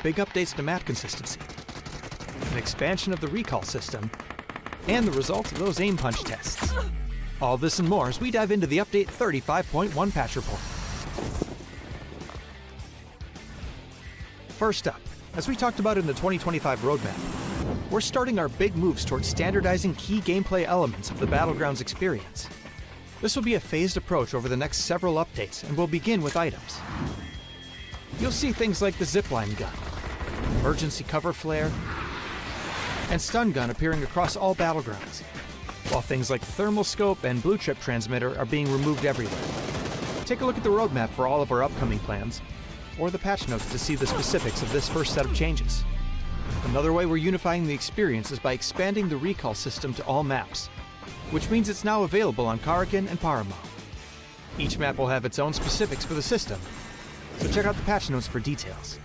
big updates to map consistency, an expansion of the recall system, and the results of those aim punch tests. All this and more as we dive into the Update 35.1 patch report. First up, as we talked about in the 2025 roadmap, we're starting our big moves towards standardizing key gameplay elements of the Battlegrounds experience. This will be a phased approach over the next several updates, and we'll begin with items. You'll see things like the zipline gun, emergency cover flare, and stun gun appearing across all Battlegrounds, while things like the thermal scope and blue chip transmitter are being removed everywhere. Take a look at the roadmap for all of our upcoming plans, or the patch notes to see the specifics of this first set of changes. Another way we're unifying the experience is by expanding the recall system to all maps, which means it's now available on Karakin and Paramo. Each map will have its own specifics for the system, so check out the patch notes for details.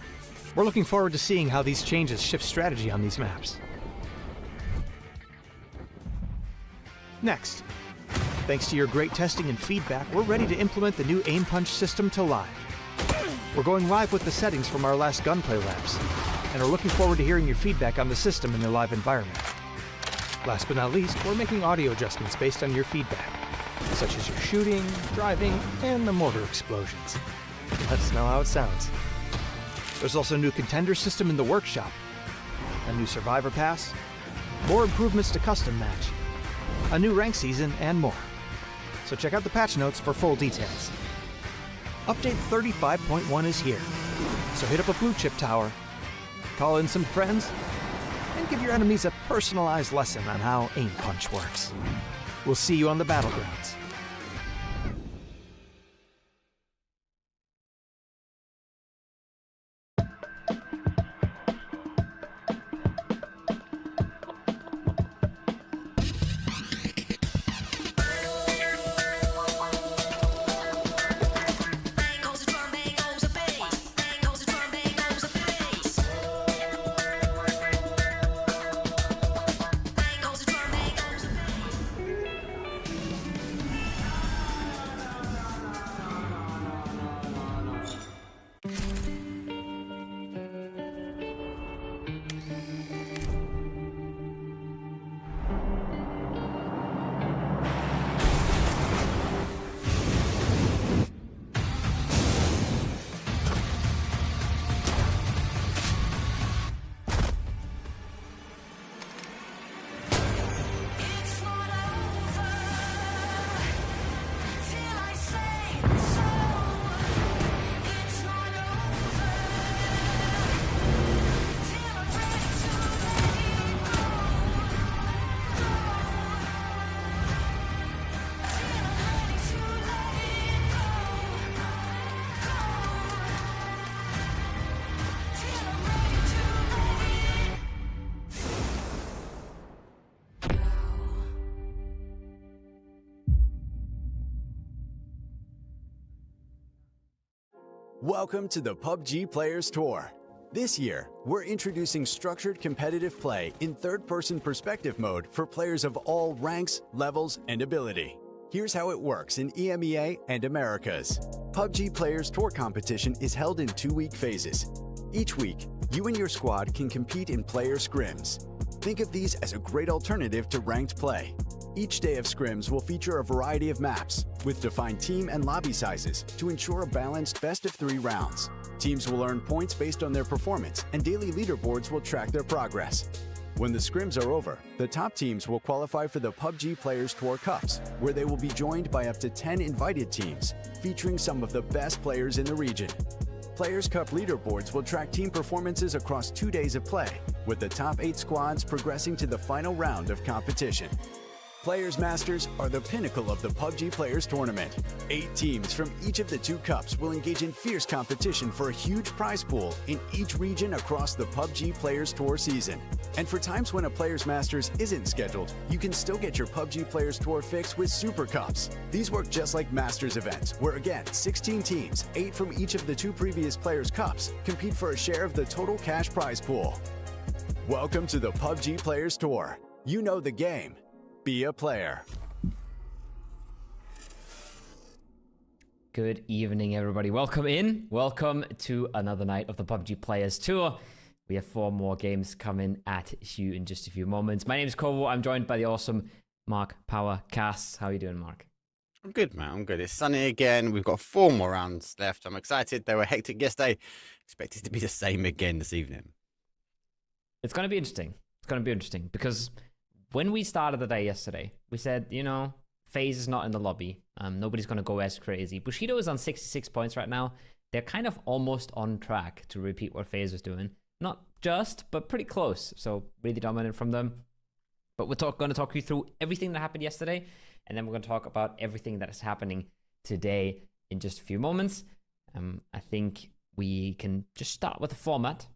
We're looking forward to seeing how these changes shift strategy on these maps. Next, thanks to your great testing and feedback, we're ready to implement the new aim punch system to live. We're going live with the settings from our last gunplay labs, and are looking forward to hearing your feedback on the system in the live environment. Last but not least, we're making audio adjustments based on your feedback, such as your shooting, driving, and the mortar explosions. Let us know how it sounds. There's also a new contender system in the workshop, a new survivor pass, more improvements to custom match, a new rank season, and more. So check out the patch notes for full details. Update 35.1 is here, so hit up a blue chip tower, call in some friends, and give your enemies a personalized lesson on how aim punch works. We'll see you on the Battlegrounds. Welcome to the PUBG Players Tour. This year, we're introducing structured competitive play in third-person perspective mode for players of all ranks, levels, and ability. Here's how it works in EMEA and Americas. PUBG Players Tour competition is held in 2-week phases. Each week, you and your squad can compete in player scrims. Think of these as a great alternative to ranked play. Each day of scrims will feature a variety of maps, with defined team and lobby sizes to ensure a balanced best-of-3 rounds. Teams will earn points based on their performance, and daily leaderboards will track their progress. When the scrims are over, the top teams will qualify for the PUBG Players Tour Cups, where they will be joined by up to 10 invited teams, featuring some of the best players in the region. Players' Cup leaderboards will track team performances across 2 days of play, with the top 8 squads progressing to the final round of competition. Players Masters are the pinnacle of the PUBG Players Tournament. 8 teams from each of the 2 cups will engage in fierce competition for a huge prize pool in each region across the PUBG Players Tour season. And for times when a Players Masters isn't scheduled, you can still get your PUBG Players Tour fix with Super Cups. These work just like Masters events, where again, 16 teams, 8 from each of the 2 previous Players Cups, compete for a share of the total cash prize pool. Welcome to the PUBG Players Tour. You know the game. Be a player. Good evening, everybody. Welcome in. Welcome to another night of the PUBG Players Tour. We have 4 more games coming at you in just a few moments. My name is Kovo. I'm joined by the awesome Mark Powercasts. How are you doing, Mark? I'm good, man. I'm good. It's sunny again. We've got 4 more rounds left. I'm excited. They were hectic yesterday. Expect it to be the same again this evening. It's going to be interesting. It's going to be interesting because when we started the day yesterday, we said, you know, FaZe is not in the lobby. Nobody's going to go as crazy. Bushido is on 66 points right now. They're kind of almost on track to repeat what FaZe was doing. Not just, but pretty close. So really dominant from them. But we're going to talk you through everything that happened yesterday. And then we're going to talk about everything that is happening today in just a few moments. I think we can just start with the format.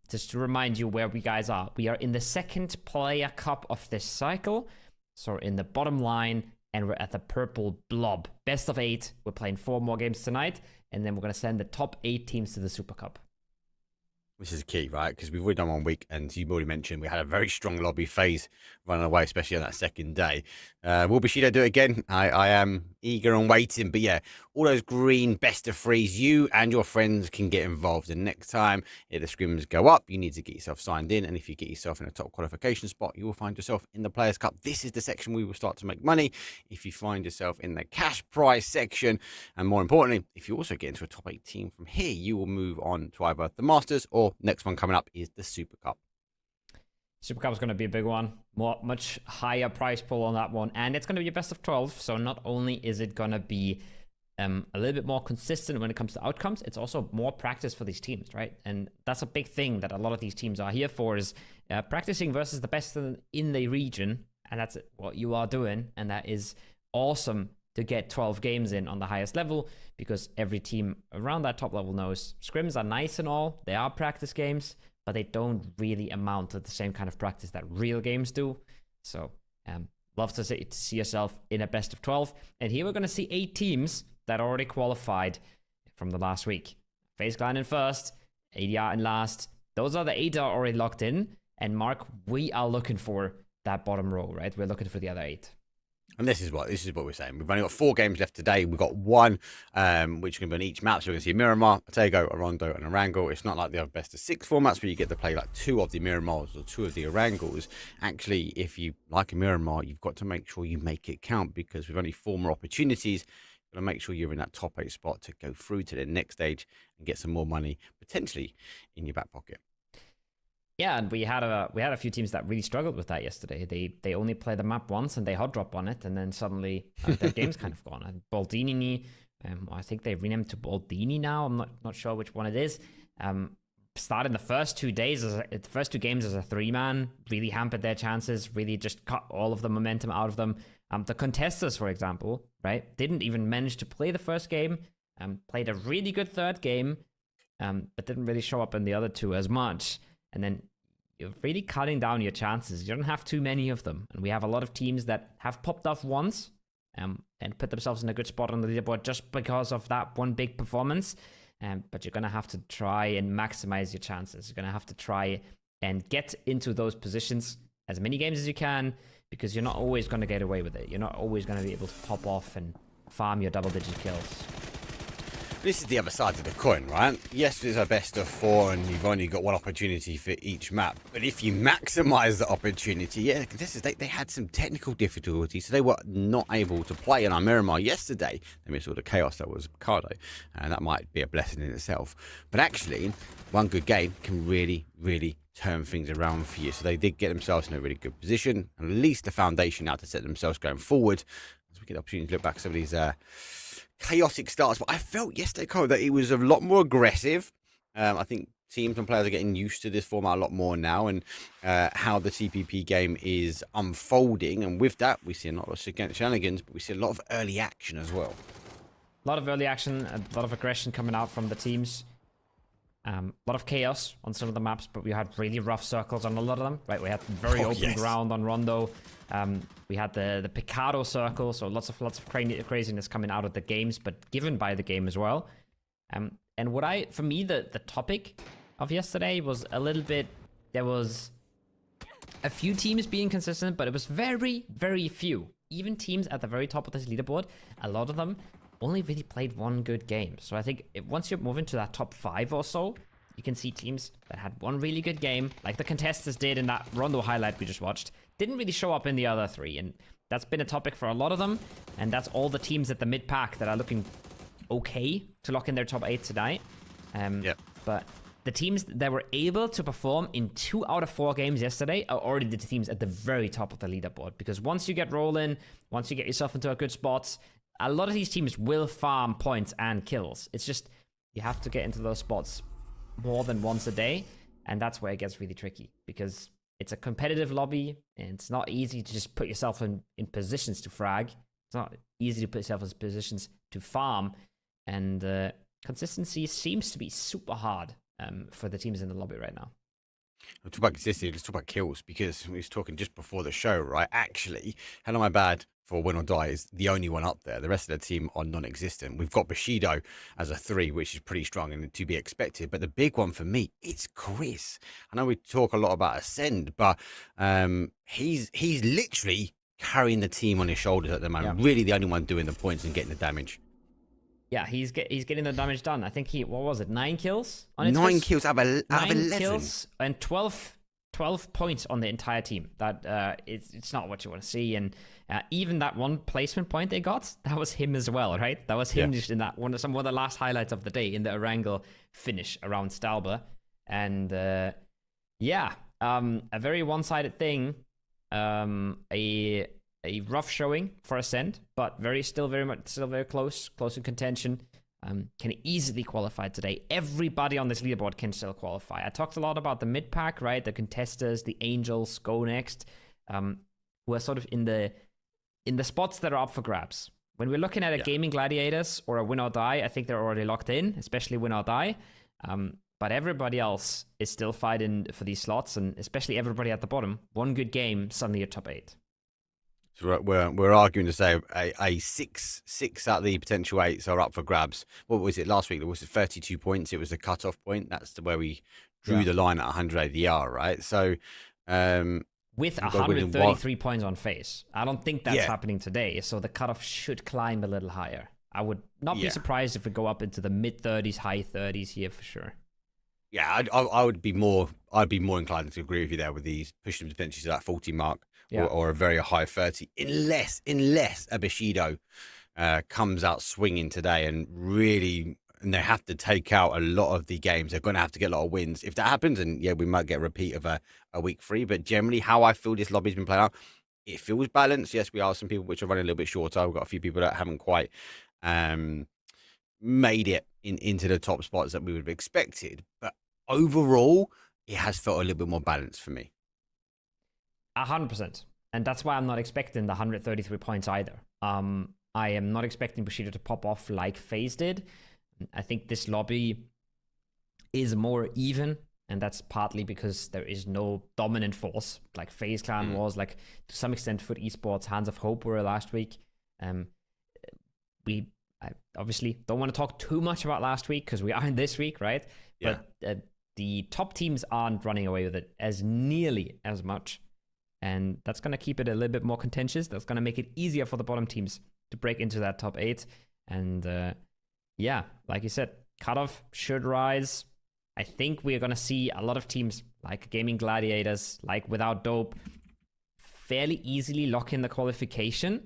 Just to remind you where we guys are. We are in the second player cup of this cycle. So we're in the bottom line. And we're at the purple blob. Best of 8. We're playing 4 more games tonight. And then we're going to send the top 8 teams to the Super Cup. Which is key, right? Because we've already done 1 week, and you've already mentioned we had a very strong lobby phase running away, especially on that second day. Will Bushido do it again? I am eager and waiting. But yeah, all those green best of 3s, you and your friends can get involved. And next time if the scrims go up, you need to get yourself signed in. And if you get yourself in a top qualification spot, you will find yourself in the Players Cup. This is the section we will start to make money. If you find yourself in the cash prize section, and more importantly, if you also get into a top 8 team from here, you will move on to either the Masters or next one coming up is the Super Cup. Super Cup is going to be a big one. Much higher price pool on that one. And it's going to be a best of 12. So not only is it going to be a little bit more consistent when it comes to outcomes, it's also more practice for these teams, right? And that's a big thing that a lot of these teams are here for is practicing versus the best in the region. And that's what you are doing. And that is awesome to get 12 games in on the highest level because every team around that top level knows scrims are nice and all. They are practice games, but they don't really amount to the same kind of practice that real games do. So love to see yourself in a best of 12. And here we're going to see 8 teams that already qualified from the last week. FaZe Clan in first, ADR in last. Those are the 8 that are already locked in. And Mark, we are looking for that bottom row, right? We're looking for the other 8. And this is what we're saying. We've only got 4 games left today. We've got 1, which can be on each map. So we're going to see Miramar, a Taego, a Rondo, and a Wrangle. It's not like the other best of 6 formats where you get to play like 2 of the Miramars or 2 of the Wrangles. Actually, if you like a Miramar, you've got to make sure you make it count because with only 4 more opportunities, you've got to make sure you're in that top 8 spot to go through to the next stage and get some more money potentially in your back pocket. Yeah, and we had a few teams that really struggled with that yesterday. They only play the map once and they hot drop on it, and then suddenly their game's kind of gone. And Baldini, I think they renamed to Baldini now. I'm not sure which one it is. Started the first 2 games as a 3-man, really hampered their chances. Really just cut all of the momentum out of them. The contesters, for example, right, didn't even manage to play the first game. Played a really good third game, but didn't really show up in the other 2 as much. And then you're really cutting down your chances. You don't have too many of them. And we have a lot of teams that have popped off once and put themselves in a good spot on the leaderboard just because of that one big performance. But you're going to have to try and maximize your chances. You're going to have to try and get into those positions as many games as you can because you're not always going to get away with it. You're not always going to be able to pop off and farm your double-digit kills. This is the other side of the coin, right? Yes, it's a best of 4 and you've only got 1 opportunity for each map. But if you maximize the opportunity, yeah, they had some technical difficulties. So they were not able to play in our Miramar yesterday. They missed all the chaos that was Picardo. And that might be a blessing in itself. But actually, 1 good game can really, really turn things around for you. So they did get themselves in a really good position. And at least the foundation now to set themselves going forward. As we get the opportunity to look back at some of these chaotic starts, but I felt yesterday, Cole, that it was a lot more aggressive. I think teams and players are getting used to this format a lot more now and how the TPP game is unfolding. And with that, we see a lot of shenanigans, but we see a lot of early action as well. A lot of early action, a lot of aggression coming out from the teams. A lot of chaos on some of the maps, but we had really rough circles on a lot of them, right? We had very open ground on Rondo. We had the Picardo circle, so lots of craziness coming out of the games, but given by the game as well. And for me, the topic of yesterday was a little bit, there was a few teams being consistent, but it was very, very few. Even teams at the very top of this leaderboard, a lot of them only really played one good game. So I think once you're moving to that top 5 or so, you can see teams that had one really good game, like the contestants did in that Rondo highlight we just watched, didn't really show up in the other 3. And that's been a topic for a lot of them. And that's all the teams at the mid-pack that are looking okay to lock in their top 8 tonight. But the teams that were able to perform in 2 out of 4 games yesterday are already the teams at the very top of the leaderboard. Because once you get rolling, once you get yourself into a good spot, a lot of these teams will farm points and kills. It's just, you have to get into those spots more than once a day. And that's where it gets really tricky. Because it's a competitive lobby, and it's not easy to just put yourself in positions to frag. It's not easy to put yourself in positions to farm. And consistency seems to be super hard for the teams in the lobby right now. We'll talk about consistency, let's talk about kills, because we was talking just before the show, right? Actually, Hello My Bad for Win or Die is the only one up there. The rest of the team are non-existent. We've got Bushido as a 3, which is pretty strong and to be expected. But the big one for me, it's Chris. I know we talk a lot about Ascend, but he's literally carrying the team on his shoulders at the moment. Really the only one doing the points and getting the damage. Yeah, he's getting the damage done. I think what was it, 9 kills? On 9 kills out of 11. Kills and 12 points on the entire team. That it's not what you want to see. And even that one placement point they got, that was him as well, right? That was him just in that one of the last highlights of the day in the Erangel finish around Stalber. And a very one-sided thing. A rough showing for Ascend, but still very close in contention. Can easily qualify today. Everybody on this leaderboard can still qualify. I talked a lot about the mid pack, right? The contesters, the Angels, Go Next, who are sort of in the spots that are up for grabs. When we're looking at a Gaming Gladiators or a Win or Die, I think they're already locked in, especially Win or Die. But everybody else is still fighting for these slots, and especially everybody at the bottom. One good game, suddenly you're top 8. So we're arguing to say a six out of the potential 8s are up for grabs. What was it last week? It was 32 points. It was the cutoff point. That's where we drew the line at 100 ADR, right? So with 133 points on face, I don't think that's happening today. So the cutoff should climb a little higher. I would not be surprised if we go up into the mid 30s, high 30s here for sure. Yeah, I would be more. I'd be more inclined to agree with you there with these pushing them potentially to that 40 mark. Or a very high 30, unless a Bushido comes out swinging today and they have to take out a lot of the games. They're going to have to get a lot of wins. If that happens, and we might get a repeat of a week 3. But generally, how I feel this lobby's been playing out, it feels balanced. Yes, we are some people which are running a little bit shorter. We've got a few people that haven't quite made it into the top spots that we would have expected. But overall, it has felt a little bit more balanced for me. 100%. And that's why I'm not expecting the 133 points either. I am not expecting Bushido to pop off like FaZe did. I think this lobby is more even, and that's partly because there is no dominant force like FaZe Clan was, like to some extent Foot Esports, Hands of Hope were last week. I obviously don't want to talk too much about last week because we are in this week, right? Yeah. But the top teams aren't running away with it as nearly as much. And that's going to keep it a little bit more contentious. That's going to make it easier for the bottom teams to break into that top 8. And like you said, cutoff should rise. I think we're going to see a lot of teams like Gaming Gladiators, like Without Dope, fairly easily lock in the qualification.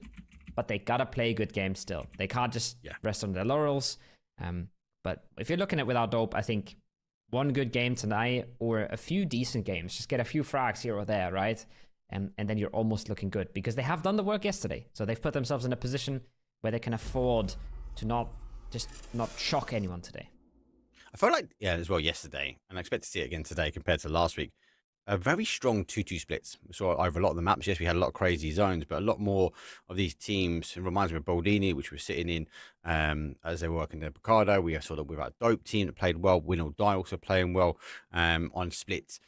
But they got to play a good game still. They can't just rest on their laurels. But if you're looking at Without Dope, I think one good game tonight or a few decent games, just get a few frags here or there, right? And then you're almost looking good because they have done the work yesterday. So they've put themselves in a position where they can afford to not shock anyone today. I felt like, as well yesterday, and I expect to see it again today compared to last week, a very strong 2-2 splits. We saw over a lot of the maps. Yes, we had a lot of crazy zones, but a lot more of these teams. It reminds me of Baldini, which was sitting in as they were working their Picardo. We saw that with our Dope team that played well. Win or Die also playing well on splits.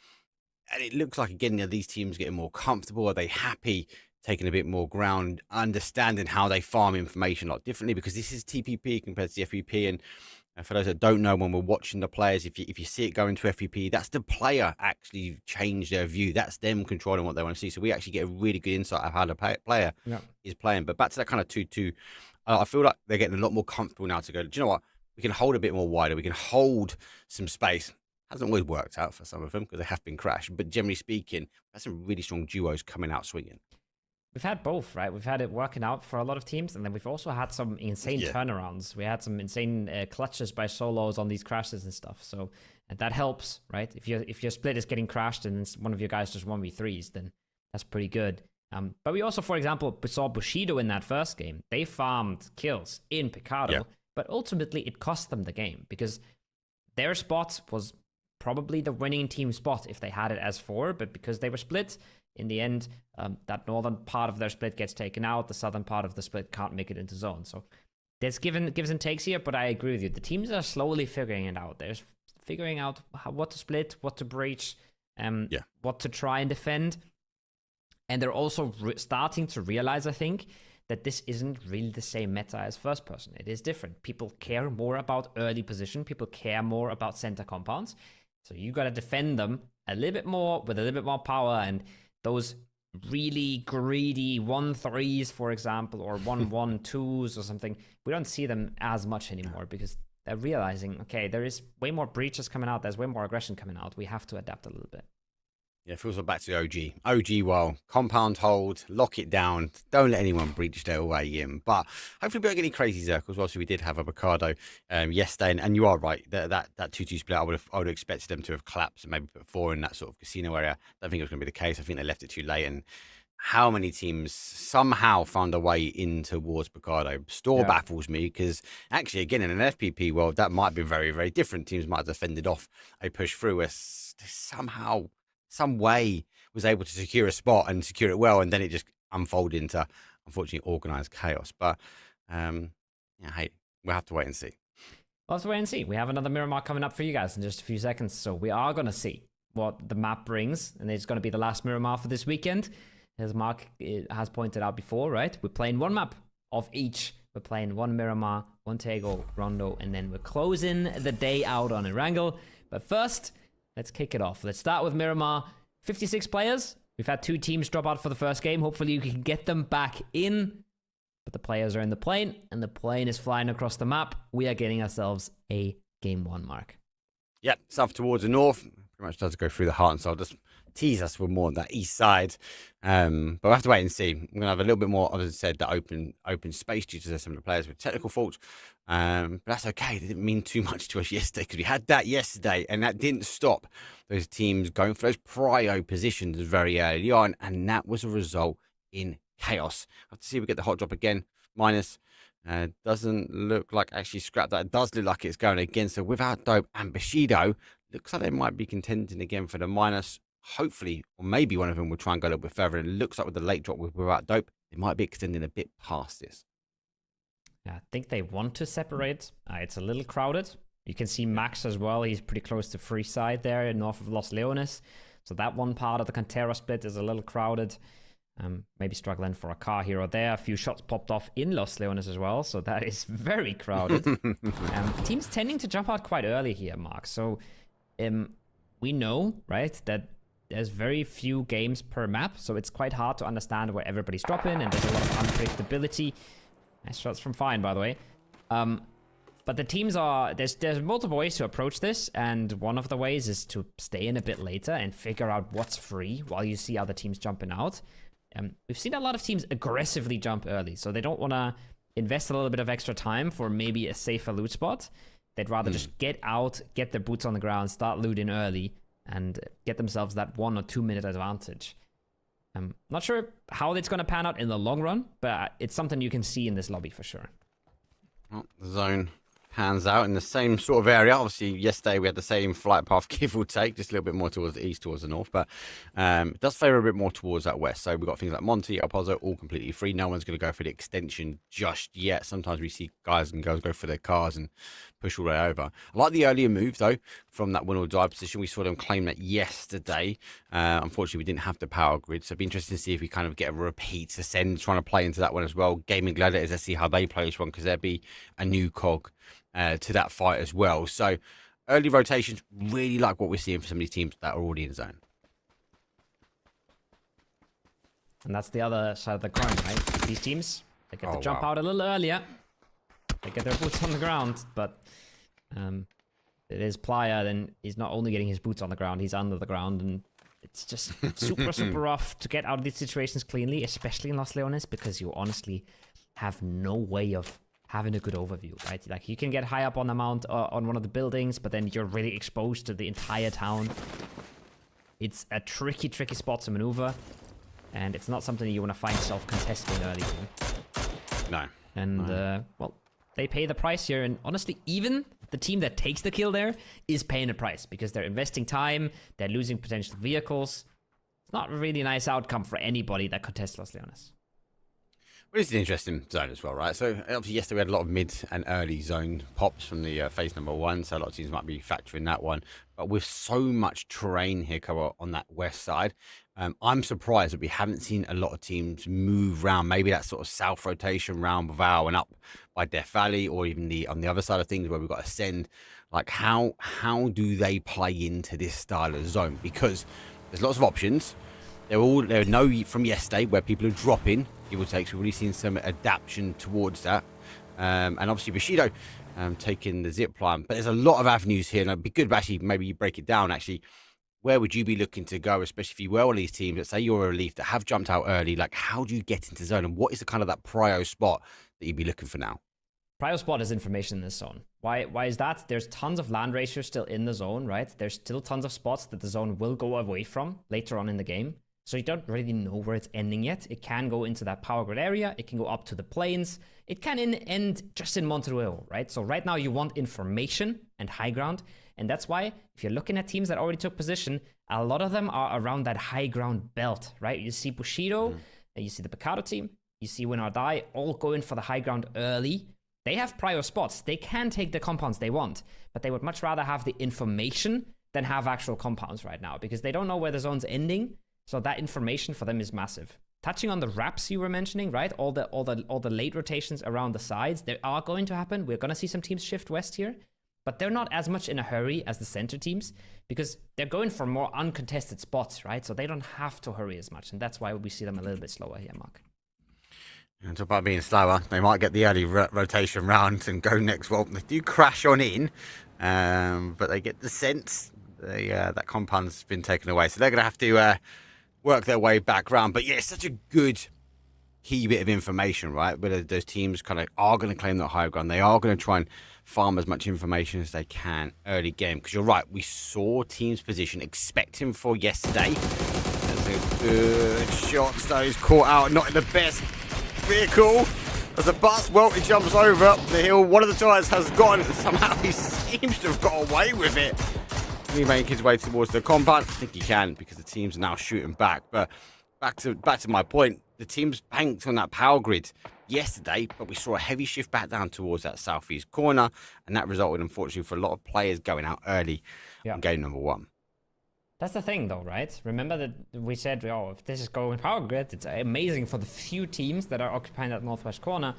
And it looks like, again, these teams getting more comfortable. Are they happy taking a bit more ground, understanding how they farm information a lot differently? Because this is TPP compared to the FPP. And for those that don't know, when we're watching the players, if you see it go into FPP, that's the player actually change their view. That's them controlling what they want to see. So we actually get a really good insight of how the player is playing. But back to that kind of 2-2 I feel like they're getting a lot more comfortable now to go, do you know what? We can hold a bit more wider. We can hold some space. Hasn't always worked out for some of them because they have been crashed. But generally speaking, that's some really strong duos coming out swinging. We've had both, right? We've had it working out for a lot of teams, and then we've also had some insane turnarounds. We had some insane clutches by solos on these crashes and stuff. So that helps, right? If your split is getting crashed and one of your guys just 1v3s, then that's pretty good. But we also, for example, saw Bushido in that first game. They farmed kills in Picado, but ultimately it cost them the game because their spot was probably the winning team spot if they had it as 4, but because they were split, in the end, that northern part of their split gets taken out. The southern part of the split can't make it into zone. So there's gives and takes here, but I agree with you. The teams are slowly figuring it out. They're figuring out what to split, what to breach, what to try and defend. And they're also starting to realize, I think, that this isn't really the same meta as first person. It is different. People care more about early position. People care more about center compounds. So you got to defend them a little bit more with a little bit more power. And those really greedy 1-3s, for example, or 1-1-2s or something, we don't see them as much anymore because they're realizing, okay, there is way more breaches coming out. There's way more aggression coming out. We have to adapt a little bit. Yeah, it feels like back to the OG. OG, well, compound hold, lock it down. Don't let anyone breach their way in. But hopefully we don't get any crazy circles. Obviously, we did have a Bacado yesterday. And you are right. That 2-2 split, I would have expected them to have collapsed and maybe put 4 in that sort of casino area. I don't think it was going to be the case. I think they left it too late. And how many teams somehow found a way in towards Bacado? Baffles me because actually, again, in an FPP world, that might be very, very different. Teams might have defended off a push through where somehow, some way was able to secure a spot and secure it well, and then it just unfolded into, unfortunately, organized chaos. But hey, we'll have to wait and see. We'll have to wait and see. We have another Miramar coming up for you guys in just a few seconds, so we are going to see what the map brings, and it's going to be the last Miramar for this weekend, as Mark has pointed out before, right? We're playing one map of each. We're playing one Miramar, one Taego, Rondo, and then we're closing the day out on Erangel. But first, let's kick it off. Let's start with Miramar. 56 players. We've had 2 teams drop out for the first game. Hopefully you can get them back in. But the players are in the plane, and the plane is flying across the map. We are getting ourselves a game 1 mark. Yep, south towards the north. Pretty much does go through the heart, and so I'll just tease us with more on that east side. But we'll have to wait and see. We're going to have a little bit more, as I said, that open space due to some of the players with technical faults. But that's okay. They didn't mean too much to us yesterday because we had that yesterday, and that didn't stop those teams going for those prio positions very early on, and that was a result in chaos. I have to see if we get the hot drop again. Minus. Doesn't look like actually scrap that. It does look like it's going again. So without Dope and Bushido, looks like they might be contending again for the minus. Hopefully, or maybe one of them will try and go a little bit further. And it looks like with the late drop without Dope, they might be extending a bit past this. Yeah, I think they want to separate. It's a little crowded. You can see Max as well. He's pretty close to free side there north of Los Leones. So that one part of the Cantera split is a little crowded. Maybe struggling for a car here or there. A few shots popped off in Los Leones as well. So that is very crowded. Teams tending to jump out quite early here, Mark. So we know, right, that there's very few games per map. So it's quite hard to understand where everybody's dropping. And there's a lot of unpredictability. Nice shots from Fine, by the way. But the teams are... There's multiple ways to approach this, and one of the ways is to stay in a bit later and figure out what's free while you see other teams jumping out. We've seen a lot of teams aggressively jump early, so they don't want to invest a little bit of extra time for maybe a safer loot spot. They'd rather just get out, get their boots on the ground, start looting early, and get themselves that 1 or 2 minute advantage. I'm not sure how it's going to pan out in the long run, but it's something you can see in this lobby for sure. Well, the zone pans out in the same sort of area. Obviously, yesterday we had the same flight path, give or take, just a little bit more towards the east, towards the north, but it does favour a bit more towards that west. So we've got things like Monty, El Pozo, all completely free. No one's going to go for the extension just yet. Sometimes we see guys and girls go for their cars and push all the way over. I like the earlier move, though, from that win or die position. We saw them claim that yesterday. Unfortunately, we didn't have the power grid, so it'd be interesting to see if we kind of get a repeat ascend, trying to play into that one as well. Gaming Gladiators, let's see how they play this one, because there'd be a new cog to that fight as well. So early rotations, really like what we're seeing for some of these teams that are already in zone. And that's the other side of the coin, right? These teams, They get the jump out a little earlier. They get their boots on the ground, but it is Playa, then he's not only getting his boots on the ground, he's under the ground, and it's just super, super rough to get out of these situations cleanly, especially in Los Leones, because you honestly have no way of having a good overview, right? Like, you can get high up on the mount on one of the buildings, but then you're really exposed to the entire town. It's a tricky, tricky spot to maneuver, and it's not something you want to find yourself contesting early game. No. And, well, they pay the price here, and honestly, even the team that takes the kill there is paying a price, because they're investing time, they're losing potential vehicles. It's not a really nice outcome for anybody that contests Los Leones. Well, it's an interesting zone as well, right? So, obviously, yesterday we had a lot of mid and early zone pops from the phase number 1, so a lot of teams might be factoring that one. But with so much terrain here cover on that west side, I'm surprised that we haven't seen a lot of teams move around. Maybe that sort of south rotation round Val and up by Death Valley, or even on the other side of things where we've got Ascend. Like, how do they play into this style of zone? Because there's lots of options. They're no from yesterday where people are dropping. Give or take, so we've really seen some adaptation towards that. And obviously Bushido taking the zip line. But there's a lot of avenues here, and it'd be good if actually maybe you break it down. Actually, where would you be looking to go, especially if you were one of these teams, let's say you're a Relief, that have jumped out early? Like, how do you get into zone, and what is the kind of that prio spot that you'd be looking for now? Prio spot is information in this zone. Why is that? There's tons of land ratios still in the zone, right? There's still tons of spots that the zone will go away from later on in the game. So you don't really know where it's ending yet. It can go into that power grid area. It can go up to the plains. It can end just in Monteruelo, right? So right now you want information and high ground. And that's why if you're looking at teams that already took position, a lot of them are around that high ground belt, right? You see Bushido, you see the Picado team, you see Win or Die, all going for the high ground early. They have prior spots. They can take the compounds they want, but they would much rather have the information than have actual compounds right now, because they don't know where the zone's ending. So that information for them is massive. Touching on the wraps you were mentioning, right? All the late rotations around the sides, they are going to happen. We're going to see some teams shift west here, but they're not as much in a hurry as the center teams, because they're going for more uncontested spots, right? So they don't have to hurry as much, and that's why we see them a little bit slower here, Mark. And talk about being slower, they might get the early rotation round and go next. Well, they do crash on in, but they get the sense that compound's been taken away, so they're going to have to work their way back round. But yeah, it's such a good key bit of information, right? Whether those teams kind of are going to claim that high ground, they are going to try and farm as much information as they can early game. Because you're right, we saw teams position expecting for yesterday. There's a good shot. Those caught out, not in the best vehicle. As the bus, well, he jumps over the hill. One of the tires has gone. Somehow he seems to have got away with it. He make his way towards the compound. I think he can, because the teams are now shooting back. But back to my point, the teams banked on that power grid yesterday, but we saw a heavy shift back down towards that southeast corner, and that resulted, unfortunately, for a lot of players going out early in game number 1. That's the thing, though, right? Remember that we said, oh, if this is going power grid, it's amazing for the few teams that are occupying that northwest corner.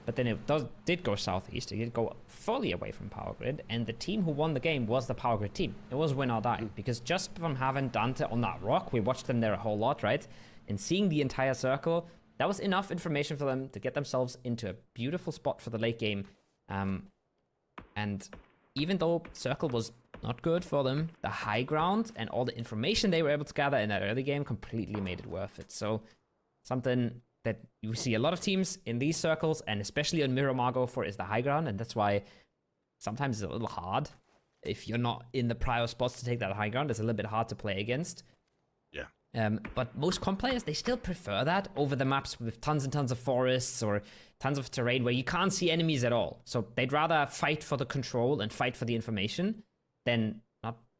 But then it did go southeast. It did go fully away from power grid, and the team who won the game was the power grid team. It was Win or Die, because just from having Dante on that rock, we watched them there a whole lot, right? And seeing the entire circle, that was enough information for them to get themselves into a beautiful spot for the late game. And even though circle was not good for them, the high ground and all the information they were able to gather in that early game completely made it worth it. So something that you see a lot of teams in these circles, and especially on Miramar, go for is the high ground, and that's why sometimes it's a little hard. If you're not in the prior spots to take that high ground, it's a little bit hard to play against. Yeah. But most comp players, they still prefer that over the maps with tons and tons of forests or tons of terrain where you can't see enemies at all. So they'd rather fight for the control and fight for the information than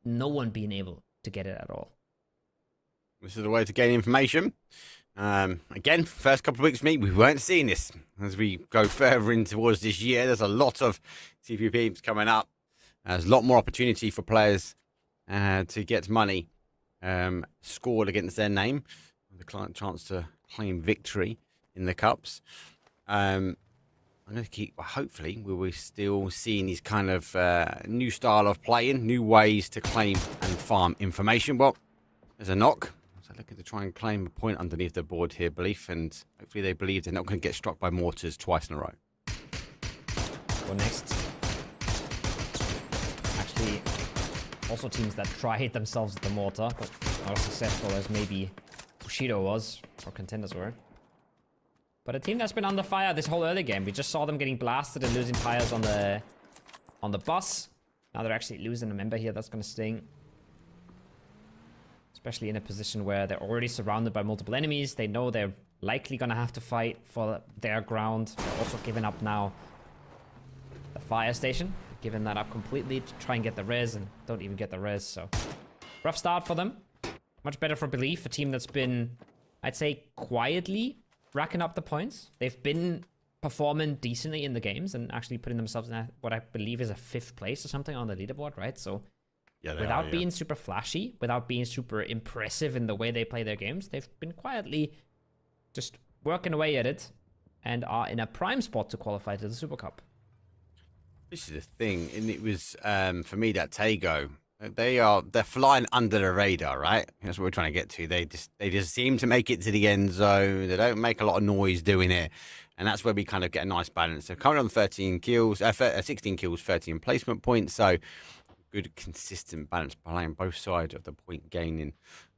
no one being able to get it at all. This is the way to gain information. Again, first couple of weeks, we weren't seeing this. As we go further in towards this year, there's a lot of TPPs coming up. There's a lot more opportunity for players to get money scored against their name. The chance to claim victory in the cups. I'm going to keep, hopefully, we're still seeing these kind of new style of playing, new ways to claim and farm information. Well, there's a knock. So looking to try and claim a point underneath the board here, Belief, and hopefully they believe they're not going to get struck by mortars twice in a row. Well, next. Actually, also teams that tried themselves at the mortar, but not as successful as maybe Bushido was, or Contenders were. But a team that's been under fire this whole early game. We just saw them getting blasted and losing tires on the bus. Now they're actually losing a member here. That's going to sting. Especially in a position where they're already surrounded by multiple enemies. They know they're likely going to have to fight for their ground. They're also giving up now the fire station. Giving that up completely to try and get the res, and don't even get the res. So rough start for them. Much better for Belief, a team that's been, I'd say, quietly racking up the points. They've been performing decently in the games and actually putting themselves in what I believe is a 5th place or something on the leaderboard, right? So yeah, without being super flashy, without being super impressive in the way they play their games, they've been quietly just working away at it and are in a prime spot to qualify to the Super Cup. This is the thing, and it was for me that Taego. They're flying under the radar, right? That's what we're trying to get to. They just seem to make it to the end zone. They don't make a lot of noise doing it, and that's where we kind of get a nice balance. They're currently on 16 kills, 13 placement points. So good, consistent balance playing both sides of the point gaining.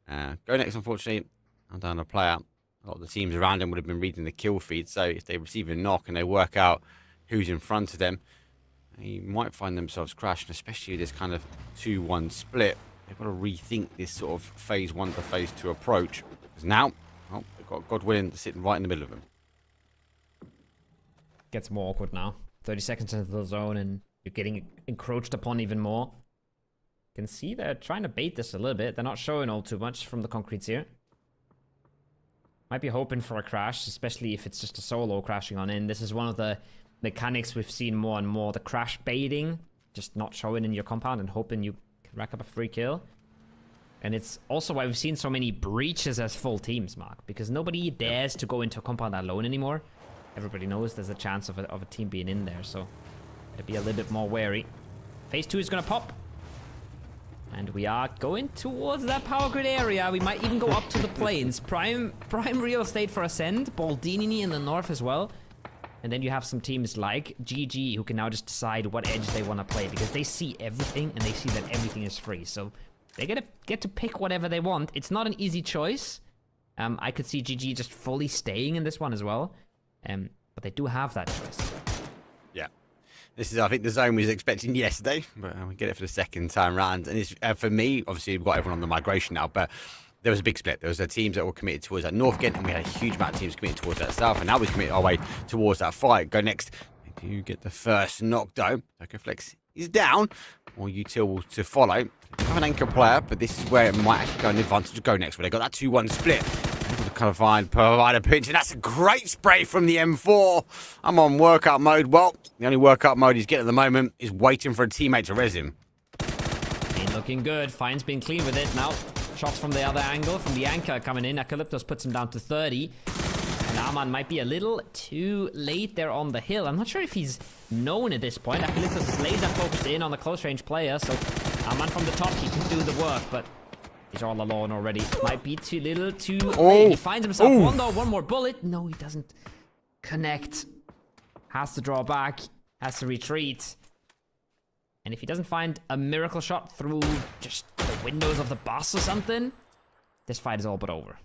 Go next, unfortunately, I'm down a player. A lot of the teams around them would have been reading the kill feed. So if they receive a knock and they work out who's in front of them, you might find themselves crashing, especially this kind of 2-1 split. They've got to rethink this sort of phase 1 to phase 2 approach. Because now, they've got Godwin sitting right in the middle of them. Gets more awkward now. 30 seconds into the zone and you're getting encroached upon even more. You can see they're trying to bait this a little bit. They're not showing all too much from the concretes here. Might be hoping for a crash, especially if it's just a solo crashing on in. This is one of the mechanics we've seen more and more, the crash baiting, just not showing in your compound and hoping you can rack up a free kill. And it's also why we've seen so many breaches as full teams, Mark, because nobody dares to go into a compound alone anymore. Everybody knows there's a chance of a team being in there, so gotta be a little bit more wary. Phase 2 is gonna pop. And we are going towards that power grid area. We might even go up to the plains. Prime real estate for Ascend. Baldini in the north as well. And then you have some teams like GG who can now just decide what edge they want to play because they see everything and they see that everything is free. So they get to pick whatever they want. It's not an easy choice. I could see GG just fully staying in this one as well. But they do have that choice. Yeah. This is, I think, the zone we was expecting yesterday, but we get it for the second time round. And it's, for me, obviously, we've got everyone on the migration now, but there was a big split. There was the teams that were committed towards that North Ghent, and we had a huge amount of teams committed towards that South, and now we commit our way towards that fight. Go next. Do you get the first knockdown? Flex is down, or Util will to follow. They have an anchor player, but this is where it might actually go an advantage to Go next, where they got that 2-1 split. Kind of provide a pinch, and that's a great spray from the M4. I'm on workout mode. Well, the only workout mode he's getting at the moment is waiting for a teammate to res him. Ain't looking good. Fine's been clean with it now. Shots from the other angle, from the anchor coming in. Acalyptos puts him down to 30. And Arman might be a little too late there on the hill. I'm not sure if he's known at this point. Acalyptos is laser focused in on the close range player, so Arman from the top, he can do the work, but he's all alone already. Might be too little, too late. He finds himself Rondo, one more bullet. No, he doesn't connect. Has to draw back, has to retreat. And if he doesn't find a miracle shot through just the windows of the bus or something, this fight is all but over.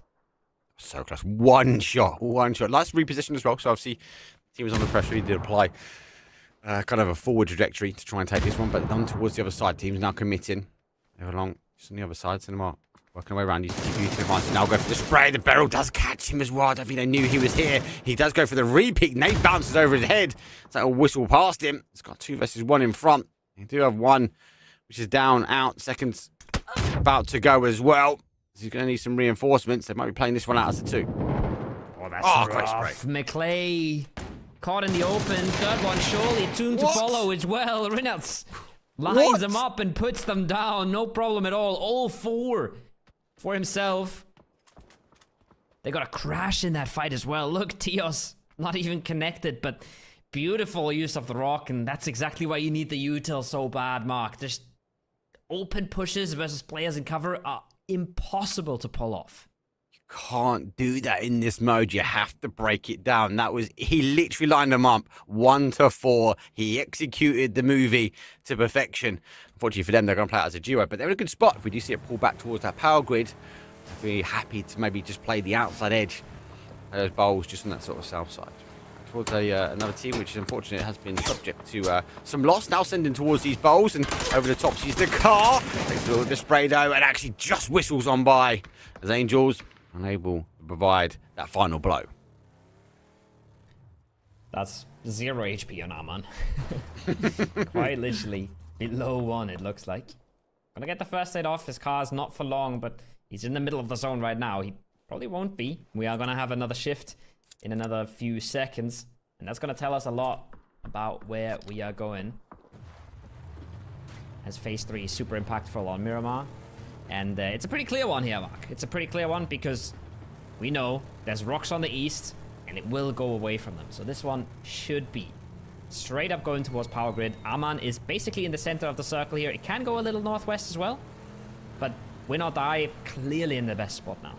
So close. One shot. Nice reposition as well. So obviously, the team was under pressure. He did apply kind of a forward trajectory to try and take this one, but on towards the other side. Team's now committing. They're along just on the other side. Cinema working away around. He's keeping to advantage. Now go for the spray. The barrel does catch him as well. I don't think they knew he was here. He does go for the re-pick. Nate bounces over his head. It's like a whistle past him. It's got 2 versus 1 in front. You do have one, which is down, out. Second's about to go as well. He's going to need some reinforcements. They might be playing this one out as a 2. Oh, that's rough. McClay caught in the open. Third one, surely. Tune to follow as well. Rinats lines them up and puts them down. No problem at all. All 4 for himself. They got a crash in that fight as well. Look, Tios not even connected, but beautiful use of the rock, and that's exactly why you need the util so bad, Mark. Just open pushes versus players in cover are impossible to pull off. can't do that in this mode. You have to break it down. He literally lined them up 1 to 4. He executed the movie to perfection. Unfortunately for them, they're going to play it as a duo, but they're in a good spot. If we do see it pull back towards that power grid, I'd be happy to maybe just play the outside edge of those bowls just on that sort of south side. Towards another team, which unfortunately has been subject to some loss. Now sending towards these bowls, and over the top sees the car. Takes a little bit of spray though, and actually just whistles on by as Angels unable to provide that final blow. That's 0 HP on Aman. Quite literally below 1, it looks like. Gonna get the first aid off. His car's not for long, but he's in the middle of the zone right now. He probably won't be. We are gonna have another shift in another few seconds, and that's gonna tell us a lot about where we are going, as phase 3 is super impactful on Miramar. And it's a pretty clear one here, Mark. It's a pretty clear one because we know there's rocks on the east and it will go away from them. So this one should be straight up going towards power grid. Aman is basically in the center of the circle here. It can go a little northwest as well, but win or die, clearly in the best spot now.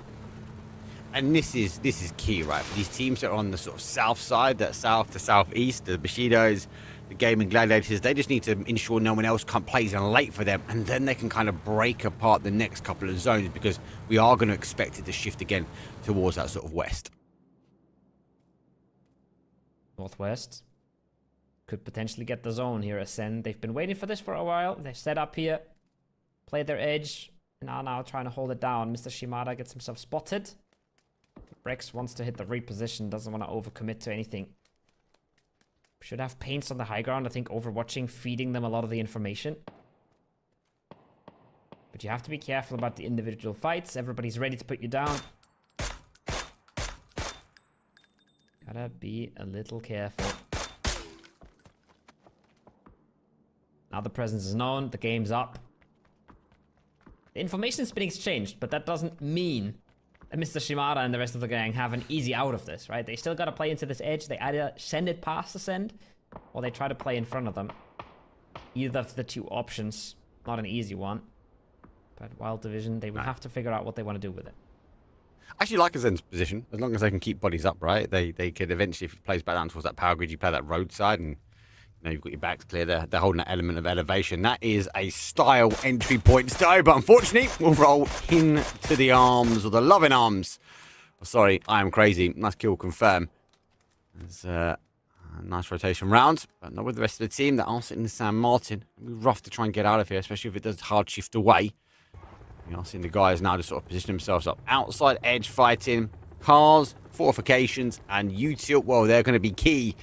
And this is key, right? For these teams that are on the sort of south side, that south to southeast, the Bushidos, the Gaming Gladiators, they just need to ensure no one else plays in late for them, and then they can kind of break apart the next couple of zones, because we are going to expect it to shift again towards that sort of west. Northwest could potentially get the zone here, Ascend. They've been waiting for this for a while. They've set up here, played their edge, and are now trying to hold it down. Mr. Shimada gets himself spotted. Rex wants to hit the reposition, doesn't want to overcommit to anything. Should have paints on the high ground. I think overwatching, feeding them a lot of the information. But you have to be careful about the individual fights. Everybody's ready to put you down. Gotta be a little careful. Now the presence is known. The game's up. The information's been exchanged, but that doesn't mean that Mr. Shimada and the rest of the gang have an easy out of this, right? They still gotta play into this edge. They either send it past the send, or they try to play in front of them. Either of the two options, not an easy one. But Wild Division, they would have to figure out what they want to do with it. I actually like Zen's position, as long as they can keep bodies up, right? They could eventually, if it plays back down towards that power grid, you play that roadside, and you've got your backs clear. They're holding that element of elevation. That is a style entry point style, but unfortunately, we'll roll into the arms, or the loving arms. Oh, sorry, I am crazy. Nice kill, confirm. There's a nice rotation round, but not with the rest of the team that are sitting in San Martin. It'll be rough to try and get out of here, especially if it does hard shift away. We are seeing the guys now just sort of position themselves up. Outside edge fighting, cars, fortifications, and U-tilt. Well, they're going to be key.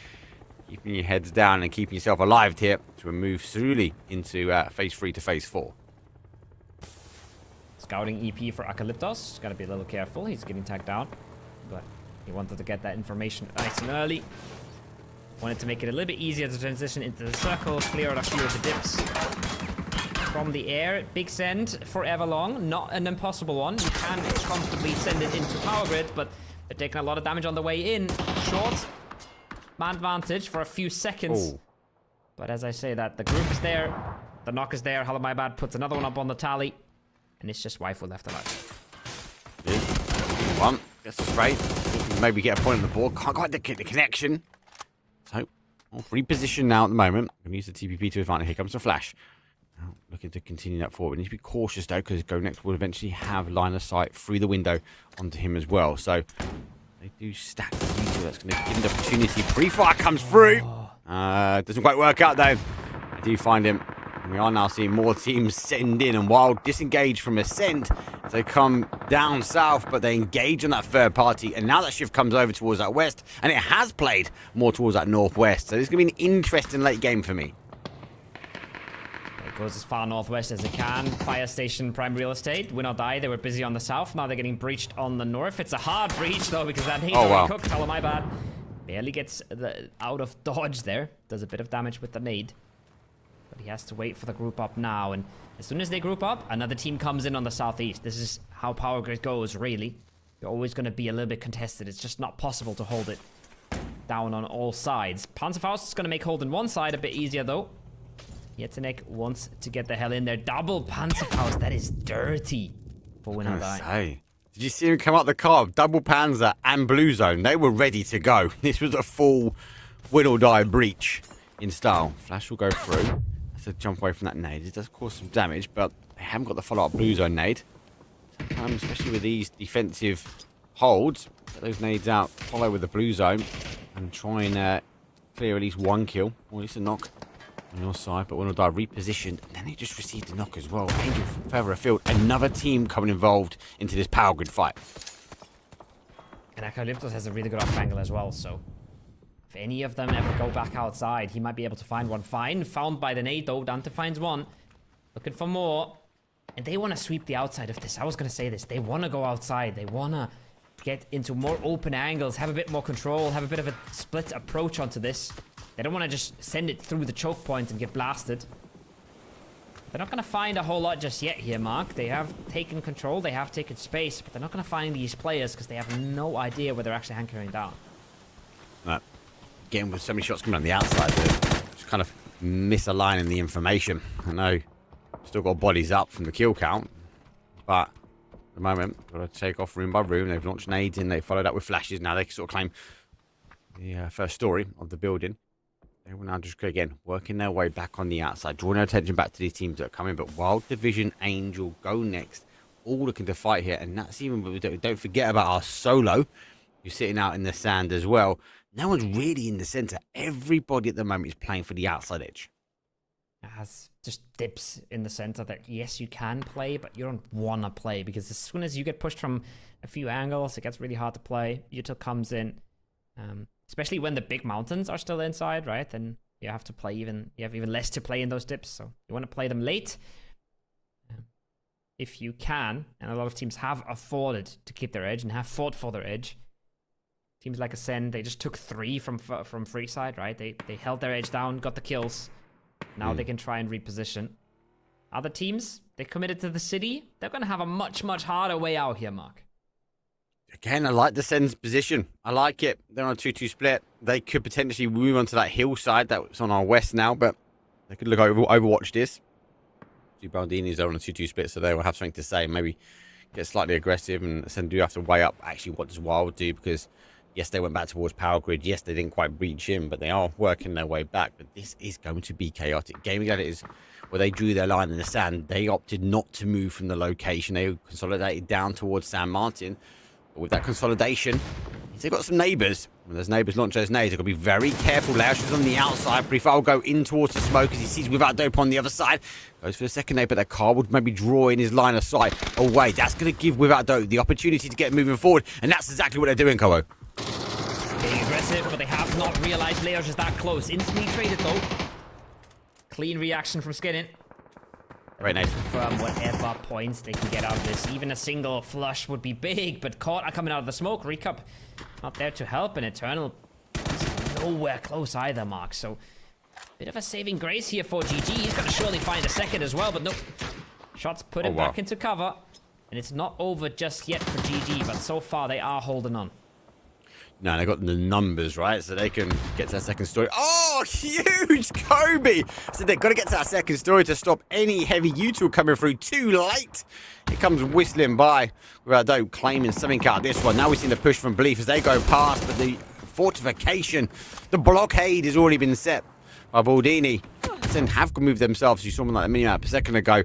Keeping your heads down and keeping yourself alive here to move slowly into phase 3 to phase 4. Scouting EP for Acalyptos. Gotta be a little careful. He's getting tagged down. But he wanted to get that information nice and early. Wanted to make it a little bit easier to transition into the circle. Clear out a few of the dips from the air. Big send for Everlong. Not an impossible one. You can comfortably send it into power grid, but they're taking a lot of damage on the way in. Short man advantage for a few seconds. But as I say that, the group is there. The knock is there. Halamaibad puts another one up on the tally. And it's just Waifu left alive. One. Gets the spray. Maybe get a point on the board. Can't quite get the connection. So, reposition now at the moment. I'm going to use the TPP to advantage. Here comes the flash. Now, looking to continue that forward. We need to be cautious, though, because Go Next will eventually have line of sight through the window onto him as well. So, they do stack the user. That's going to give him the opportunity. Pre-fire comes through. Doesn't quite work out, though. I do find him. And we are now seeing more teams send in, and Wild disengage from Ascent. They come down south, but they engage on that third party, and now that shift comes over towards that west, and it has played more towards that northwest. So this is going to be an interesting late game for me. It goes as far northwest as it can. Fire station, prime real estate. Win or die, they were busy on the south. Now they're getting breached on the north. It's a hard breach, though, because that nade's already cooked. Hello, my bad. Barely gets out of dodge there. Does a bit of damage with the nade. But he has to wait for the group up now, and as soon as they group up, another team comes in on the southeast. This is how power grid goes, really. You're always going to be a little bit contested. It's just not possible to hold it down on all sides. Panzerfaust is going to make holding one side a bit easier, though. Yetzenek wants to get the hell in there. Double Panzerfaust. That is dirty for Win or Die. Did you see him come up the car? Double Panzer and Blue Zone. They were ready to go. This was a full win or die breach in style. Flash will go through. That's a jump away from that nade. It does cause some damage, but they haven't got the follow-up Blue Zone nade. Sometimes, especially with these defensive holds, get those nades out, follow with the Blue Zone, and try and clear at least one kill, or at least a knock on your side. But win or die repositioned, and then they just received a knock as well. Angel from further afield. Another team coming involved into this power grid fight. And Eucalyptus has a really good off angle as well, so if any of them ever go back outside, he might be able to find one. Fine, found by the nade though. Dante finds one. Looking for more. And they want to sweep the outside of this. I was going to say this. They want to go outside. They want to get into more open angles, have a bit more control, have a bit of a split approach onto this. They don't want to just send it through the choke point and get blasted. They're not going to find a whole lot just yet here, Mark. They have taken control. They have taken space. But they're not going to find these players because they have no idea where they're actually hankering down. Getting with so many shots coming on the outside, they're just kind of misaligning the information. I know still got bodies up from the kill count, but at the moment, got to take off room by room. They've launched nades in, they followed up with flashes. Now they can sort of claim the first story of the building. They will now just, again, working their way back on the outside, drawing their attention back to these teams that are coming. But Wild Division, Angel go next, all looking to fight here. And that's even, don't forget about our solo, who's sitting out in the sand as well. No one's really in the center. Everybody at the moment is playing for the outside edge. It has just dips in the center that, yes, you can play, but you don't want to play because as soon as you get pushed from a few angles, it gets really hard to play. Util comes in, especially when the big mountains are still inside, right? Then you have to play you have even less to play in those dips. So you want to play them late if you can. And a lot of teams have afforded to keep their edge and have fought for their edge. Teams like Ascend, they just took 3 from free side, right? They held their edge down, got the kills. Now they can try and reposition. Other teams, they committed to the city. They're going to have a much, much harder way out here, Mark. Again, I like the Ascend's position. I like it. They're on a 2-2 split. They could potentially move onto that hillside that's on our west now, but they could look over overwatch this. Baldini's are on a 2-2 split, so they will have something to say. Maybe get slightly aggressive, and Ascend do have to weigh up actually what does Wild do, because yes, they went back towards power grid. Yes, they didn't quite breach in, but they are working their way back. But this is going to be chaotic. Gaming Gladiators, where they drew their line in the sand, they opted not to move from the location. They consolidated down towards San Martin. But with that consolidation, they've got some neighbours. When those neighbours launch those nades, they've got to be very careful. Lausch is on the outside. Prefire will go in towards the smoke as he sees Without Dope on the other side. Goes for the second nade, but that car would maybe draw in his line of sight away. That's going to give Without Dope the opportunity to get moving forward, and that's exactly what they're doing, Kobo. Getting aggressive, but they have not realized Layers is that close. Instantly traded though. Clean reaction from Skinnin. Very nice. Confirm whatever points they can get out of this. Even a single flush would be big, but caught are coming out of the smoke. Recup not there to help, and Eternal is nowhere close either, Mark. So bit of a saving grace here for GG. He's going to surely find a second as well, but nope. Shots put him back into cover, and it's not over just yet for GG, but so far they are holding on. No, they got the numbers, right? So they can get to that second story. Oh, huge Kobe! So they've got to get to that second story to stop any heavy util coming through. Too late. It comes whistling by Without Dope claiming something out of this one. Now we've seen the push from Belief as they go past, but the fortification, the blockade has already been set by Baldini. Then have moved themselves. You saw them like a minimap a second ago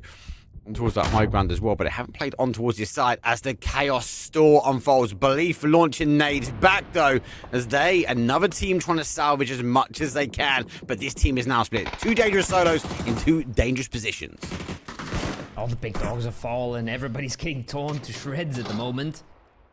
towards that high ground as well, but they haven't played on towards this side as the chaos store unfolds. Belief launching nades back though, as another team trying to salvage as much as they can, but this team is now split. 2 dangerous solos in 2 dangerous positions. All the big dogs have fallen. Everybody's getting torn to shreds at the moment.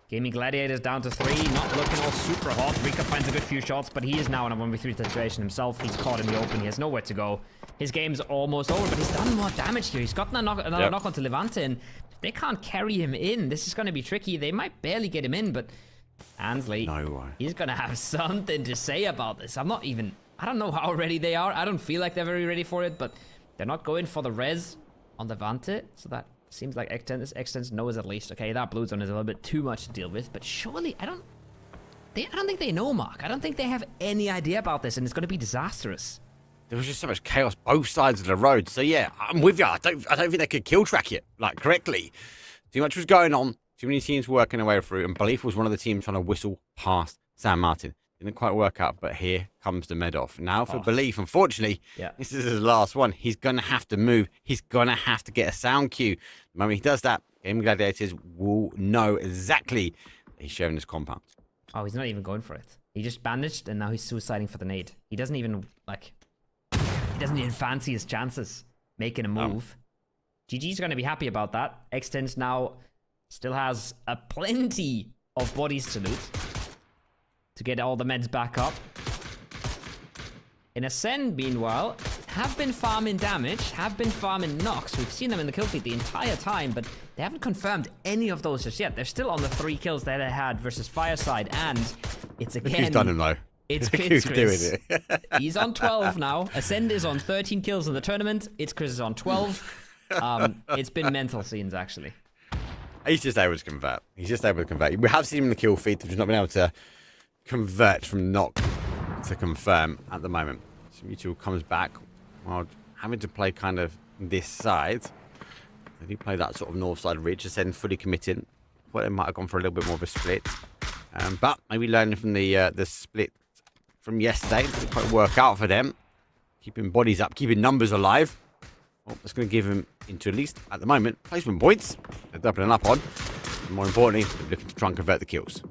Gaming Gladiators down to 3, not looking all super hot. Rika finds a good few shots, but he is now in a 1v3 situation himself. He's caught in the open. He has nowhere to go. His game's almost over, but he's done more damage here. He's gotten another knock onto Levante, and if they can't carry him in, this is going to be tricky. They might barely get him in, but Ansley, he's going to have something to say about this. I don't know how ready they are. I don't feel like they're very ready for it, but they're not going for the res on Levante, so that seems like Extens knows at least, okay, that blue zone is a little bit too much to deal with, but surely, I don't think they know, Mark. I don't think they have any idea about this, and it's going to be disastrous. There was just so much chaos both sides of the road. So yeah, I'm with you. I don't think they could kill track it like correctly. Too much was going on. Too many teams working their way through, and Belief was one of the teams trying to whistle past San Martin. Didn't quite work out, but here comes the med-off. Now for Belief, unfortunately, this is his last one. He's going to have to move. He's going to have to get a sound cue. The moment he does that, Game Gladiators will know exactly that he's sharing this compound. Oh, he's not even going for it. He just bandaged, and now he's suiciding for the nade. He doesn't even, he doesn't even fancy his chances making a move. GG's going to be happy about that. Extens now still has a plenty of bodies to loot to get all the meds back up. In Ascend, meanwhile, have been farming damage, have been farming knocks. We've seen them in the kill feed the entire time, but they haven't confirmed any of those just yet. They're still on the 3 kills that they had versus Fireside, and it's again... Look who's done him, though. It's Chris. Doing it. He's on 12 now. Ascend is on 13 kills in the tournament. It's Chris is on 12. It's been mental scenes, actually. He's just able to convert. He's just able to convert. We have seen him in the kill feed. They've just not been able to convert from knock to confirm at the moment. So Mutual comes back while having to play kind of this side. They do play that sort of north side ridge. Ascend fully committing. Well, they might have gone for a little bit more of a split. But maybe learning from the split from yesterday. It didn't quite work out for them. Keeping bodies up, keeping numbers alive. Well, that's going to give them, into at least at the moment, placement points. They're doubling up on. And more importantly, they're looking to try and convert the kills.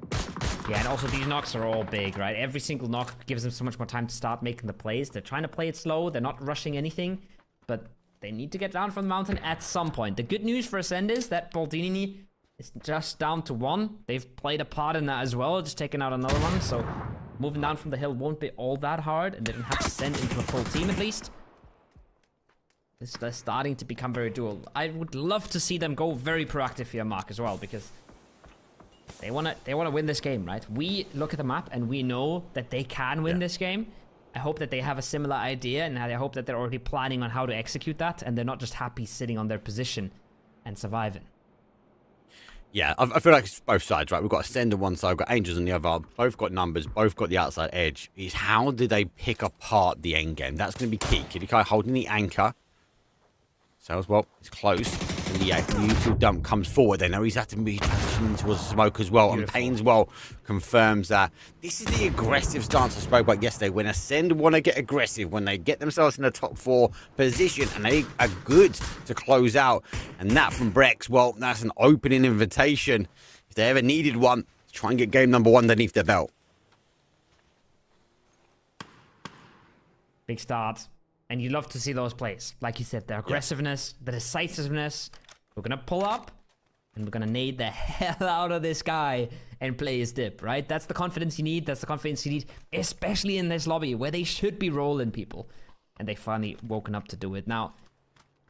Yeah, and also these knocks are all big, right? Every single knock gives them so much more time to start making the plays. They're trying to play it slow. They're not rushing anything. But they need to get down from the mountain at some point. The good news for Ascend is that Baldini is just down to 1. They've played a part in that as well, just taking out another one. So moving down from the hill won't be all that hard. And they don't have to send into a full team at least. They're starting to become very dual. I would love to see them go very proactive here, Mark, as well, because they wanna win this game, right? We look at the map and we know that they can win this game. I hope that they have a similar idea, and I hope that they're already planning on how to execute that, and they're not just happy sitting on their position and surviving. Yeah, I feel like it's both sides, right? We've got Ascend on one side, we've got Angels on the other. Both got numbers, both got the outside edge. It's how do they pick apart the end game? That's going to be key. Kidikai holding the anchor. So as well, it's close. And the neutral dump comes forward. They know he's had to be transitioning towards the smoke as well. Beautiful. And Payne's well confirms that. This is the aggressive stance I spoke about yesterday. When Ascend want to get aggressive, when they get themselves in the top 4 position, and they are good to close out. And that from Brex, well, that's an opening invitation. If they ever needed one, to try and get game number 1 underneath their belt. Big start. And you love to see those plays. Like you said, the aggressiveness, the decisiveness. We're going to pull up, and we're going to nade the hell out of this guy and play his dip, right? That's the confidence you need. That's the confidence you need, especially in this lobby where they should be rolling people. And they finally woken up to do it. Now,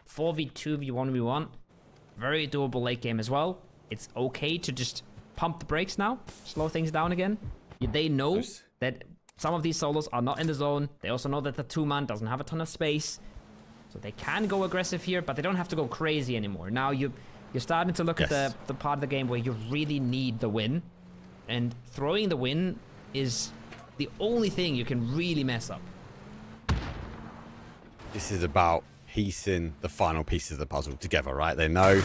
4v2, v1v1, very doable late game as well. It's okay to just pump the brakes now, slow things down again. They know that some of these solos are not in the zone. They also know that the 2-man doesn't have a ton of space. So they can go aggressive here, but they don't have to go crazy anymore. Now you're starting to look at the part of the game where you really need the win. And throwing the win is the only thing you can really mess up. This is about piecing the final pieces of the puzzle together, right? They know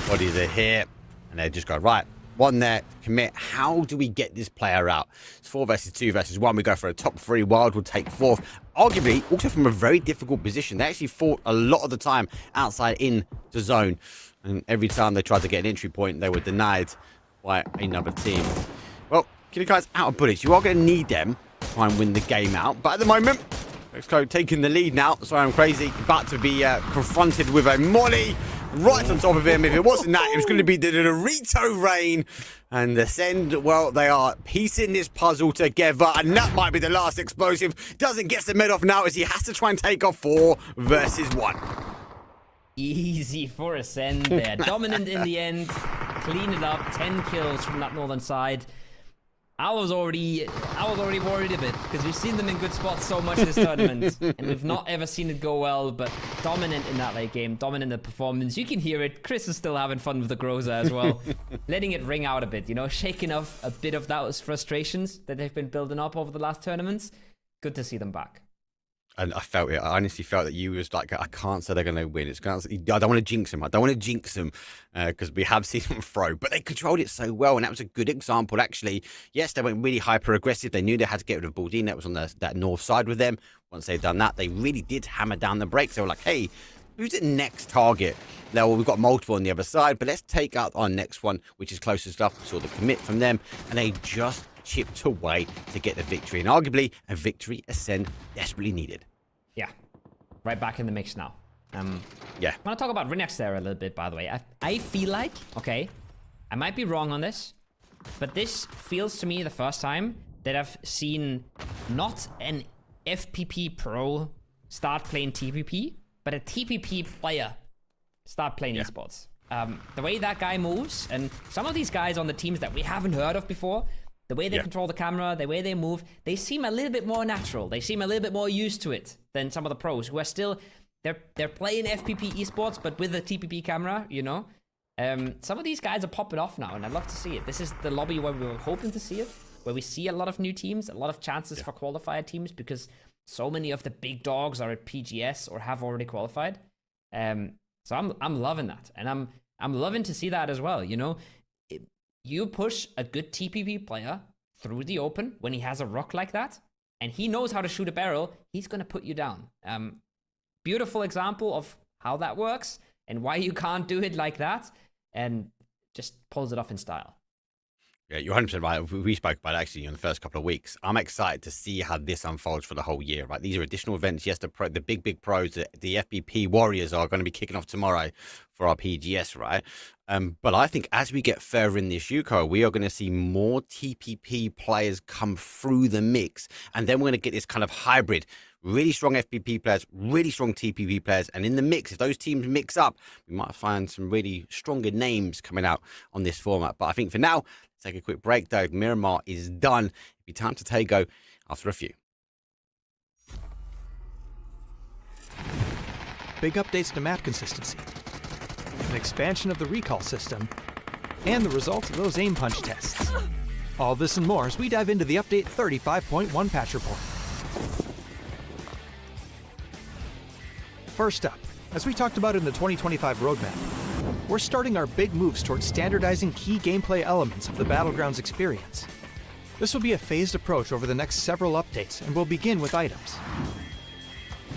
bodies are here, and they just go, right, 1 there, commit. How do we get this player out? It's 4 versus 2 versus 1. We go for a top 3. Wild will take 4th. Arguably, also from a very difficult position. They actually fought a lot of the time outside in the zone. And every time they tried to get an entry point, they were denied by another team. Well, Kidikai's out of bullets. You are going to need them to try and win the game out. But at the moment, Xcode taking the lead now. Sorry, I'm crazy. About to be confronted with a molly right on top of him. If it wasn't that, it was going to be the Dorito rain. And Ascend, well, they are piecing this puzzle together. And that might be the last explosive. Doesn't get the med off now as he has to try and take off 4 versus 1. Easy for Ascend there. Dominant in the end. Clean it up. 10 kills from that northern side. I was already worried a bit because we've seen them in good spots so much this tournament, and we've not ever seen it go well. But dominant in that late game, dominant in the performance. You can hear it. Chris is still having fun with the Groza as well, letting it ring out a bit. You know, shaking off a bit of those frustrations that they've been building up over the last tournaments. Good to see them back. And I felt it. I honestly felt that you was like, I can't say they're going to win. I don't want to jinx them. I don't want to jinx them because we have seen them throw, but they controlled it so well. And that was a good example, actually. Yes, they went really hyper aggressive. They knew they had to get rid of Baldini. That was on that north side with them. Once they'd done that, they really did hammer down the brakes. They were like, hey, who's the next target? Now, well, we've got multiple on the other side, but let's take out our next one, which is closest enough. We saw the commit from them, and they just chipped away to get the victory. And arguably, a victory Ascend desperately needed. Yeah, right back in the mix now. Yeah. I want to talk about Renex there a little bit, by the way. I feel like, okay, I might be wrong on this, but this feels to me the first time that I've seen not an FPP pro start playing TPP, but a TPP player start playing esports. The way that guy moves, and some of these guys on the teams that we haven't heard of before, the way they control the camera, the way they move, they seem a little bit more natural. They seem a little bit more used to it than some of the pros who are still, they're playing FPP esports, but with a TPP camera, you know? Some of these guys are popping off now, and I'd love to see it. This is the lobby where we were hoping to see it, where we see a lot of new teams, a lot of chances for qualifier teams, because so many of the big dogs are at PGS or have already qualified. So I'm loving that, and I'm loving to see that as well, you know? You push a good TPP player through the open when he has a rock like that, and he knows how to shoot a barrel, he's going to put you down. Beautiful example of how that works and why you can't do it like that, and just pulls it off in style. Yeah, you're 100% right. We spoke about it actually in the first couple of weeks. I'm excited to see how this unfolds for the whole year, right? These are additional events. Yes, the big pros, the FBP Warriors are going to be kicking off tomorrow for our PGS, right? But I think as we get further in this UCO, we are going to see more TPP players come through the mix. And then we're going to get this kind of hybrid, really strong FPP players, really strong TPP players. And in the mix, if those teams mix up, we might find some really stronger names coming out on this format. But I think for now, let's take a quick break, though. Miramar is done. It'll be time to Taego after a few. Big updates to map consistency, an expansion of the recall system, and the results of those aim punch tests. All this and more as we dive into the update 35.1 patch report. First up, as we talked about in the 2025 roadmap, we're starting our big moves towards standardizing key gameplay elements of the Battlegrounds experience. This will be a phased approach over the next several updates, and we'll begin with items.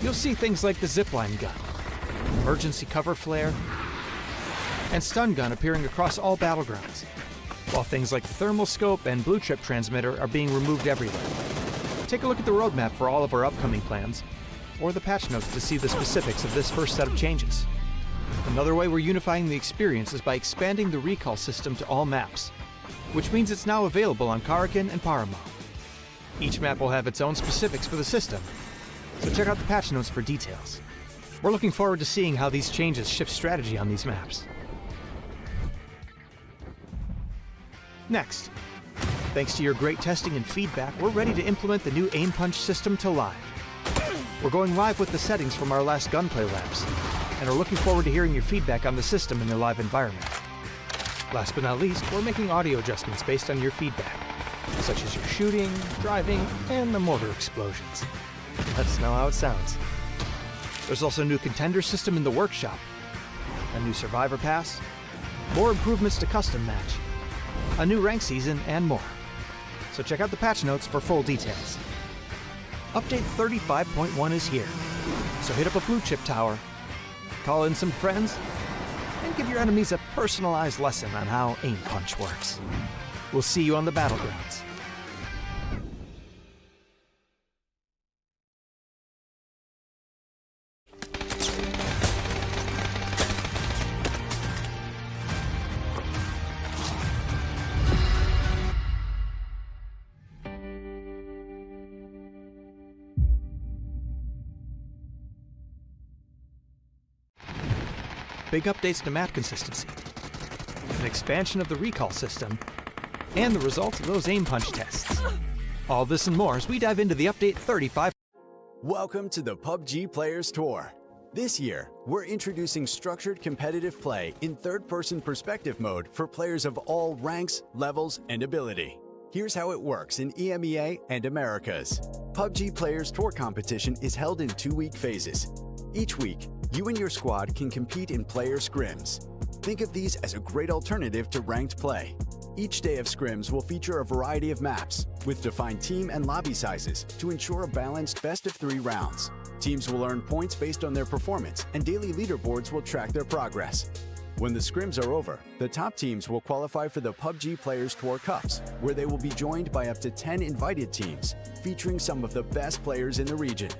You'll see things like the zipline gun, emergency cover flare, and stun gun appearing across all Battlegrounds, while things like the thermal scope and blue chip transmitter are being removed everywhere. Take a look at the roadmap for all of our upcoming plans, or the patch notes to see the specifics of this first set of changes. Another way we're unifying the experience is by expanding the recall system to all maps, which means it's now available on Karakin and Paramount. Each map will have its own specifics for the system, so check out the patch notes for details. We're looking forward to seeing how these changes shift strategy on these maps. Next, thanks to your great testing and feedback, we're ready to implement the new aim punch system to live. We're going live with the settings from our last gunplay labs, and are looking forward to hearing your feedback on the system in the live environment. Last but not least, we're making audio adjustments based on your feedback, such as your shooting, driving, and the mortar explosions. Let us know how it sounds. There's also a new contender system in the workshop, a new survivor pass, more improvements to custom match, a new rank season, and more. So check out the patch notes for full details. Update 35.1 is here, so hit up a blue chip tower, call in some friends, and give your enemies a personalized lesson on how aim punch works. We'll see you on the Battlegrounds. Big updates to map consistency, an expansion of the recall system, and the results of those aim punch tests. All this and more as we dive into the update 35. Welcome to the PUBG Players Tour. This year, we're introducing structured competitive play in third-person perspective mode for players of all ranks, levels, and ability. Here's how it works in EMEA and Americas. PUBG Players Tour competition is held in 2-week phases. Each week, you and your squad can compete in player scrims. Think of these as a great alternative to ranked play. Each day of scrims will feature a variety of maps, with defined team and lobby sizes to ensure a balanced best-of-3 rounds. Teams will earn points based on their performance, and daily leaderboards will track their progress. When the scrims are over, the top teams will qualify for the PUBG Players Tour Cups, where they will be joined by up to 10 invited teams, featuring some of the best players in the region.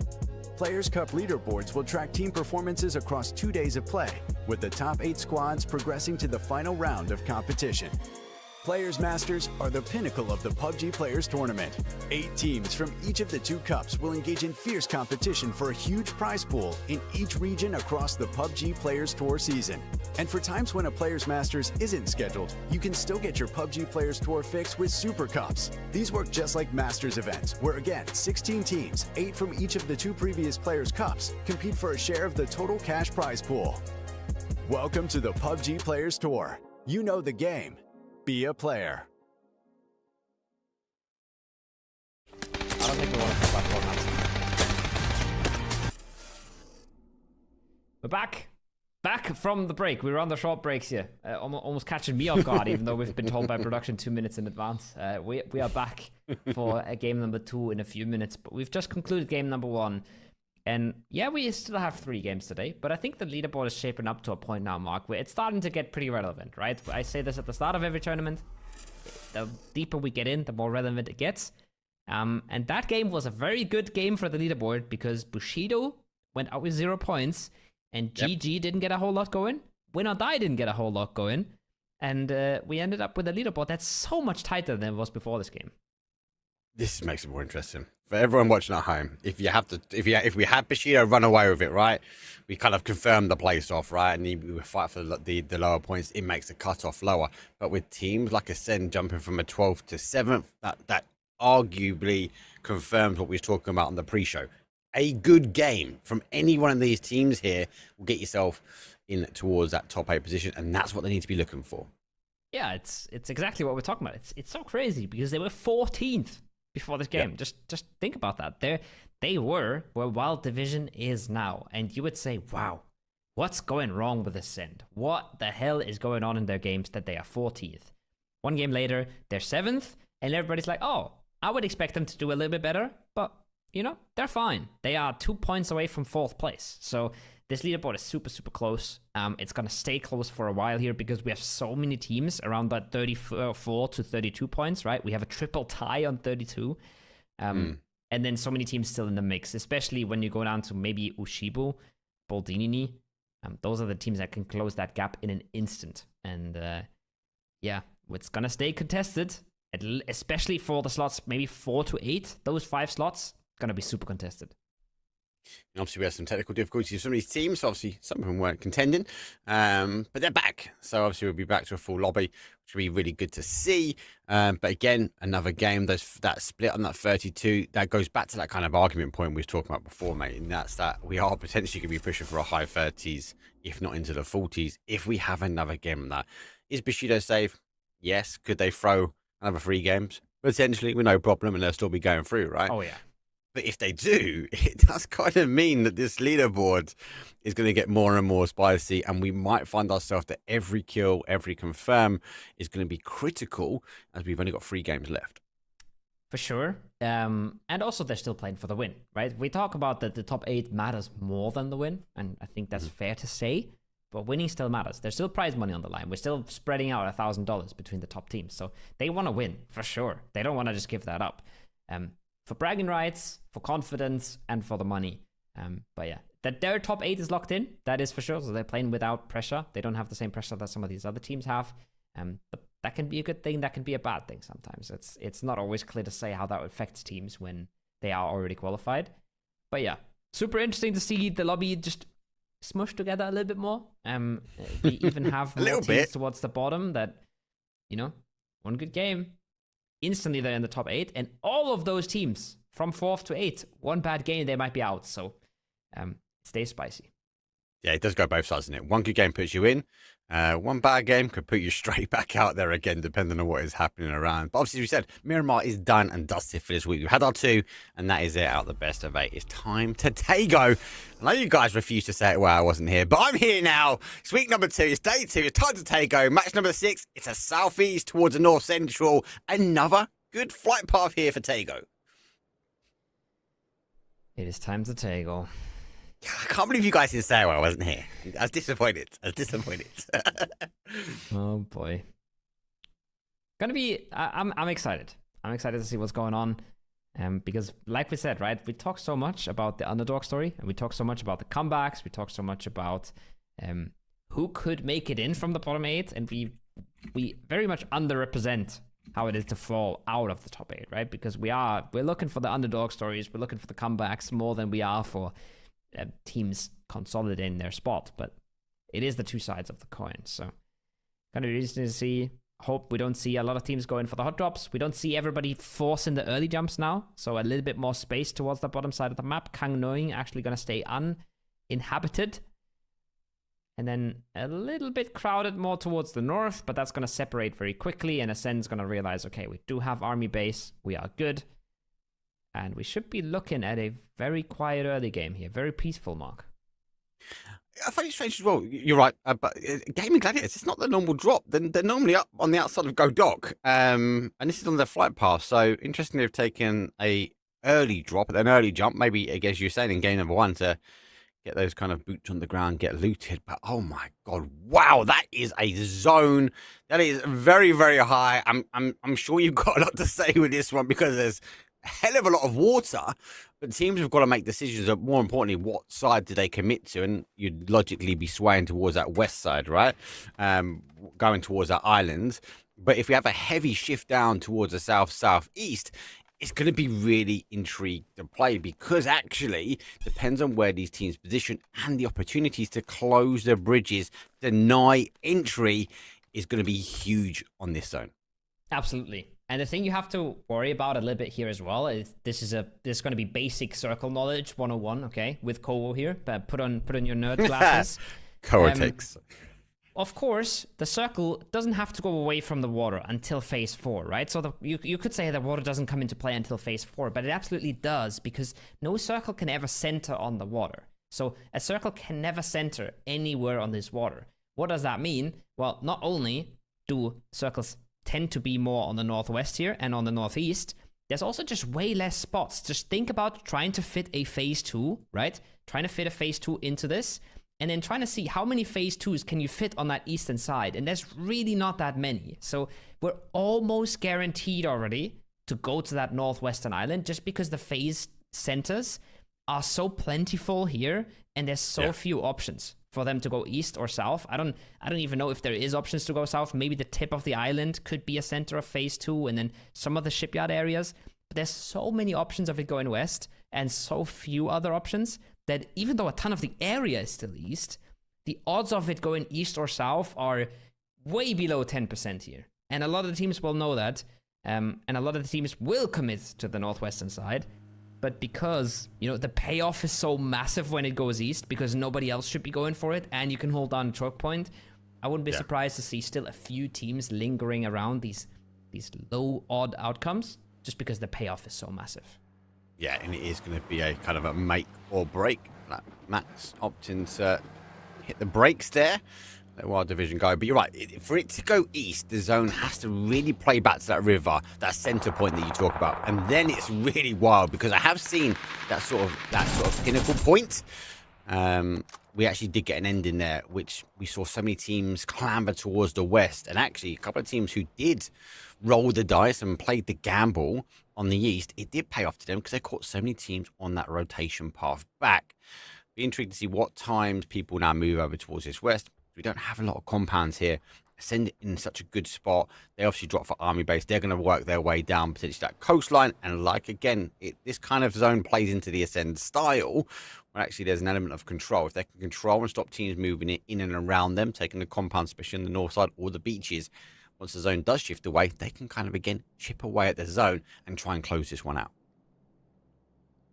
Players' Cup leaderboards will track team performances across 2 days of play, with the top 8 squads progressing to the final round of competition. Players Masters are the pinnacle of the PUBG Players Tournament. 8 teams from each of the 2 cups will engage in fierce competition for a huge prize pool in each region across the PUBG Players Tour season. And for times when a Players Masters isn't scheduled, you can still get your PUBG Players Tour fix with Super Cups. These work just like Masters events, where again, 16 teams, 8 from each of the 2 previous Players Cups, compete for a share of the total cash prize pool. Welcome to the PUBG Players Tour. You know the game. Be a player. I don't think we want to talk about formats. We're back. Back from the break. We were on the short breaks here. Almost catching me off guard, even though we've been told by production 2 minutes in advance. We are back for game number 2 in a few minutes, but we've just concluded game number 1. And yeah, we still have 3 games today, but I think the leaderboard is shaping up to a point now, Mark, where it's starting to get pretty relevant, right? I say this at the start of every tournament. The deeper we get in, the more relevant it gets. And that game was a very good game for the leaderboard because Bushido went out with 0 points, and GG didn't get a whole lot going. Win or Die didn't get a whole lot going. And we ended up with a leaderboard that's so much tighter than it was before this game. This makes it more interesting for everyone watching at home. If we had Bushido run away with it, right, we kind of confirmed the place off, right, and we fight for the lower points. It makes the cutoff lower. But with teams like Ascend jumping from a 12th to 7th, that arguably confirms what we were talking about on the pre-show. A good game from any one of these teams here will get yourself in towards that top 8 position, and that's what they need to be looking for. Yeah, it's exactly what we're talking about. It's so crazy because they were 14th. Before this game. Yep. Just think about that. They were where Wild Division is now. And you would say, wow, what's going wrong with Ascend? What the hell is going on in their games that they are 14th? 1 game later, they're 7th, and everybody's like, oh, I would expect them to do a little bit better, but, you know, they're fine. They are 2 points away from 4th place. So this leaderboard is super, super close. It's going to stay close for a while here because we have so many teams around that 34 to 32 points, right? We have a triple tie on 32. And then so many teams still in the mix, especially when you go down to maybe Ushibu, Boldini. Those are the teams that can close that gap in an instant. And yeah, it's going to stay contested, especially for the slots, maybe 4 to 8. Those 5 slots, going to be super contested. And obviously, we had some technical difficulties with some of these teams. Obviously, some of them weren't contending, but they're back. So obviously, we'll be back to a full lobby, which will be really good to see. But again, another game that split on that 32. That goes back to that kind of argument point we were talking about before, mate. And that's that we are potentially going to be pushing for a high 30s, if not into the 40s, if we have another game on that. Is Bushido safe? Yes. Could they throw another 3 games? Potentially, with no problem, and they'll still be going through, right? Oh, yeah. But if they do, it does kind of mean that this leaderboard is going to get more and more spicy, and we might find ourselves that every kill, every confirm is going to be critical as we've only got 3 games left. For sure. And also they're still playing for the win, right? We talk about that the top 8 matters more than the win, and I think that's fair to say, but winning still matters. There's still prize money on the line. We're still spreading out $1,000 between the top teams, so they want to win, for sure. They don't want to just give that up. For bragging rights, for confidence, and for the money. But yeah, that their top 8 is locked in, that is for sure. So they're playing without pressure. They don't have the same pressure that some of these other teams have. But that can be a good thing, that can be a bad thing sometimes. It's not always clear to say how that affects teams when they are already qualified. But yeah, super interesting to see the lobby just smush together a little bit more. We even have more teams towards the bottom that, you know, one good game. Instantly they're in the top 8, and all of those teams from 4th to 8th, one bad game they might be out. So it stays spicy. Yeah, it does go both sides, doesn't it? One good game puts you in. One bad game could put you straight back out there again, depending on what is happening around. But obviously, as we said, Miramar is done and dusted for this week. We've had our 2, and that is it out of the best of 8. It's time to Taego. I know you guys refused to say it while I wasn't here, but I'm here now. It's week number 2. It's day 2. It's time to Taego. Match number 6. It's a southeast towards a north central. Another good flight path here for Taego. It is time to Taego. I can't believe you guys didn't say it while I wasn't here. I was disappointed. Oh boy. Gonna be. I'm excited. I'm excited to see what's going on. Because, like we said, right, we talk so much about the underdog story, and we talk so much about the comebacks. We talk so much about who could make it in from the bottom 8, and we very much underrepresent how it is to fall out of the top 8, right? Because we're looking for the underdog stories, we're looking for the comebacks more than we are for teams consolidating their spot. But it is the two sides of the coin, so kind of interesting to see. Hope we don't see a lot of teams going for the hot drops. We don't see everybody forcing the early jumps now, so a little bit more space towards the bottom side of the map. Kang Noing actually going to stay uninhabited, and then a little bit crowded more towards the north, but that's going to separate very quickly, and Ascend's going to realize, okay, we do have army base, we are good, and we should be looking at a very quiet early game here, very peaceful, Mark. I find it strange as well. You're right, but Gaming Gladiators, it's not the normal drop. They're normally up on the outside of Go Dock, and this is on their flight path. So interesting they've taken a early drop, an early jump, maybe, I guess you're saying, in game number 1 to get those kind of boots on the ground, get looted. But oh my god, wow, that is a zone that is very, very high. I'm sure you've got a lot to say with this one because there's a hell of a lot of water. But teams have got to make decisions of, more importantly, what side do they commit to? And you'd logically be swaying towards that west side, right? Going towards that island. But if we have a heavy shift down towards the south-southeast, it's going to be really intrigued to play, because actually depends on where these teams position, and the opportunities to close the bridges, deny entry, is going to be huge on this zone. Absolutely. And the thing you have to worry about a little bit here as well is this is going to be basic circle knowledge 101, okay, with Kowo here. But put on your nerd glasses. Cortex. Of course, the circle doesn't have to go away from the water until phase 4, right? So you could say the water doesn't come into play until phase 4, but it absolutely does, because no circle can ever center on the water. So a circle can never center anywhere on this water. What does that mean? Well, not only do circles tend to be more on the northwest here and on the northeast, there's also just way less spots. Just think about trying to fit a phase 2, right? Trying to fit a phase 2 into this, and then trying to see how many phase 2s can you fit on that eastern side. And there's really not that many. So we're almost guaranteed already to go to that northwestern island, just because the phase centers are so plentiful here, and there's so few options for them to go east or south. I don't even know if there is options to go south. Maybe the tip of the island could be a center of phase 2, and then some of the shipyard areas. But there's so many options of it going west, and so few other options, that even though a ton of the area is still east, the odds of it going east or south are way below 10% here. And a lot of the teams will know that, and a lot of the teams will commit to the northwestern side. But because, the payoff is so massive when it goes east, because nobody else should be going for it, and you can hold down a choke point, I wouldn't be surprised to see still a few teams lingering around these low odd outcomes, just because the payoff is so massive. Yeah, and it is going to be a kind of a make or break. Max opting to hit the brakes there. Let Wild Division go. But you're right, for it to go east, the zone has to really play back to that river, that center point that you talk about. And then it's really wild, because I have seen that sort of pinnacle point. We actually did get an end in there, which we saw so many teams clamber towards the west. And actually, a couple of teams who did roll the dice and played the gamble on the east, it did pay off to them, because they caught so many teams on that rotation path back. Be intrigued to see what times people now move over towards this west. We don't have a lot of compounds here. Send it in such a good spot. They obviously drop for army base. They're going to work their way down potentially that coastline. And like, again, this kind of zone plays into the Ascend style, where actually there's an element of control. If they can control and stop teams moving it in and around them, taking the compounds, especially on the north side or the beaches, once the zone does shift away, they can kind of, again, chip away at the zone and try and close this one out.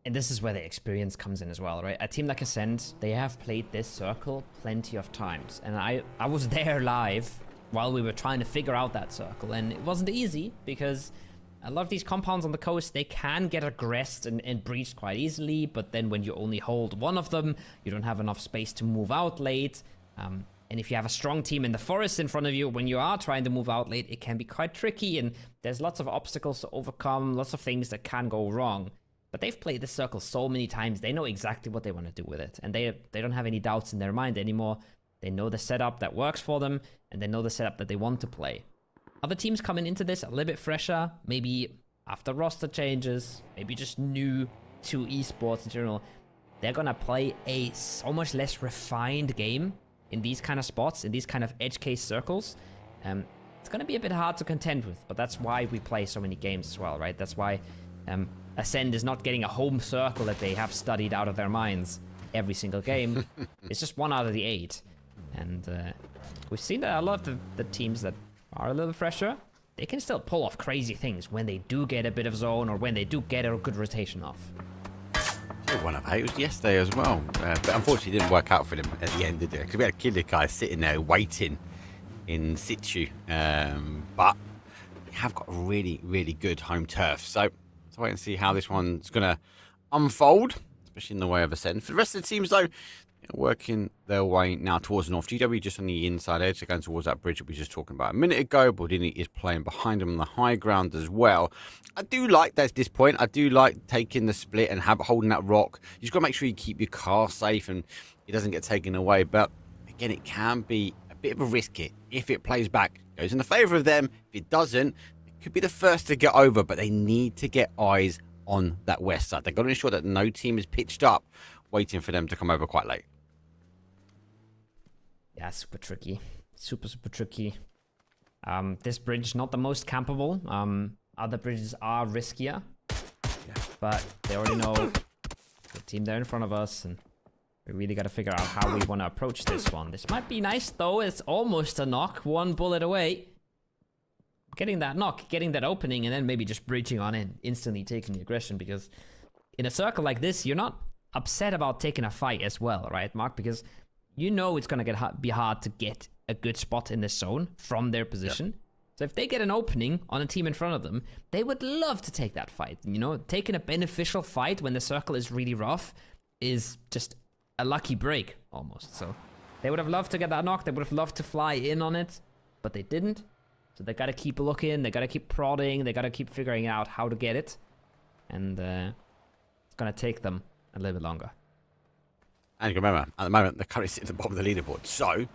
And this is where the experience comes in as well, right? A team like Ascend, they have played this circle plenty of times. And I was there live while we were trying to figure out that circle. And it wasn't easy because a lot of these compounds on the coast, they can get aggressed and breached quite easily. But then when you only hold one of them, you don't have enough space to move out late. And if you have a strong team in the forest in front of you, when you are trying to move out late, it can be quite tricky. And there's lots of obstacles to overcome, lots of things that can go wrong. But they've played this circle so many times, they know exactly what they want to do with it. And they don't have any doubts in their mind anymore. They know the setup that works for them, and they know the setup that they want to play. Other teams coming into this a little bit fresher, maybe after roster changes, maybe just new to esports in general, they're going to play a so much less refined game in these kind of spots, in these kind of edge case circles. It's going to be a bit hard to contend with, but that's why we play so many games as well, right? That's why Ascend is not getting a home circle that they have studied out of their minds every single game. It's just 1 out of the 8. And we've seen that a lot of the teams that are a little fresher, they can still pull off crazy things when they do get a bit of zone or when they do get a good rotation off. One of 8 was yesterday as well, but unfortunately it didn't work out for them at the end of it because we had a killer guy sitting there waiting in situ. But we have got a really, really good home turf. So let's wait and see how this one's going to unfold, especially in the way of Ascend. For the rest of the teams, though, working their way now towards the north. GW just on the inside edge, they're going towards that bridge that we were just talking about a minute ago. Baldini is playing behind them on the high ground as well. I do like that at this point. I do like taking the split and holding that rock. You just got to make sure you keep your car safe and it doesn't get taken away. But again, it can be a bit of a risk hit. If it plays back, it goes in the favour of them. If it doesn't, it could be the first to get over, but they need to get eyes on that west side. They've got to ensure that no team is pitched up waiting for them to come over quite late. Yeah, super tricky. Super tricky. This bridge, not the most campable. Other bridges are riskier. Yeah. But they already know the team there in front of us. And we really got to figure out how we want to approach this one. This might be nice, though. It's almost a knock. 1 bullet away. Getting that knock, getting that opening, and then maybe just breaching on in. Instantly taking the aggression. Because in a circle like this, you're not upset about taking a fight as well, right, Mark? Because you know it's going to be hard to get a good spot in this zone from their position. Yep. So if they get an opening on a team in front of them, they would love to take that fight. You know, taking a beneficial fight when the circle is really rough is just a lucky break, almost. So they would have loved to get that knock. They would have loved to fly in on it, but they didn't. So they got to keep looking. They got to keep prodding. They got to keep figuring out how to get it. And it's going to take them a little bit longer. And you remember, at the moment, they're currently sitting at the bottom of the leaderboard. So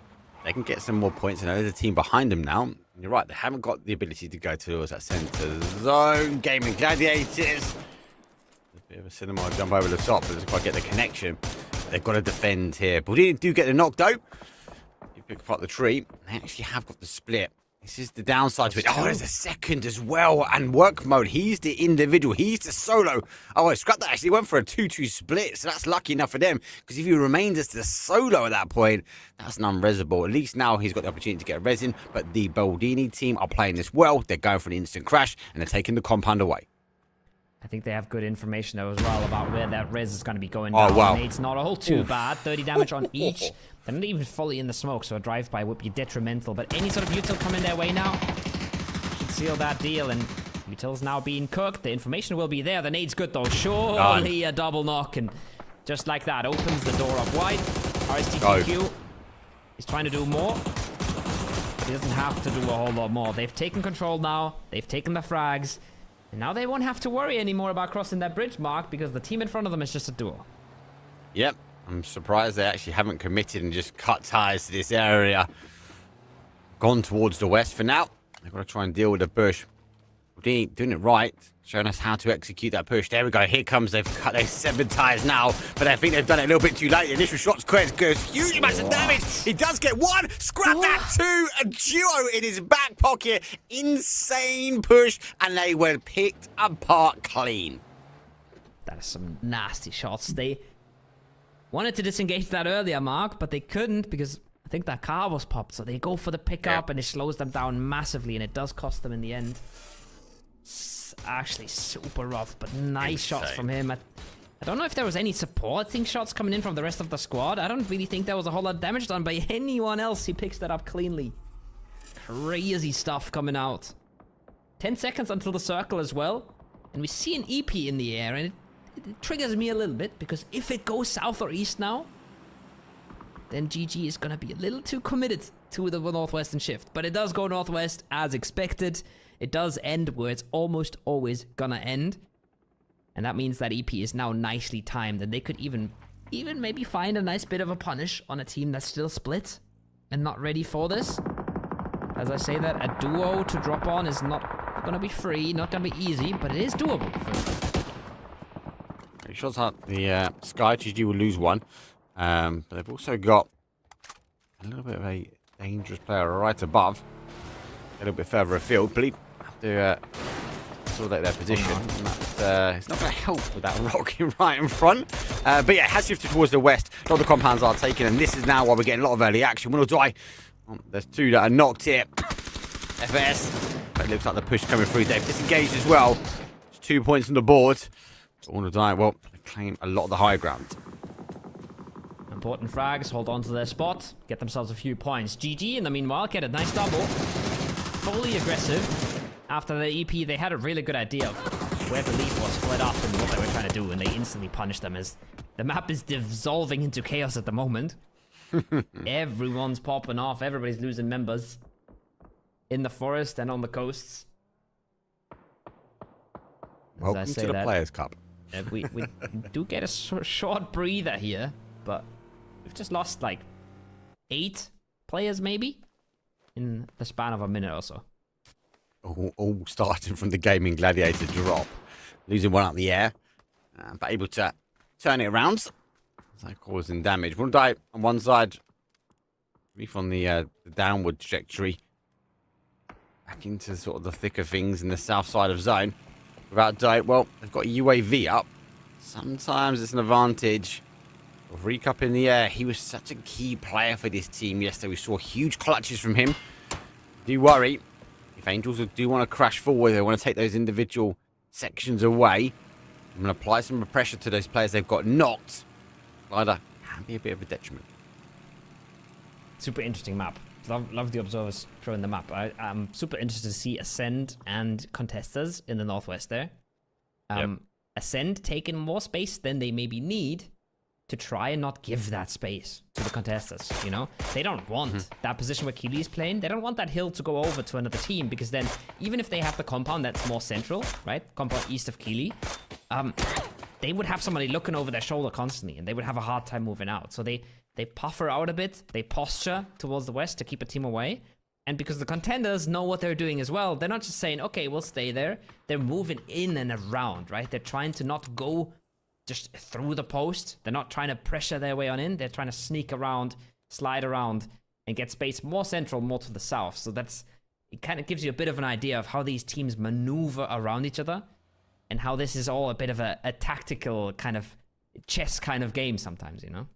they can get some more points. And there's a team behind them now. And you're right, they haven't got the ability to go towards that centre zone. Gaming Gladiators. A bit of a cinema jump over the top, but doesn't quite get the connection. They've got to defend here. But they do get the knock, though. You pick apart the tree. They actually have got the split. This is the downside to it. Oh, there's a second as well. And work mode. He's the individual. He's the solo. Oh, I scrapped that. Actually went for a 2-2 split. So that's lucky enough for them. Because if he remains as the solo at that point, that's an unresable. At least now he's got the opportunity to get a resin. But the Baldini team are playing this well. They're going for an instant crash. And they're taking the compound away. I think they have good information though as well about where that res is going to be going down. Oh, wow. It's not all too bad. 30 damage on each. They're not even fully in the smoke, so a drive-by would be detrimental. But any sort of util coming their way now should seal that deal. And util's now being cooked. The information will be there. The nade's good though. Surely a double knock. And just like that, opens the door up wide. RSTQ is trying to do more. He doesn't have to do a whole lot more. They've taken control now. They've taken the frags. And now they won't have to worry anymore about crossing that bridge, Mark, because the team in front of them is just a duo. Yep. I'm surprised they actually haven't committed and just cut ties to this area. Gone towards the west for now. They've got to try and deal with the bush. Doing it right. Showing us how to execute that push. There we go. Here comes. They've cut their 7 ties now. But I think they've done it a little bit too late. The initial shot's goes huge amounts of damage. He does get 1. Scrap that 2. A duo in his back pocket. Insane push. And they were picked apart clean. That is some nasty shots. They wanted to disengage that earlier, Mark, but they couldn't because I think that car was popped. So they go for the pickup and it slows them down massively. And it does cost them in the end. Actually super rough, but nice shots from him. I don't know if there was any supporting shots coming in from the rest of the squad. I don't really think there was a whole lot of damage done by anyone else. He picks that up cleanly. Crazy stuff coming out. 10 seconds until the circle as well. And we see an EP in the air, and it triggers me a little bit, because if it goes south or east now, then GG is going to be a little too committed to the northwestern shift. But it does go northwest as expected. It does end where it's almost always going to end. And that means that EP is now nicely timed, and they could even maybe find a nice bit of a punish on a team that's still split and not ready for this. As I say that, a duo to drop on is not going to be free, not going to be easy, but it is doable. Shots out the Sky. GG will lose one. But they've also got a little bit of a dangerous player right above. A little bit further afield. Bleep have to sort out their position. It's not going to help with that rocket right in front. But yeah, it has shifted towards the west. A lot of the compounds are taken, and this is now why we're getting a lot of early action. Win or die. Oh, there's two that are knocked here. FS. But it looks like the push coming through. They've disengaged as well. There's 2 points on the board. Win or die. Well, they claim a lot of the high ground. Important frags, hold on to their spot, get themselves a few points. GG, in the meanwhile, get a nice double. Fully aggressive. After the EP, they had a really good idea of where the lead was split up and what they were trying to do, and they instantly punished them as the map is dissolving into chaos at the moment. Everyone's popping off, everybody's losing members in the forest and on the coasts. Welcome to the Players Cup. We do get a short breather here, but we've just lost like 8 players maybe in the span of a minute or so. All starting from the Gaming Gladiator drop. Losing one out the air, but able to turn it around. So causing damage. One die on one side, reef on the downward trajectory. Back into sort of the thick of things in the south side of zone. Without die, well, they've got a UAV up. Sometimes it's an advantage. Reek up in the air. He was such a key player for this team yesterday. We saw huge clutches from him. Do worry. If Angels do want to crash forward, they want to take those individual sections away. I'm going to apply some pressure to those players they've got knocked. Either can be a bit of a detriment. Super interesting map. Love the observers showing the map. I'm super interested to see Ascend and Contesters in the northwest there. Ascend taking more space than they maybe need to try and not give that space to the Contesters, you know? They don't want that position where Keely's playing. They don't want that hill to go over to another team, because then even if they have the compound that's more central, right? Compound east of Keely, they would have somebody looking over their shoulder constantly, and they would have a hard time moving out. So they puffer out a bit, they posture towards the west to keep a team away. And because the contenders know what they're doing as well, they're not just saying, okay, we'll stay there. They're moving in and around, right? They're trying to not go just through the post. They're not trying to pressure their way on in. They're trying to sneak around, slide around, and get space more central, more to the south. So it kind of gives you a bit of an idea of how these teams maneuver around each other, and how this is all a bit of a tactical kind of chess kind of game sometimes, you know?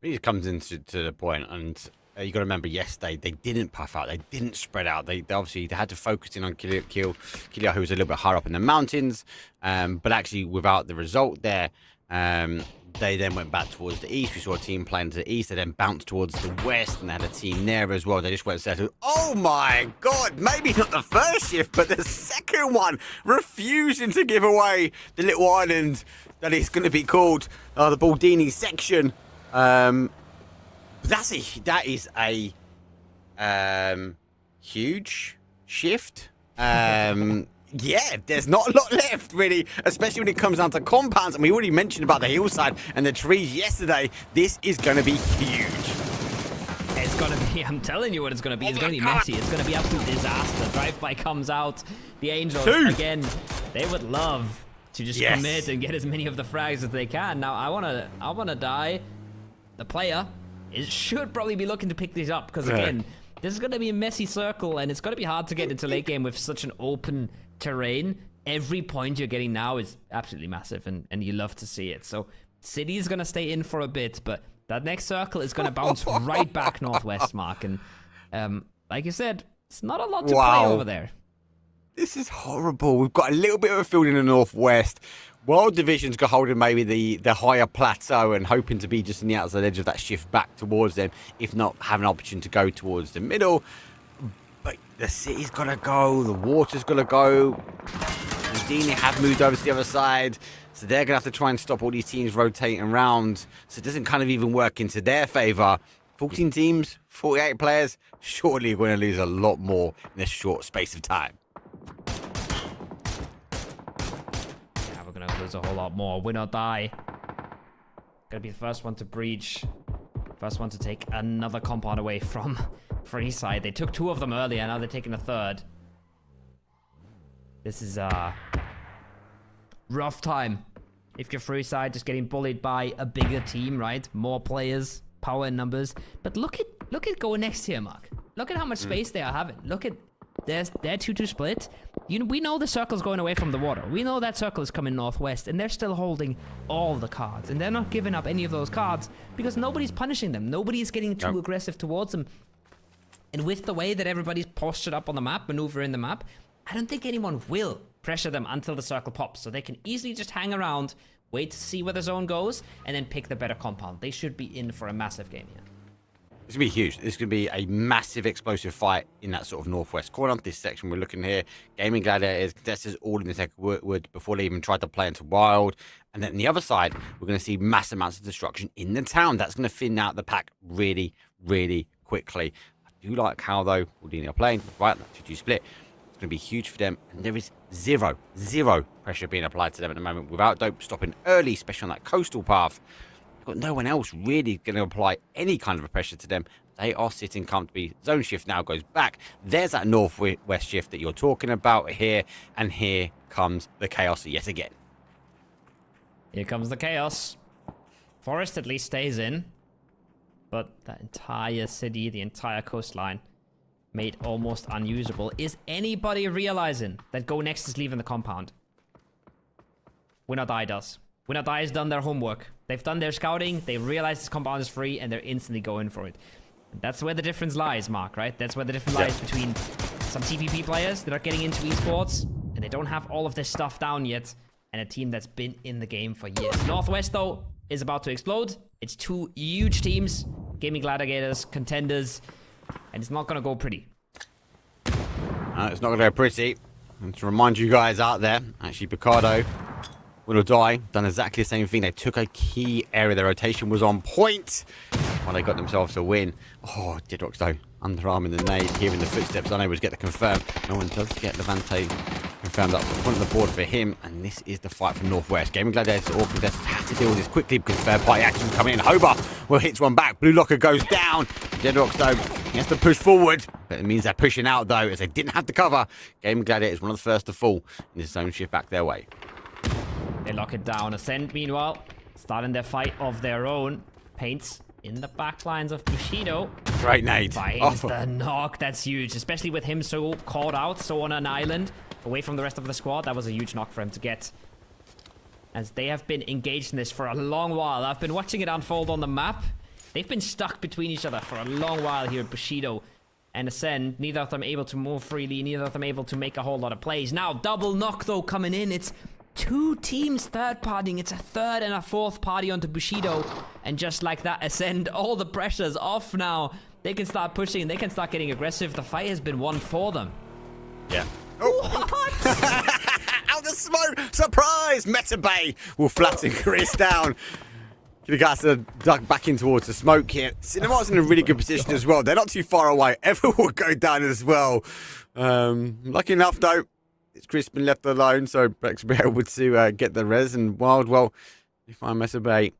It comes into the point, and you got to remember yesterday they didn't puff out, they didn't spread out. They obviously had to focus in on Kilia, who was a little bit higher up in the mountains, but actually without the result there, they then went back towards the east. We saw a team playing to the east. They then bounced towards the west, and they had a team there as well. They just went settled. Oh my God! Maybe not the first shift, but the second one, refusing to give away the little island that it's going to be called the Baldini section. That is a huge shift. Yeah, there's not a lot left, really, especially when it comes down to compounds. And we already mentioned about the hillside and the trees yesterday. This is going to be huge. It's going to be, I'm telling you what it's going to be. It's going to be messy. It's going to be absolute disaster. Drive-by comes out. The Angels, again, they would love to just commit and get as many of the frags as they can. Now, I want to die. The player should probably be looking to pick these up, because, again, this is going to be a messy circle, and it's going to be hard to get into late game with such an open terrain. Every point you're getting now is absolutely massive, and you love to see it. So City is going to stay in for a bit, but that next circle is going to bounce right back northwest, Mark. And like you said, it's not a lot to play over there. This is horrible. We've got a little bit of a field in the northwest. World Division's got hold of maybe the higher plateau and hoping to be just on the outside edge of that shift back towards them, if not have an option to go towards the middle. But the city's got to go, the water's got to go. Houdini have moved over to the other side, so they're going to have to try and stop all these teams rotating around, so it doesn't kind of even work into their favour. 14 teams, 48 players, surely you're going to lose a lot more in this short space of time. Yeah, we're going to lose a whole lot more. Win or die. Gonna be the first one to breach. First one to take another compound away from Freeside. They took 2 of them earlier, now they're taking a 3rd. This is a rough time. If you're Freeside, just getting bullied by a bigger team, right? More players, power in numbers. But look at going next here, Mark. Look at how much space they are having. Look at their 2-2 split. We know the circle's going away from the water. We know that circle is coming northwest, and they're still holding all the cards. And they're not giving up any of those cards because nobody's punishing them. Nobody's getting too aggressive towards them. And with the way that everybody's postured up on the map, maneuvering the map, I don't think anyone will pressure them until the circle pops. So they can easily just hang around, wait to see where the zone goes, and then pick the better compound. They should be in for a massive game here. It's going to be huge. It's going to be a massive explosive fight in that sort of northwest corner. This section we're looking here, Gaming Gladiators, contestants all in the second wood before they even tried to play into Wild. And then on the other side, we're going to see massive amounts of destruction in the town. That's going to thin out the pack really, really quickly. I do like how, though, Houdini are playing, right, that 2-2 split. It's going to be huge for them. And there is zero pressure being applied to them at the moment without Dope stopping early, especially on that coastal path. Got no one else really going to apply any kind of pressure to them. They are sitting comfortably. Zone shift now goes back. There's that northwest shift that you're talking about here. And here comes the chaos yet again. Here comes the chaos. Forest at least stays in. But that entire city, the entire coastline, made almost unusable. Is anybody realizing that Go Next is leaving the compound? Win or Die does. Win or Die has done their homework. They've done their scouting, they realize this compound is free, and they're instantly going for it. That's where the difference lies, Mark, right? That's where the difference lies between some TPP players that are getting into esports, and they don't have all of this stuff down yet, and a team that's been in the game for years. Northwest, though, is about to explode. It's 2 huge teams, Gaming Gladiators, contenders, and it's not going to go pretty. It's not going to go pretty. And to remind you guys out there, actually, Picardo, Win or Die, done exactly the same thing. They took a key area. Their rotation was on point while they got themselves a win. Oh, Deadrocks, though, underarming the nade, hearing the footsteps, unable to get the confirm. No one does get Levante confirmed up front of the board for him, and this is the fight from Northwest. Gaming Gladiators, all contestants have to deal with this quickly because third party action coming in. Hobart will hit one back. Blue Locker goes down. Deadrocks, though, he has to push forward, but it means they're pushing out, though, as they didn't have the cover. Gaming Gladiators, one of the first to fall in this zone shift back their way. They lock it down. Ascent, meanwhile, starting their fight of their own. Paints in the back lines of Bushido. Great nade. Finds the knock. That's huge, especially with him so caught out, so on an island, away from the rest of the squad. That was a huge knock for him to get. As they have been engaged in this for a long while. I've been watching it unfold on the map. They've been stuck between each other for a long while here, Bushido and Ascend. Neither of them able to move freely. Neither of them able to make a whole lot of plays. Now, double knock, though, coming in. It's 2 teams third-partying. It's a third and a fourth party onto Bushido. And just like that, Ascend, all the pressure's off now. They can start pushing. They can start getting aggressive. The fight has been won for them. Yeah. Oh. What? Out the smoke! Surprise! Meta Bay will flatten Chris down. Got to duck back in towards the smoke here. Cinema's in a really good position as well. They're not too far away. Ever will go down as well. Lucky enough, though, it's Chris been left alone, so Brex will be able to get the res. And Wild, well, they find Mesa Bay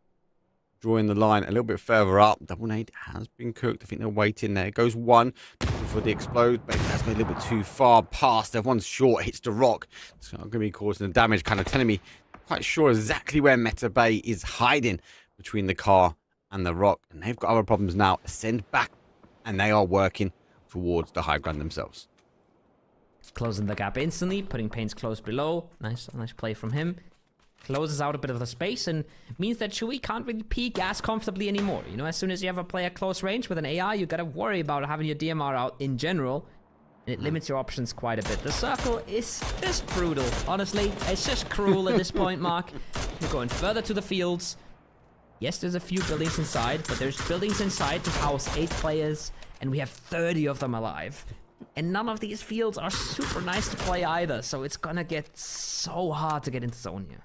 drawing the line a little bit further up. Double nade has been cooked. I think they're waiting there. Goes one before the explode, but that's been a little bit too far past. Everyone's short, hits the rock. It's not going to be causing the damage, kind of telling me quite sure exactly where Meta Bay is hiding between the car and the rock. And they've got other problems now. Ascend back, and they are working towards the high ground themselves. Closing the gap instantly, putting Paints close below. Nice play from him. Closes out a bit of the space and means that Chewy can't really peek as comfortably anymore. You know, as soon as you have a player close range with an AI, you gotta worry about having your DMR out in general. And it limits your options quite a bit. The circle is just brutal, honestly. It's just cruel at this point, Mark. You're going further to the fields. Yes, there's a few buildings inside, but there's buildings inside to house 8 players, and we have 30 of them alive. And none of these fields are super nice to play either, so it's gonna get so hard to get into zone here.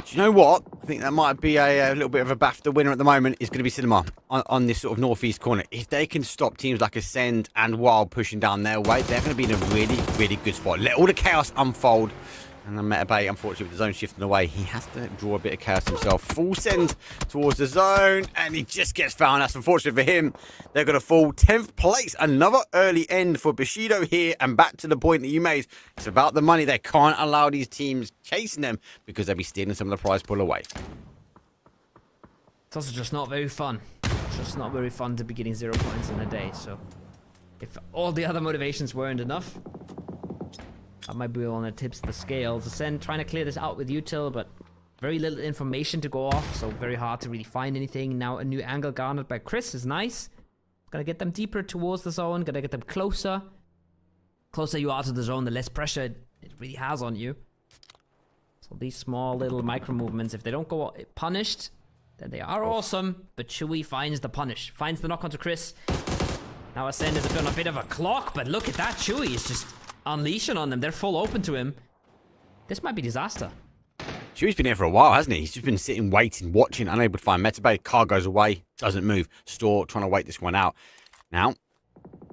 Do you know what? I think that might be a little bit of a BAFTA winner at the moment. Is going to be Cinema on this sort of northeast corner. If they can stop teams like Ascend and Wild pushing down their way, they're going to be in a really, really good spot. Let all the chaos unfold. And then Metabay, unfortunately, with the zone shifting away, he has to draw a bit of chaos himself. Full send towards the zone, and he just gets found. That's unfortunate for him. They're going to fall 10th place. Another early end for Bushido here, and back to the point that you made. It's about the money. They can't allow these teams chasing them because they'll be stealing some of the prize pool away. It's also just not very fun. It's just not very fun to be getting 0 points in a day, so if all the other motivations weren't enough, I might be on the tips of the scales. Ascend trying to clear this out with util, but very little information to go off, so very hard to really find anything. Now a new angle garnered by Chris is nice. Gonna get them deeper towards the zone, gonna get them closer. Closer you are to the zone, the less pressure it really has on you. So these small little micro movements, if they don't go punished, then they are awesome. But Chewy finds the punish, finds the knock onto Chris. Now Ascend is on a bit of a clock, but look at that, Chewy is just unleashing on them. They're full open to him. This might be disaster. Chewy's been here for a while, hasn't he? He's just been sitting, waiting, watching, unable to find Metabay. Car goes away, doesn't move. Store trying to wait this one out. Now,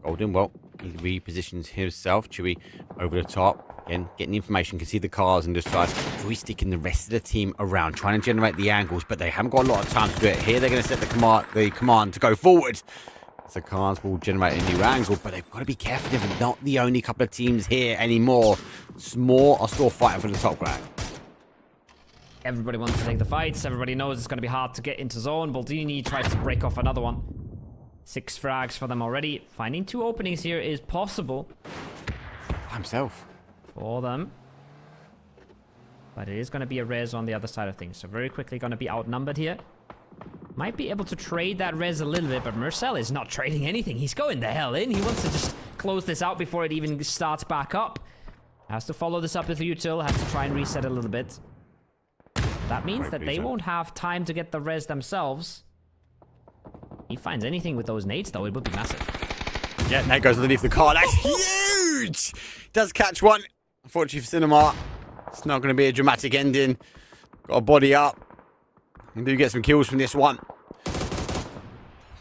Golden, well, he repositions himself. Chewy over the top. Again, getting the information, can see the cars and decides Chewy sticking the rest of the team around, trying to generate the angles, but they haven't got a lot of time to do it. Here they're going to set the command to go forward. The cars will generate a new angle, but they've got to be careful. They're not the only couple of teams here anymore. Small are still fighting for the top ground. Everybody wants to take the fights. Everybody knows it's going to be hard to get into zone. Baldini tries to break off another one. 6 frags for them already. Finding 2 openings here is possible. By himself. For them. But it is going to be a res on the other side of things. So very quickly going to be outnumbered here. Might be able to trade that res a little bit, but Marcel is not trading anything. He's going the hell in. He wants to just close this out before it even starts back up. Has to follow this up with util. Has to try and reset a little bit. That means that they won't have time to get the res themselves. He finds anything with those nades, though, it would be massive. Yeah, nade goes underneath the car. That's huge! Does catch one. Unfortunately for Cinema, it's not going to be a dramatic ending. Got a body up. And do get some kills from this one.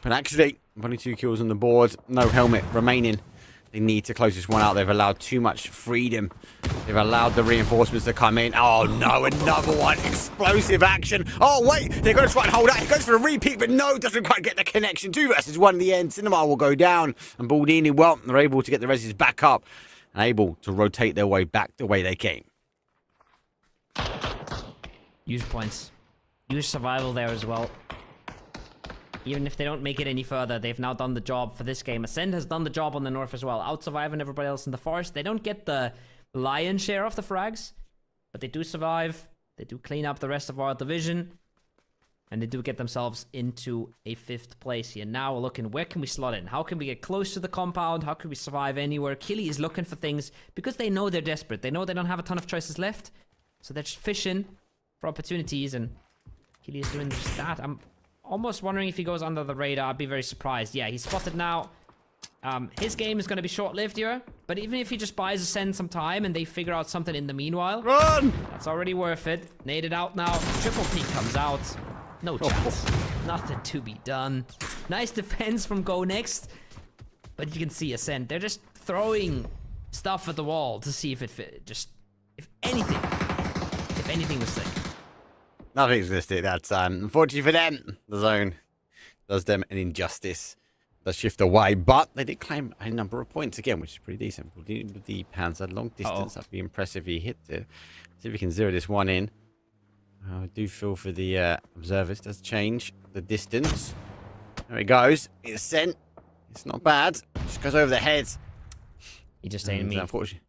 But actually, only 2 kills on the board. No helmet remaining. They need to close this one out. They've allowed too much freedom. They've allowed the reinforcements to come in. Oh no, another one. Explosive action. Oh wait, they're going to try and hold out. He goes for a repeat, but no, doesn't quite get the connection. 2 versus 1 in the end. Cinema will go down. And Baldini, well, they're able to get the reses back up. And able to rotate their way back the way they came. Use points. Use survival there as well. Even if they don't make it any further, they've now done the job for this game. Ascend has done the job on the north as well. Out-surviving everybody else in the forest. They don't get the lion's share of the frags, but they do survive. They do clean up the rest of our division. And they do get themselves into a 5th place here. Now we're looking, where can we slot in? How can we get close to the compound? How can we survive anywhere? Killy is looking for things because they know they're desperate. They know they don't have a ton of choices left. So they're just fishing for opportunities, and Killy is doing just that. I'm almost wondering if he goes under the radar. I'd be very surprised. Yeah, he's spotted now. His game is going to be short-lived here, but even if he just buys Ascend some time and they figure out something in the meanwhile, Run! That's already worth it. Naded out now. Triple P comes out. No chance. Nothing to be done. Nice defense from Go Next, but you can see Ascend. They're just throwing stuff at the wall to see if it fit. Just, if anything was sick. Nothing's listed. That's unfortunately for them. The zone does them an injustice. Does shift away, but they did claim a number of points again, which is pretty decent. With the Panzer long distance, that'd be impressive if he hit it. See if we can zero this one in. I do feel for the observers. Does change the distance. There it goes. It's sent. It's not bad. Just goes over the head. He just ain't me. Unfortunately,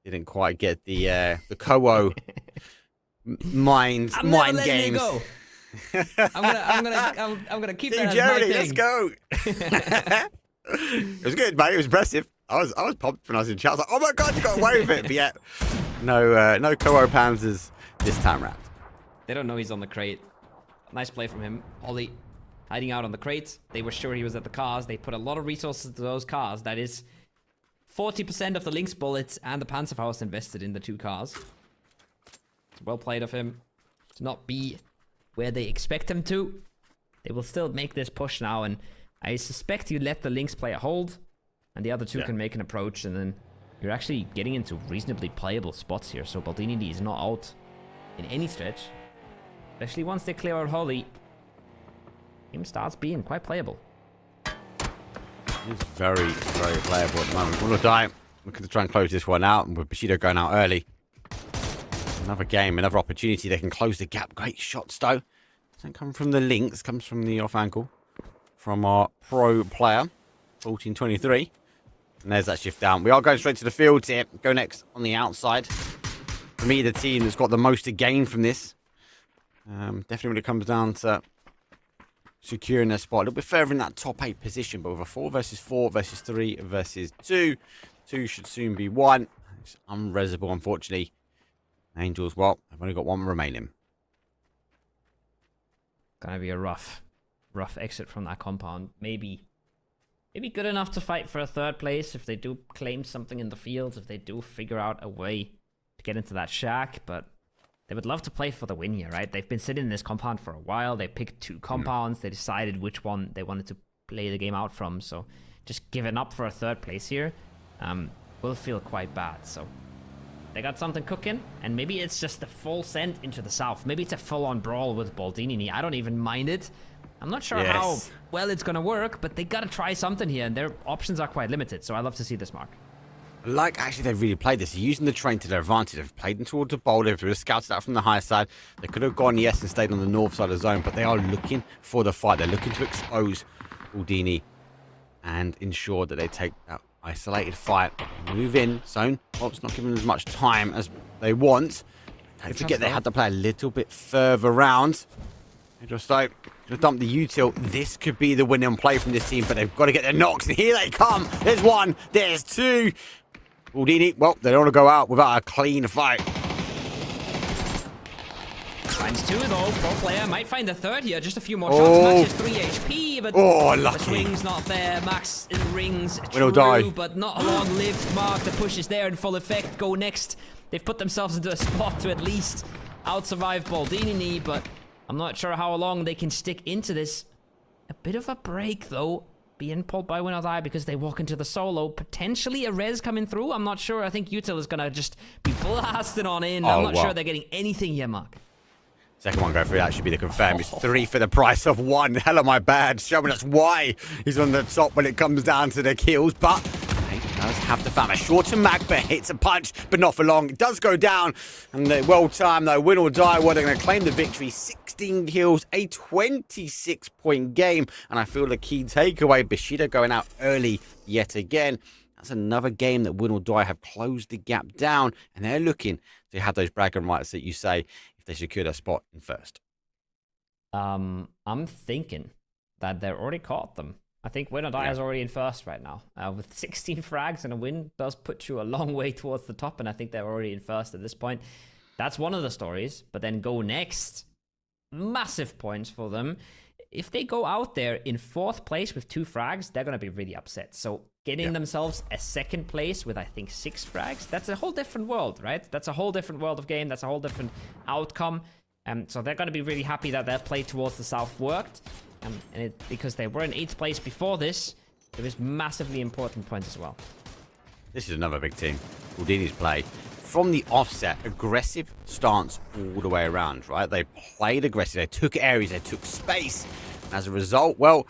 didn't quite get the Kowo mind games. Go. I'm gonna keep Team that as Jeremy, my let's thing. go. It was good, mate. It was impressive. I was pumped when I was in chat. I was like, oh my god, you got away with it. But yeah, no Koro Panzers this time round. They don't know he's on the crate. Nice play from him. Ollie hiding out on the crate. They were sure he was at the cars. They put a lot of resources to those cars. That is 40% of the Lynx bullets and the Panzerfaust invested in the 2 cars. It's well played of him to not be where they expect him to. They will still make this push now, and I suspect you let the Lynx play a hold, and the other 2 can make an approach, and then you're actually getting into reasonably playable spots here. So Baldini is not out in any stretch, especially once they clear out Holly. Game starts being quite playable. It's very, very playable at the moment. We'll die. We're going to try and close this one out, and with Bushido going out early. Another game, another opportunity. They can close the gap. Great shots, though. Doesn't come from the Lynx, comes from the off ankle from our pro player, 14-23. And there's that shift down. We are going straight to the field here. Go next on the outside. For me, the team that's got the most to gain from this. Definitely when it comes down to securing their spot. A little bit further in that top 8 position, but with a 4 versus 4 versus 3 versus 2. 2 should soon be 1. It's unresable, unfortunately. Angels, well, I've only got 1 remaining. Gonna be a rough exit from that compound. Maybe good enough to fight for a 3rd place if they do claim something in the field, if they do figure out a way to get into that shack, but they would love to play for the win here, right? They've been sitting in this compound for a while. They picked 2 compounds. They decided which one they wanted to play the game out from, so just giving up for a 3rd place here will feel quite bad. So they got something cooking, and maybe it's just a full send into the south. Maybe it's a full-on brawl with Baldini. I don't even mind it. I'm not sure how well it's going to work, but they got to try something here, and their options are quite limited, so I love to see this, Mark. Like, actually, they've really played this. Using the train to their advantage. They've played them towards the bowl. They've scouted out from the high side. They could have gone, yes, and stayed on the north side of the zone, but they are looking for the fight. They're looking to expose Baldini and ensure that they take that isolated fight. Move in zone. Well, it's not giving them as much time as they want. Don't forget they had to play a little bit further round. They just like to dump the util. This could be the winning play from this team, but they've got to get their knocks, and here they come. There's 1, there's 2. Baldini, well, they don't want to go out without a clean fight. Finds 2 though. Pro player might find the 3rd here. Just a few more shots. Max is 3 HP, but the swing's not there. Max in rings. True, die. But not long-lived. Mark, the push is there in full effect. Go next. They've put themselves into a spot to at least out-survive Baldini, but I'm not sure how long they can stick into this. A bit of a break, though, being pulled by Win or Die because they walk into the solo. Potentially a res coming through. I'm not sure. I think Util is going to just be blasting on in. I'm not sure they're getting anything here, Mark. Second one go through, that should be the confirm. It's 3 for the price of 1. Hell am I bad. Showing us why he's on the top when it comes down to the kills, but he does have the fam. A short and mag, but hits a punch, but not for long. It does go down, and well timed though. Win or Die, well, they're going to claim the victory. 16 kills, a 26-point game, and I feel the key takeaway, Bushido going out early yet again. That's another game that Win or Die have closed the gap down, and they're looking to have those bragging rights that you say if they secure their spot in 1st. I'm thinking that they're already caught them. I think Win or Die is already in 1st right now. With 16 frags and a win does put you a long way towards the top, and I think they're already in 1st at this point. That's one of the stories, but then Go next. Massive points for them. If they go out there in 4th place with 2 frags, they're going to be really upset. So getting themselves a 2nd place with, I think, 6 frags, that's a whole different world, right? That's a whole different world of game. That's a whole different outcome. So they're going to be really happy that their play towards the south worked. Because they were in 8th place before this, it was massively important points as well. This is another big team. Baldini's play. From the offset, aggressive stance all the way around, right? They played aggressive. They took areas. They took space. And as a result, well,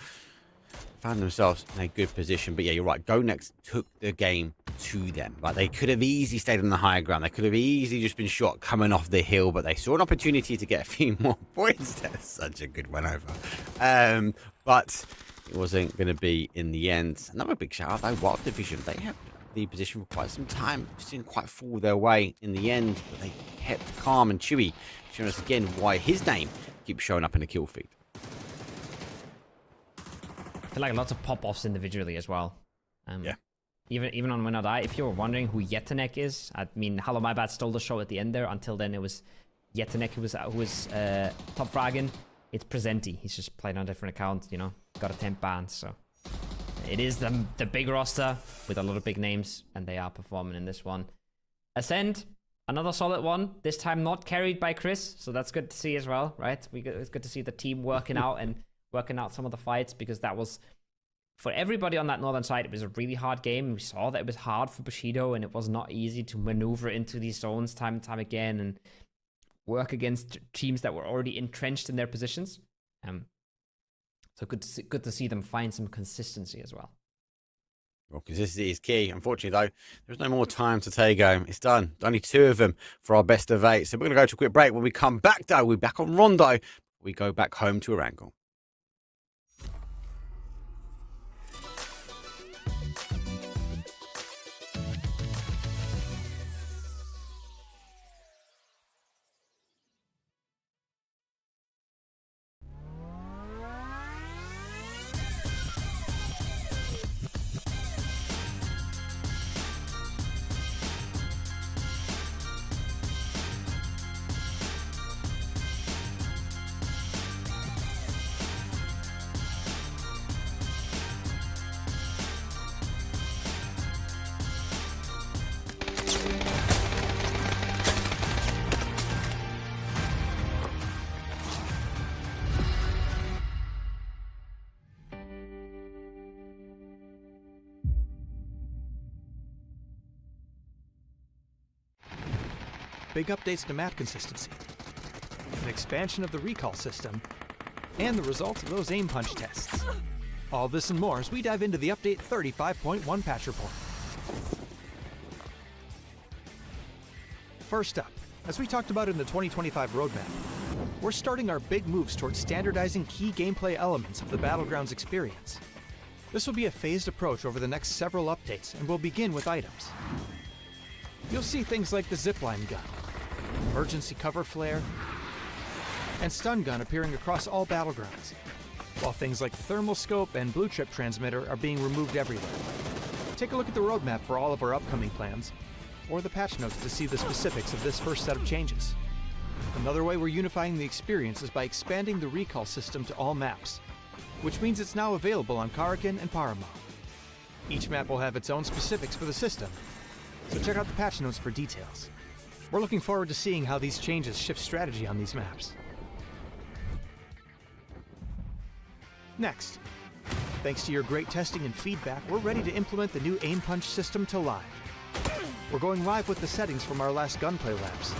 found themselves in a good position. But yeah, you're right. Go Next took the game to them. Right? They could have easily stayed on the higher ground. They could have easily just been shot coming off the hill. But they saw an opportunity to get a few more points. That's such a good one over. But it wasn't going to be in the end. Another big shout out, though. Wild Division. They have the position for quite some time. Just didn't quite fall their way in the end, but they kept calm, and Chewy showing us again why his name keeps showing up in the kill feed. I feel like lots of pop-offs individually as well. even on Win or Die. If you're wondering who Yetanek is, I mean, Hello My Bad stole the show at the end there. Until then, it was Yetanek who was top fragging. It's Presenti. He's just playing on a different account, you know. Got a temp ban, so it is the big roster with a lot of big names, and they are performing in this one. Ascend, another solid one. This time not carried by Chris, so that's good to see as well, right? It's good to see the team working out and working out some of the fights, because that was, for everybody on that northern side, it was a really hard game. We saw that it was hard for Bushido, and it was not easy to maneuver into these zones time and time again and work against teams that were already entrenched in their positions. So good to see them find some consistency as well. Well, consistency is key. Unfortunately, though, there's no more time to Taego. It's done. Only 2 of them for our best of 8. So we're going to go to a quick break. When we come back, though, we're back on Rondo. We go back home to Erangel. Big updates to map consistency, an expansion of the recall system, and the results of those aim punch tests. All this and more as we dive into the update 35.1 patch report. First up, as we talked about in the 2025 roadmap, we're starting our big moves towards standardizing key gameplay elements of the Battlegrounds experience. This will be a phased approach over the next several updates, and we'll begin with items. You'll see things like the zipline gun, emergency cover flare, and stun gun appearing across all Battlegrounds, while things like the thermal scope and blue chip transmitter are being removed everywhere. Take a look at the roadmap for all of our upcoming plans, or the patch notes to see the specifics of this first set of changes. Another way we're unifying the experience is by expanding the recall system to all maps, which means it's now available on Karakin and Paramount. Each map will have its own specifics for the system, so check out the patch notes for details. We're looking forward to seeing how these changes shift strategy on these maps. Next, thanks to your great testing and feedback, we're ready to implement the new aim punch system to live. We're going live with the settings from our last gunplay labs,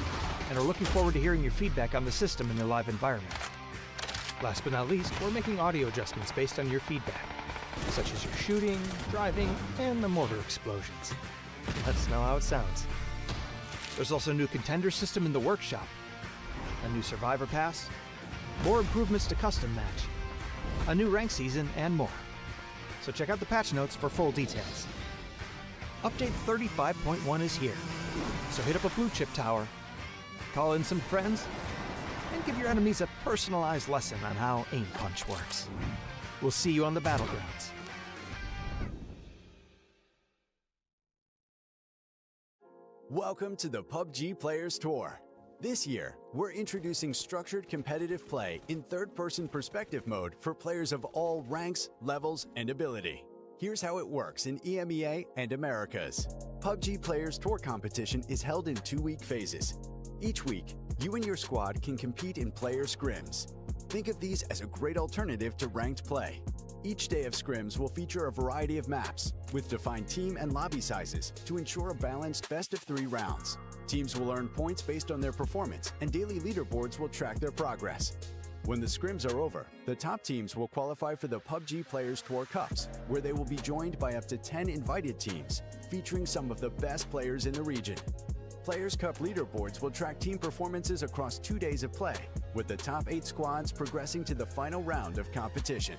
and are looking forward to hearing your feedback on the system in your live environment. Last but not least, we're making audio adjustments based on your feedback, such as your shooting, driving, and the mortar explosions. Let us know how it sounds. There's also a new contender system in the workshop, a new survivor pass, more improvements to custom match, a new rank season, and more. So check out the patch notes for full details. Update 35.1 is here, so hit up a blue chip tower, call in some friends, and give your enemies a personalized lesson on how aim punch works. We'll see you on the Battlegrounds. Welcome to the PUBG Players Tour. This year, we're introducing structured competitive play in third-person perspective mode for players of all ranks, levels, and ability. Here's how it works in EMEA and Americas. PUBG Players Tour competition is held in 2-week phases. Each week, you and your squad can compete in player scrims. Think of these as a great alternative to ranked play. Each day of scrims will feature a variety of maps, with defined team and lobby sizes to ensure a balanced best-of-3 rounds. Teams will earn points based on their performance, and daily leaderboards will track their progress. When the scrims are over, the top teams will qualify for the PUBG Players Tour Cups, where they will be joined by up to 10 invited teams, featuring some of the best players in the region. Players' Cup leaderboards will track team performances across 2 days of play, with the top 8 squads progressing to the final round of competition.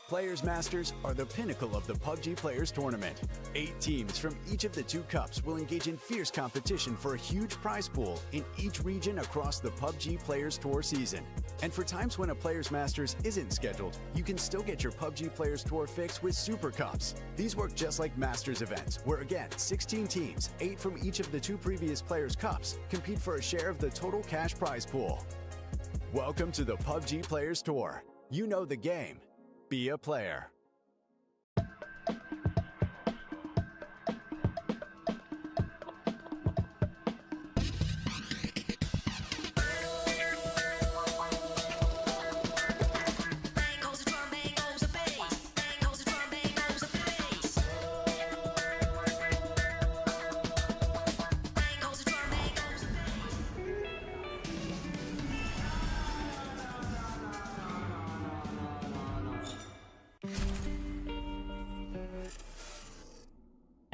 Players Masters are the pinnacle of the PUBG Players Tournament. 8 teams from each of the 2 cups will engage in fierce competition for a huge prize pool in each region across the PUBG Players Tour season. And for times when a Players Masters isn't scheduled, you can still get your PUBG Players Tour fix with Super Cups. These work just like Masters events, where again, 16 teams, 8 from each of the 2 previous Players Cups, compete for a share of the total cash prize pool. Welcome to the PUBG Players Tour. You know the game. Be a player.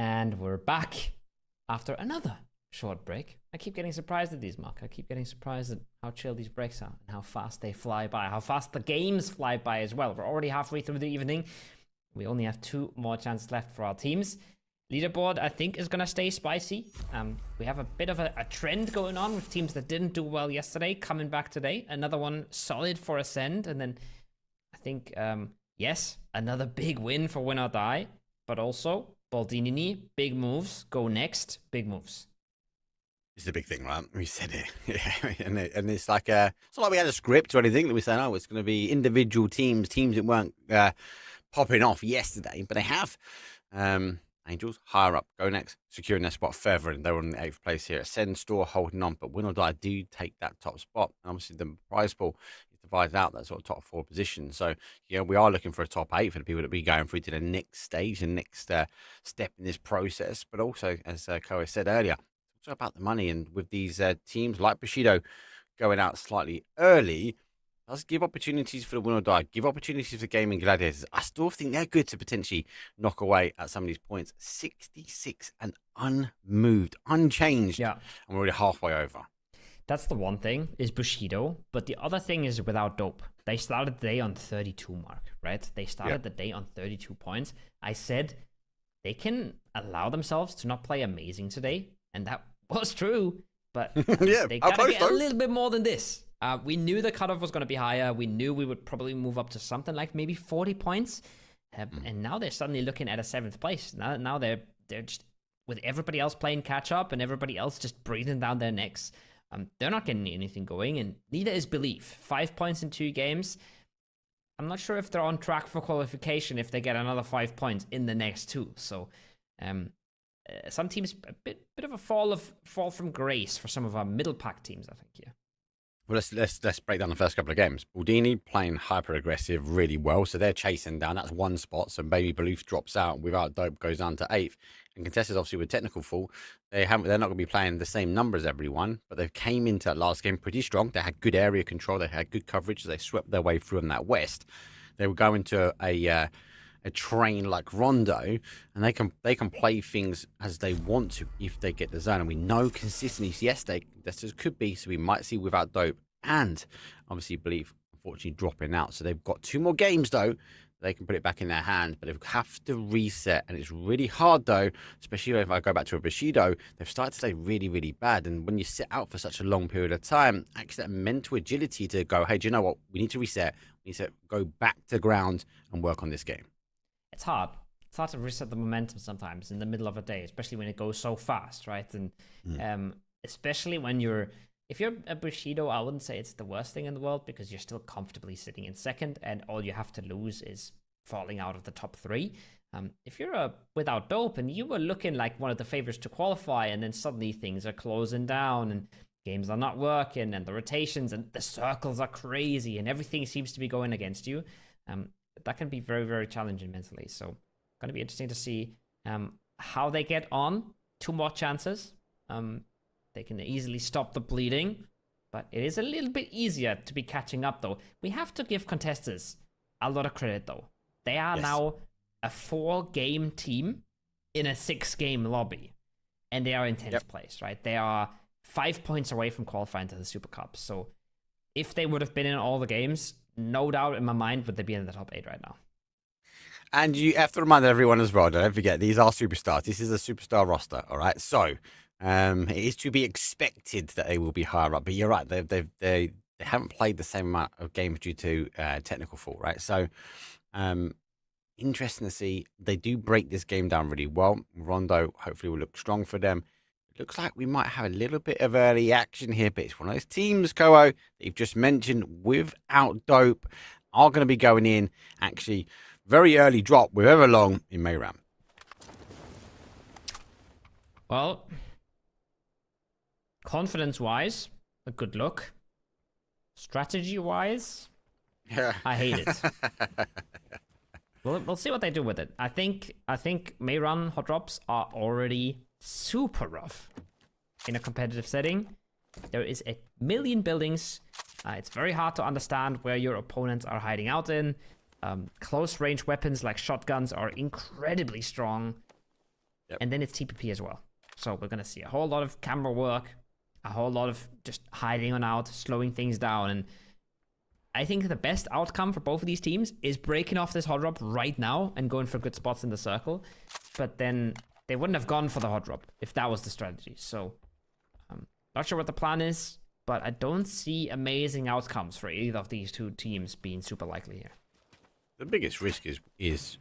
And we're back after another short break. I keep getting surprised at these, Mark. I keep getting surprised at how chill these breaks are and how fast they fly by, how fast the games fly by as well. We're already halfway through the evening. We only have 2 more chances left for our teams. Leaderboard, I think, is going to stay spicy. We have a bit of a trend going on with teams that didn't do well yesterday coming back today. Another one solid for Ascend. And then I think, yes, another big win for Win or Die, but also Baldini, big moves, go next, big moves. It's a big thing, right? We said it. Yeah. And it's like, it's not like we had a script or anything that we said, oh, it's going to be individual teams that weren't popping off yesterday, but they have. Angels, higher up, go next, securing their spot further, and they were in the 8th place here. Ascend Store holding on, but Win or Die do take that top spot. And obviously, the prize pool is divided out that sort of top 4 positions. So, yeah, we are looking for a top 8 for the people that be going through to the next stage, the next step in this process. But also, as Koa said earlier, it's also about the money. And with these teams like Bushido going out slightly early, does give opportunities for the Win or Die, give opportunities for Gaming Gladiators. I still think they're good to potentially knock away at some of these points. 66 and unmoved, unchanged. Yeah. And we're already halfway over. That's the one thing, is Bushido. But the other thing is without Dope. They started the day on 32, Mark, right? They started the day on 32 points. I said they can allow themselves to not play amazing today. And that was true. But yeah, they got to get a little bit more than this. We knew the cutoff was going to be higher. We knew we would probably move up to something like maybe 40 points. And now they're suddenly looking at a 7th place. Now they're just, with everybody else playing catch up and everybody else just breathing down their necks, they're not getting anything going. And neither is Belief. 5 points in 2 games. I'm not sure if they're on track for qualification if they get another 5 points in the next 2. So some teams, a bit of a fall from grace for some of our middle pack teams, I think, yeah. Well, let's break down the first couple of games. Baldini playing hyper aggressive really well, so they're chasing down. That's 1 spot. So Baby Belief drops out. Without Dope goes down to 8th. And Contestants, obviously with technical fall, they're not going to be playing the same numbers everyone, but they came into that last game pretty strong. They had good area control. They had good coverage. They swept their way through in that West. They were going to a train like Rondo, and they can play things as they want to if they get the zone. And we know consistently, yes, this could be, so we might see Without Dope and obviously Belief unfortunately dropping out. So they've got 2 more games though. They can put it back in their hand, but they have to reset. And it's really hard though, especially if I go back to a Bushido, they've started to play really, really bad. And when you sit out for such a long period of time, actually that mental agility to go, hey, do you know what? We need to reset. We need to go back to ground and work on this game. It's hard. It's hard to reset the momentum sometimes in the middle of a day, especially when it goes so fast, right? And especially when if you're a Bushido, I wouldn't say it's the worst thing in the world because you're still comfortably sitting in 2nd, and all you have to lose is falling out of the top 3. If you're Without Dope and you were looking like one of the favorites to qualify, and then suddenly things are closing down and games are not working and the rotations and the circles are crazy and everything seems to be going against you, that can be very, very challenging mentally. So going to be interesting to see how they get on. 2 more chances. They can easily stop the bleeding, but it is a little bit easier to be catching up, though. We have to give Contestants a lot of credit, though. They are now a 4-game team in a 6-game lobby, and they are in 10th place, right? They are 5 points away from qualifying to the Super Cup. So if they would have been in all the games, no doubt in my mind would they be in the top 8 right now. And you have to remind everyone as well, don't forget, these are superstars. This is a superstar roster, all right? So it is to be expected that they will be higher up. But you're right, they haven't played the same amount of games due to technical fault, right? So interesting to see. They do break this game down really well. Rondo hopefully will look strong for them. It looks like we might have a little bit of early action here, but it's one of those teams, Koa, that you've just mentioned, without dope, are going to be going in actually very early drop with Everlong in Miramar. Well, confidence-wise, a good look. Strategy-wise, I hate it. We'll see what they do with it. I think Mayron hot drops are already super rough in a competitive setting. There is a million buildings. It's very hard to understand where your opponents are hiding out in. Close range weapons like shotguns are incredibly strong. Yep. And then it's TPP as well. So we're going to see a whole lot of camera work, a whole lot of just hiding on out, slowing things down. And I think the best outcome for both of these teams is breaking off this hot drop right now and going for good spots in the circle. But then they wouldn't have gone for the hot drop if that was the strategy. So not sure what the plan is, but I don't see amazing outcomes for either of these two teams being super likely here. The biggest risk is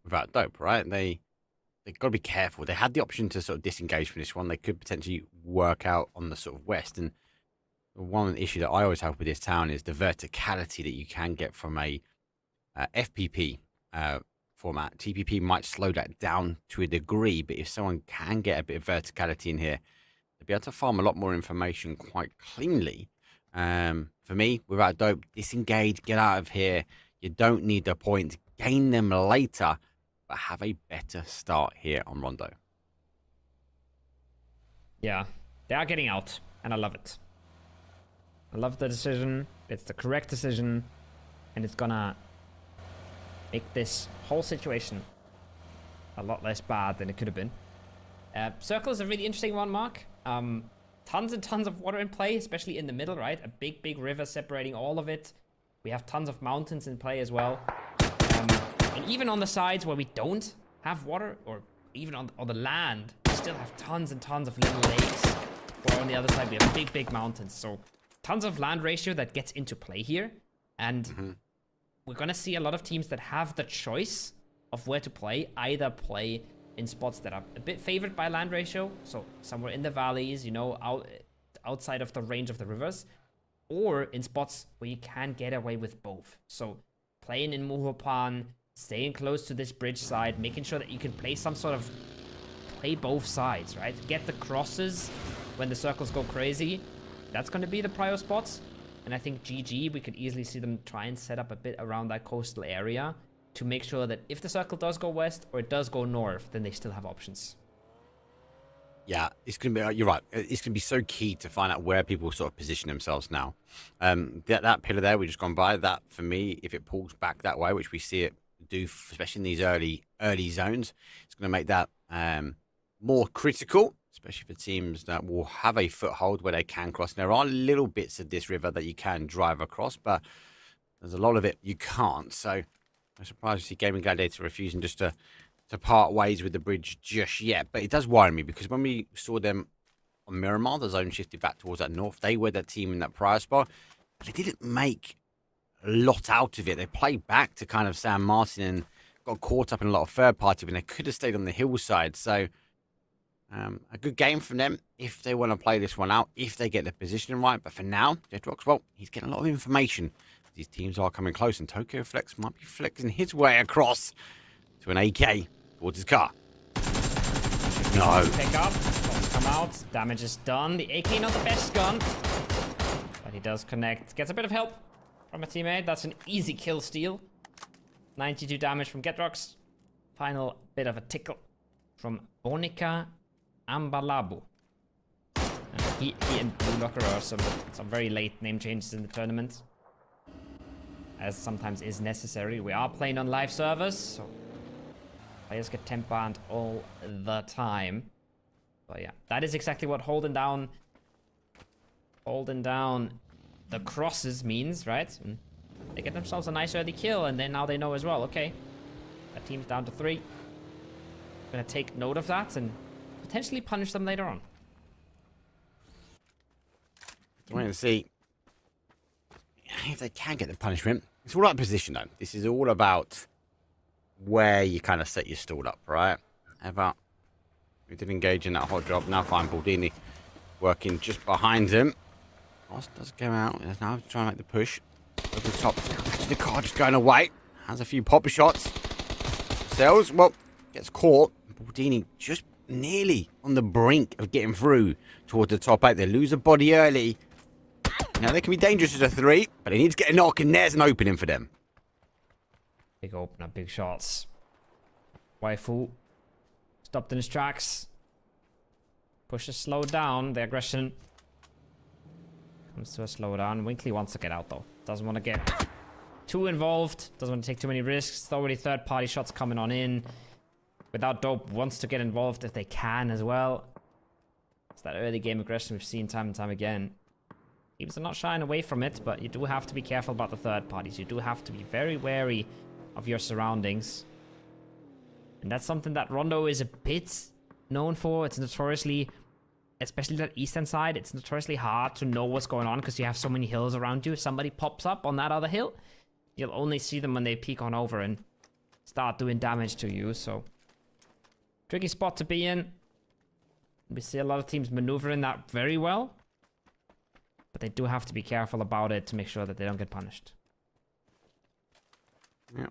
without dope, right? They've got to be careful. They had the option to sort of disengage from this one. They could potentially work out on the sort of west. And one issue that I always have with this town is the verticality that you can get from a FPP format. TPP might slow that down to a degree, but if someone can get a bit of verticality in here, they'll be able to farm a lot more information quite cleanly. For me, without dope, disengage, get out of here. You don't need the points. Gain them later, but have a better start here on Rondo. Yeah, they are getting out, and I love it. I love the decision. It's the correct decision, and it's gonna make this whole situation a lot less bad than it could have been. Circle is a really interesting one, Mark. Tons and tons of water in play, especially in the middle, right? A big river separating all of it. We have tons of mountains in play as well. And even on the sides where we don't have water, or even on the land, we still have tons and tons of little lakes. Or on the other side, we have big mountains. So tons of land ratio that gets into play here. And we're going to see a lot of teams that have the choice of where to play. Either play in spots that are a bit favored by land ratio, so somewhere in the valleys, you know, outside of the range of the rivers, or in spots where you can get away with both. So playing in Muhopan, staying close to this bridge side, making sure that you can play play both sides, right? Get the crosses when the circles go crazy. That's going to be the prio spots. And I think GG, we could easily see them try and set up a bit around that coastal area to make sure that if the circle does go west or it does go north, then they still have options. Yeah, it's going to be, you're right. It's going to be so key to find out where people sort of position themselves now. That pillar there we just gone by, that for me, if it pulls back that way, which we see it do, especially in these early zones, it's going to make that more critical, especially for teams that will have a foothold where they can cross. And there are little bits of this river that you can drive across, but there's a lot of it you can't. So I'm surprised to see Gaming Gladiator refusing just to part ways with the bridge just yet. But it does worry me, because when we saw them on Miramar, the zone shifted back towards that north. They were the team in that prior spot, but they didn't make a lot out of it. They played back to kind of San Martin and got caught up in a lot of third party when they could have stayed on the hillside. So a good game from them if they want to play this one out, if they get the positioning right. But for now, Jedrox, well, he's getting a lot of information. These teams are coming close, and Tokyo Flex might be flexing his way across to an AK towards his car. No. Pick up, come out, damage is done. The AK not the best gun, but he does connect. Gets a bit of help from a teammate. That's an easy kill steal. 92 damage from Getrox. Final bit of a tickle from Bonica Ambalabu. He and Blue Locker are some very late name changes in the tournament, as sometimes is necessary. We are playing on live servers, so players get temp banned all the time. But yeah, that is exactly what holding down the crosses means, right? And they get themselves a nice early kill, and then now they know as well, okay, That team's down to 3. Gonna take note of that and potentially punish them later on. Wait and see if they can get the punishment. It's all about position, though. This is all about where you kind of set your stall up, right? How about we did engage in that hot drop. Now find Baldini working just behind him. Ross does go out. He's now trying to make the push. Over the top. Actually, the car just going away. Has a few pop shots. Sells. Well, gets caught. Baldini just nearly on the brink of getting through towards the top 8. They lose a body early. Now, they can be dangerous as a 3, but they need to get a knock, and there's an opening for them. Big opener, big shots. Waifu stopped in his tracks. Pushes slow down. The aggression comes to a slow down. Winkley wants to get out, though. Doesn't want to get too involved. Doesn't want to take too many risks. There's already third-party shots coming on in. Without Dope, wants to get involved if they can as well. It's that early game aggression we've seen time and time again. Teams are not shying away from it, but you do have to be careful about the third parties. You do have to be very wary of your surroundings. And that's something that Rondo is a bit known for. It's notoriously, especially that eastern side, it's notoriously hard to know what's going on because you have so many hills around you. If somebody pops up on that other hill, you'll only see them when they peek on over and start doing damage to you. So, tricky spot to be in. We see a lot of teams maneuvering that very well. But they do have to be careful about it to make sure that they don't get punished. Yeah.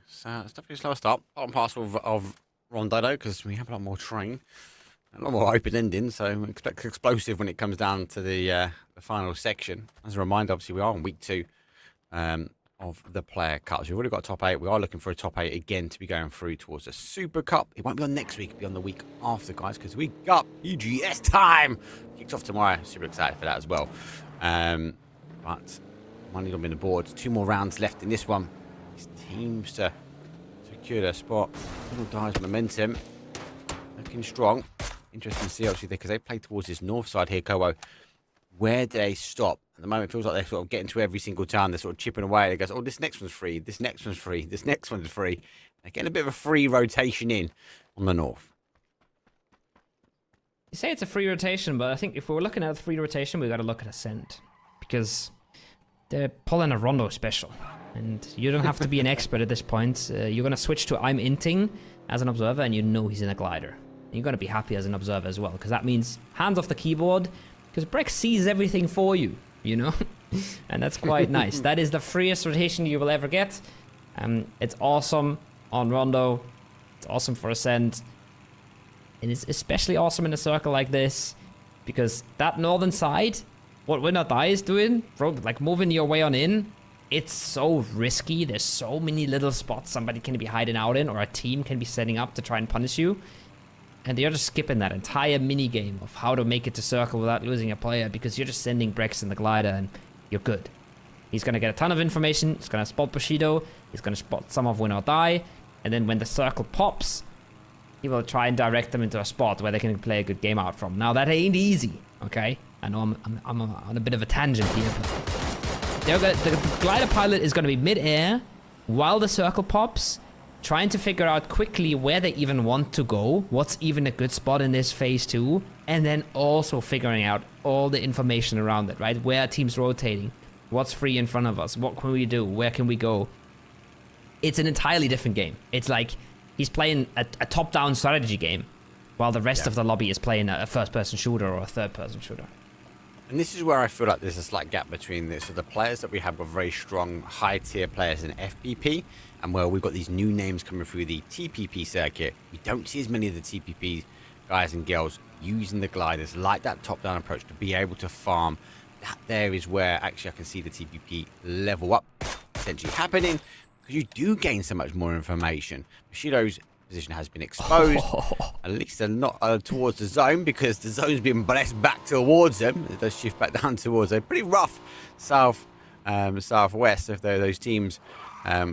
So it's definitely a slower start. Part and parcel of Rondo, though, because we have a lot more terrain. A lot more open ending, so expect explosive when it comes down to the final section. As a reminder, obviously, we are on week 2 of the player cups. We've already got a top 8. We are looking for a top 8 again to be going through towards the Super Cup. It won't be on next week, it'll be on the week after, guys, because we got EGS time. Kicks off tomorrow. Super excited for that as well. But money on the board. 2 more rounds left in this one. These teams to secure their spot. Little dives momentum. Looking strong. Interesting to see, obviously, because they play towards this north side here, Kowo. Where do they stop? At the moment, it feels like they're sort of getting to every single town. They're sort of chipping away. They go, oh, this next one's free. This next one's free. This next one's free. They're getting a bit of a free rotation in on the north. You say it's a free rotation, but I think if we're looking at a free rotation, we've got to look at Ascent. Because they're pulling a Rondo special. And you don't have to be an expert at this point. You're going to switch to I'm inting as an observer, and you know he's in a glider. And you're going to be happy as an observer as well, because that means hands off the keyboard, because Brex sees everything for you, you know? And that's quite nice. That is the freest rotation you will ever get. It's awesome on Rondo. It's awesome for Ascent. And it's especially awesome in a circle like this, because that northern side, what Win or Die is doing, like moving your way on in, it's so risky. There's so many little spots somebody can be hiding out in, or a team can be setting up to try and punish you. And they're just skipping that entire mini game of how to make it to circle without losing a player, because you're just sending Brex in the glider and you're good. He's going to get a ton of information. He's going to spot Bushido. He's going to spot some of Win or Die. And then when the circle pops, he will try and direct them into a spot where they can play a good game out from. Now, that ain't easy, okay? I know I'm on a bit of a tangent here, but the glider pilot is going to be mid-air while the circle pops, trying to figure out quickly where they even want to go, what's even a good spot in this phase 2, and then also figuring out all the information around it, right? Where are teams rotating? What's free in front of us? What can we do? Where can we go? It's an entirely different game. It's like he's playing a top-down strategy game, while the rest of the lobby is playing a first-person shooter or a third-person shooter. And this is where I feel like there's a slight gap between this. So the players that we have are very strong, high-tier players in FPP, and where we've got these new names coming through the TPP circuit, we don't see as many of the TPP guys and girls using the gliders like that top-down approach to be able to farm. That there is where actually I can see the TPP level up potentially happening, because you do gain so much more information. Bushido's position has been exposed. At least they're not towards the zone, because the zone's been blessed back towards them. It does shift back down towards a pretty rough southwest of those teams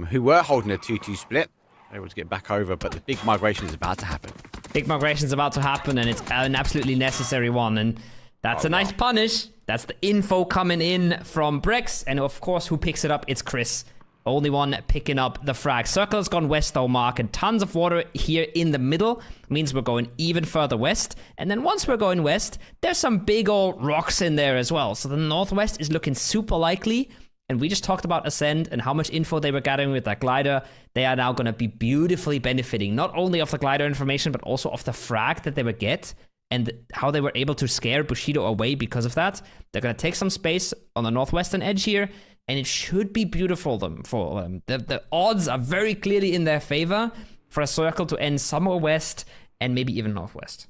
who were holding a 2-2 split. Able to get back over, but the big migration is about to happen. Big migration is about to happen, and it's an absolutely necessary one. And that's a nice punish. That's the info coming in from Brex. And of course, who picks it up? It's Chris. Only one picking up the frag. Circle has gone west though, Mark, and tons of water here in the middle. Means we're going even further west. And then once we're going west, there's some big old rocks in there as well. So the northwest is looking super likely. And we just talked about Ascend and how much info they were gathering with that glider. They are now going to be beautifully benefiting, not only of the glider information, but also of the frag that they would get and how they were able to scare Bushido away because of that. They're going to take some space on the northwestern edge here, and it should be beautiful for them. The odds are very clearly in their favor for a circle to end somewhere west and maybe even northwest.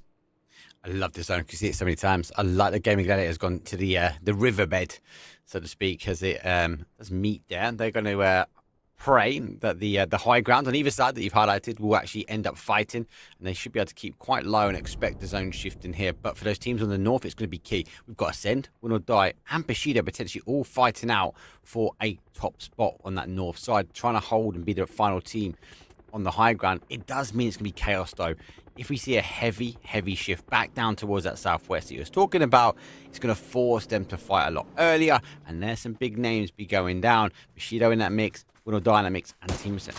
I love this zone because you see it so many times. I like the Gaming Gladiator has gone to the riverbed, so to speak, as it does meet there. They're going to pray that the high ground on either side that you've highlighted will actually end up fighting, and they should be able to keep quite low and expect the zone shift in here. But for those teams on the north, it's going to be key. We've got Ascend, Win or Die, and Bushido potentially all fighting out for a top spot on that north side, trying to hold and be the final team on the high ground. It does mean it's going to be chaos though. If we see a heavy shift back down towards that southwest that you was talking about, it's going to force them to fight a lot earlier, and there's some big names be going down. Bushido in that mix, Win or Die in that mix, and Team Ascend.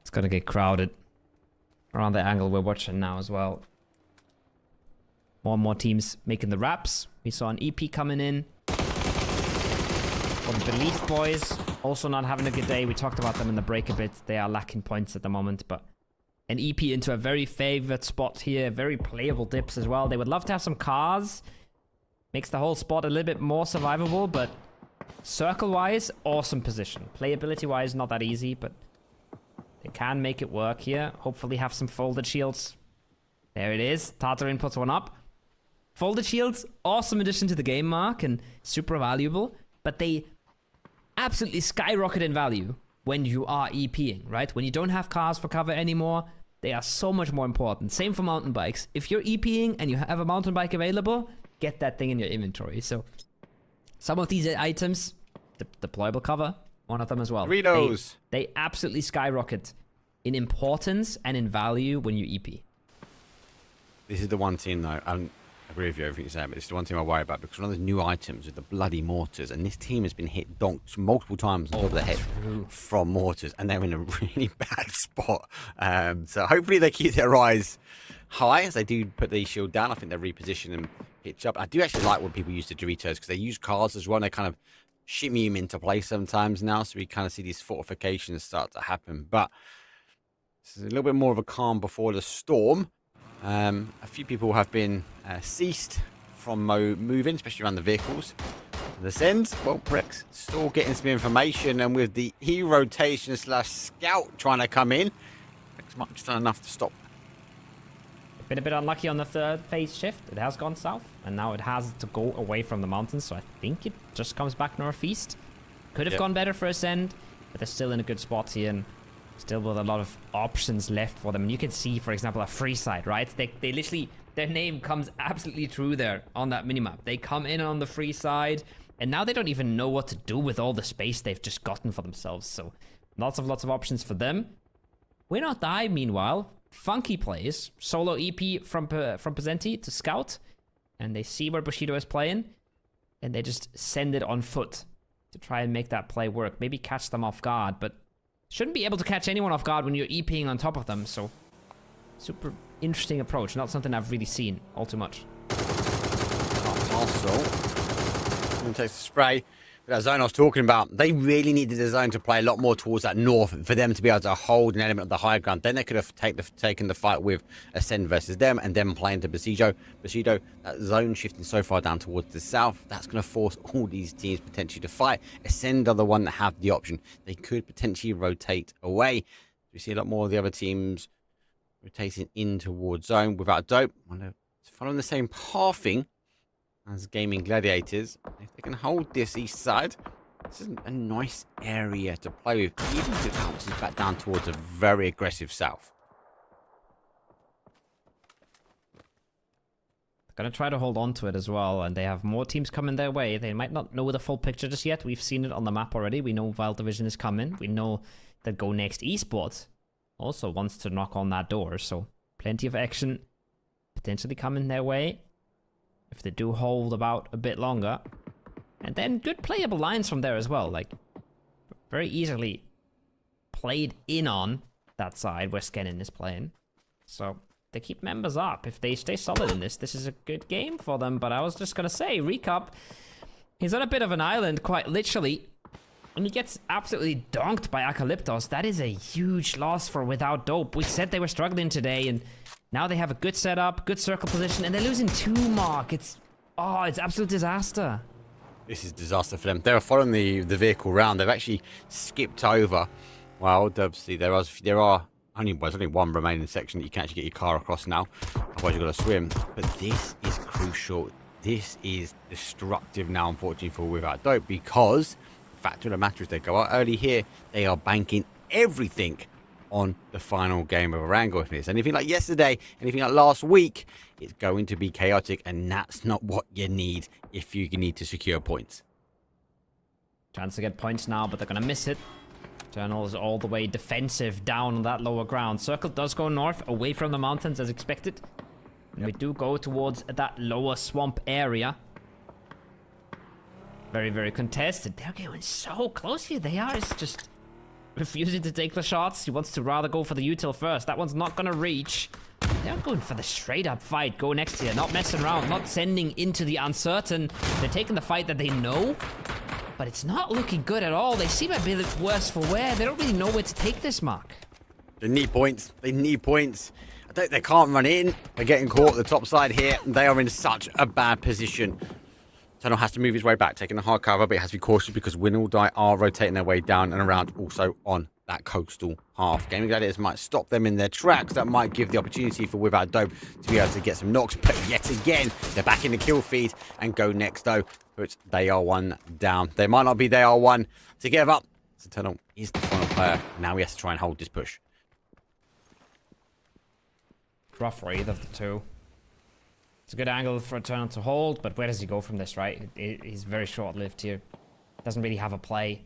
It's going to get crowded around the angle we're watching now as well. More and more teams making the wraps. We saw an EP coming in. From Belief Boys, also not having a good day. We talked about them in the break a bit. They are lacking points at the moment, but an EP into a very favored spot here. Very playable dips as well. They would love to have some cars. Makes the whole spot a little bit more survivable, but circle-wise, awesome position. Playability-wise, not that easy, but they can make it work here. Hopefully have some folded shields. There it is. Tartarin puts one up. Folded shields, awesome addition to the game, Mark, and super valuable, but they absolutely skyrocket in value when you are EPing, right? When you don't have cars for cover anymore, they are so much more important. Same for mountain bikes. If you're EPing and you have a mountain bike available, get that thing in your inventory. So some of these items, deployable cover, one of them as well. Doritos. They absolutely skyrocket in importance and in value when you EP. This is the one team though, I agree with you everything you're saying, but it's the one team I worry about because one of those new items with the bloody mortars, and this team has been hit donked multiple times on top of the head from mortars, and they're in a really bad spot. So hopefully they keep their eyes high as they do put the shield down. I think they reposition and pitch up. I do actually like when people use the Doritos because they use cars as well, and they kind of shimmy them into place sometimes now, so we kind of see these fortifications start to happen. But this is a little bit more of a calm before the storm. A few people have been ceased from moving, especially around the vehicles. The Ascend, well, Prex still getting some information, and with the E-rotation / scout trying to come in, Prex might have just done enough to stop. Been a bit unlucky on the third phase shift. It has gone south, and now it has to go away from the mountains, so I think it just comes back northeast. Could have gone better for Ascend, but they're still in a good spot here, and still with a lot of options left for them. And you can see, for example, a free side, right? They literally, their name comes absolutely true there on that minimap. They come in on the free side, and now they don't even know what to do with all the space they've just gotten for themselves. So lots of options for them. Win or Die, meanwhile, funky plays. Solo EP from Pezenti to scout, and they see where Bushido is playing, and they just send it on foot to try and make that play work. Maybe catch them off guard, but shouldn't be able to catch anyone off guard when you're EPing on top of them, so super interesting approach. Not something I've really seen all too much. Also, takes the spray. That zone I was talking about, they really needed the zone to play a lot more towards that north for them to be able to hold an element of the high ground. Then they could have taken the fight with Ascend versus them and then playing to Bushido. Bushido, that zone shifting so far down towards the south, that's going to force all these teams potentially to fight. Ascend are the one that have the option. They could potentially rotate away. We see a lot more of the other teams rotating in towards zone without dope. Following the same pathing as Gaming Gladiators. If they can hold this east side, this is a nice area to play with, even if it bounces back down towards a very aggressive south. They're going to try to hold on to it as well, and they have more teams coming their way. They might not know the full picture just yet. We've seen it on the map already. We know Wild Division is coming. We know that Go Next Esports also wants to knock on that door, so plenty of action potentially coming their way. If they do hold about a bit longer, And then good playable lines from there as well. Like, very easily played in on that side where Skenin is playing. So they keep members up. If they stay solid in this, this is a good game for them. But I was just going to say, Recap, he's on a bit of an island, quite literally. And he gets absolutely donked by Acalyptos. That is a huge loss for Without Dope. We said they were struggling today, and now they have a good setup, good circle position, and they're losing 2 mark. It's absolute disaster. This is disaster for them. They were following the vehicle round. They've actually skipped over. Well, obviously there are only one remaining section that you can actually get your car across now. Otherwise you've got to swim. But this is crucial. This is destructive now, unfortunately, for Without Dope, because the fact of the matter is they go out early here. They are banking everything on the final game of Orango. If it's anything like yesterday, anything like last week, it's going to be chaotic, and that's not what you need if you need to secure points. Chance to get points now, but they're going to miss it. Eternal is all the way defensive down on that lower ground. Circle does go north, away from the mountains as expected. And we do go towards that lower swamp area. Very, very contested. They're going so close here. They are. It's just refusing to take the shots. He wants to rather go for the util first. That one's not going to reach. They're going for the straight up fight. Go next here. Not messing around. Not sending into the uncertain. They're taking the fight that they know. But it's not looking good at all. They seem a bit worse for wear. They don't really know where to take this, Mark. They need points. They need points. They can't run in. They're getting caught at the top side here. They are in such a bad position. Tunnel has to move his way back, taking the hard cover, but it has to be cautious because Win or Die are rotating their way down and around, also on that coastal half. Gaming Gladiators might stop them in their tracks. That might give the opportunity for Without Dope to be able to get some knocks. But yet again, they're back in the kill feed and go next, though. But they are 1 down. They might not be, they are 1 to give up. So Tunnel is the final player. Now he has to try and hold this push. Rough for either of the two. It's a good angle for Eternal to hold, but where does he go from this, right? He's very short-lived here. Doesn't really have a play.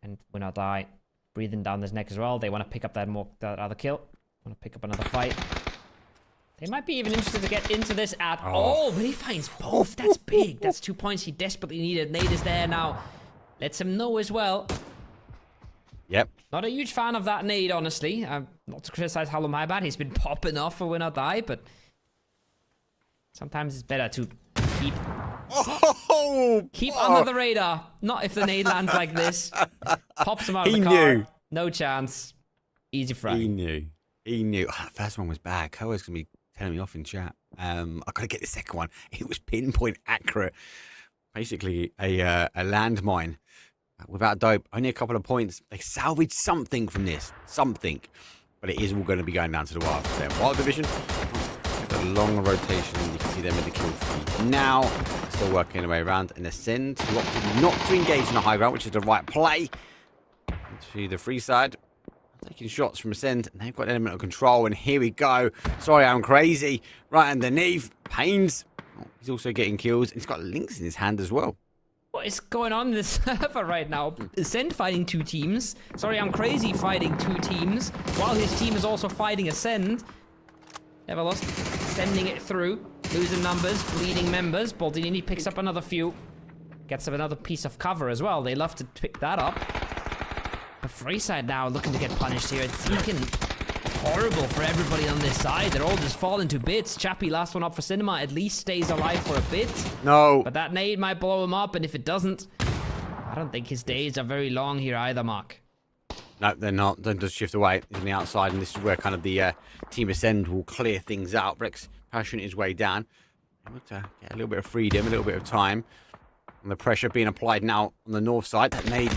And Win or Die breathing down his neck as well. They want to pick up that other kill. Want to pick up another fight. They might be even interested to get into this at all, but he finds both. That's big. That's 2 points he desperately needed. Nate is there now. Lets him know as well. Yep. Not a huge fan of that nade, honestly. Not to criticize Hallow My Bad. He's been popping off for Win or Die, but sometimes it's better to keep under the radar. Not if the nade lands like this. Pops him out of the car. Knew. No chance. Easy fry. He knew. He knew. Oh, that first one was bad. Koa's going to be telling me off in chat. I've got to get the second one. It was pinpoint accurate. Basically a landmine. Without Dope, only a couple of points. They salvaged something from this. Something. But it is all going to be going down to the wild. They're wild division. A long rotation. You can see them in the kill feed now. Still working their way around. And Ascend, who opted not to engage in the high ground, which is the right play. To the free side. Taking shots from Ascend. And they've got an element of control. And here we go. Sorry, I'm crazy. Right underneath. Pains. Oh, he's also getting kills. And he's got links in his hand as well. What is going on in this server right now? Ascend fighting 2 teams. Sorry, I'm crazy fighting 2 teams. While his team is also fighting Ascend. Never lost. Sending it through. Losing numbers. Bleeding members. Baldini picks up another few. Gets up another piece of cover as well. They love to pick that up. The free side now looking to get punished here. It's looking horrible for everybody on this side. They're all just falling to bits. Chappie, last one up for Cinema, at least stays alive for a bit. No. But that nade might blow him up, and if it doesn't, I don't think his days are very long here either, Mark. No, they're not. Don't just shift away. He's on the outside, and this is where kind of the Team Ascend will clear things out. Rex parachuting his way down. Able to get a little bit of freedom, a little bit of time. And the pressure being applied now on the north side. That nade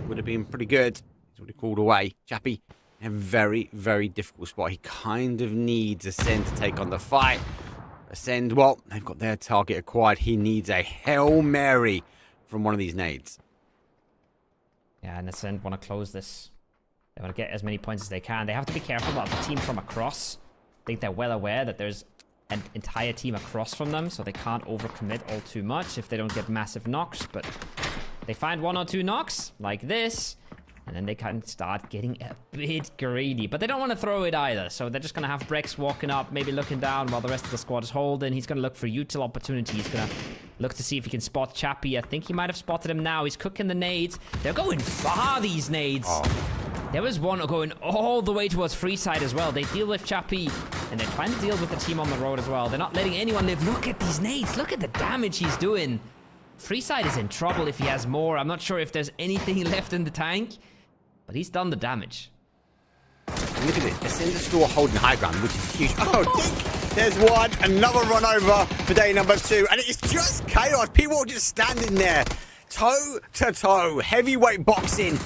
would have been pretty good. He's already called away. Chappie in a very, very difficult spot. He kind of needs Ascend to take on the fight. Ascend, well, they've got their target acquired. He needs a Hail Mary from one of these nades. Yeah, and Ascend want to close this. They want to get as many points as they can. They have to be careful about the team from across. I think they're well aware that there's an entire team across from them, so they can't overcommit all too much if they don't get massive knocks. But they find 1 or 2 knocks, like this. And then they kind of start getting a bit greedy. But they don't want to throw it either. So they're just going to have Brex walking up, maybe looking down while the rest of the squad is holding. He's going to look for util opportunity. He's going to look to see if he can spot Chappie. I think he might have spotted him now. He's cooking the nades. They're going far, these nades. There was one going all the way towards Freeside as well. They deal with Chappie, and they're trying to deal with the team on the road as well. They're not letting anyone live. Look at these nades. Look at the damage he's doing. Freeside is in trouble if he has more. I'm not sure if there's anything left in the tank. But he's done the damage. Look at it. Ascend store holding high ground, which is huge. Oh, Dink! There's one. Another run over for day number 2. And it's just chaos. People are just standing there. Toe to toe. Heavyweight boxing.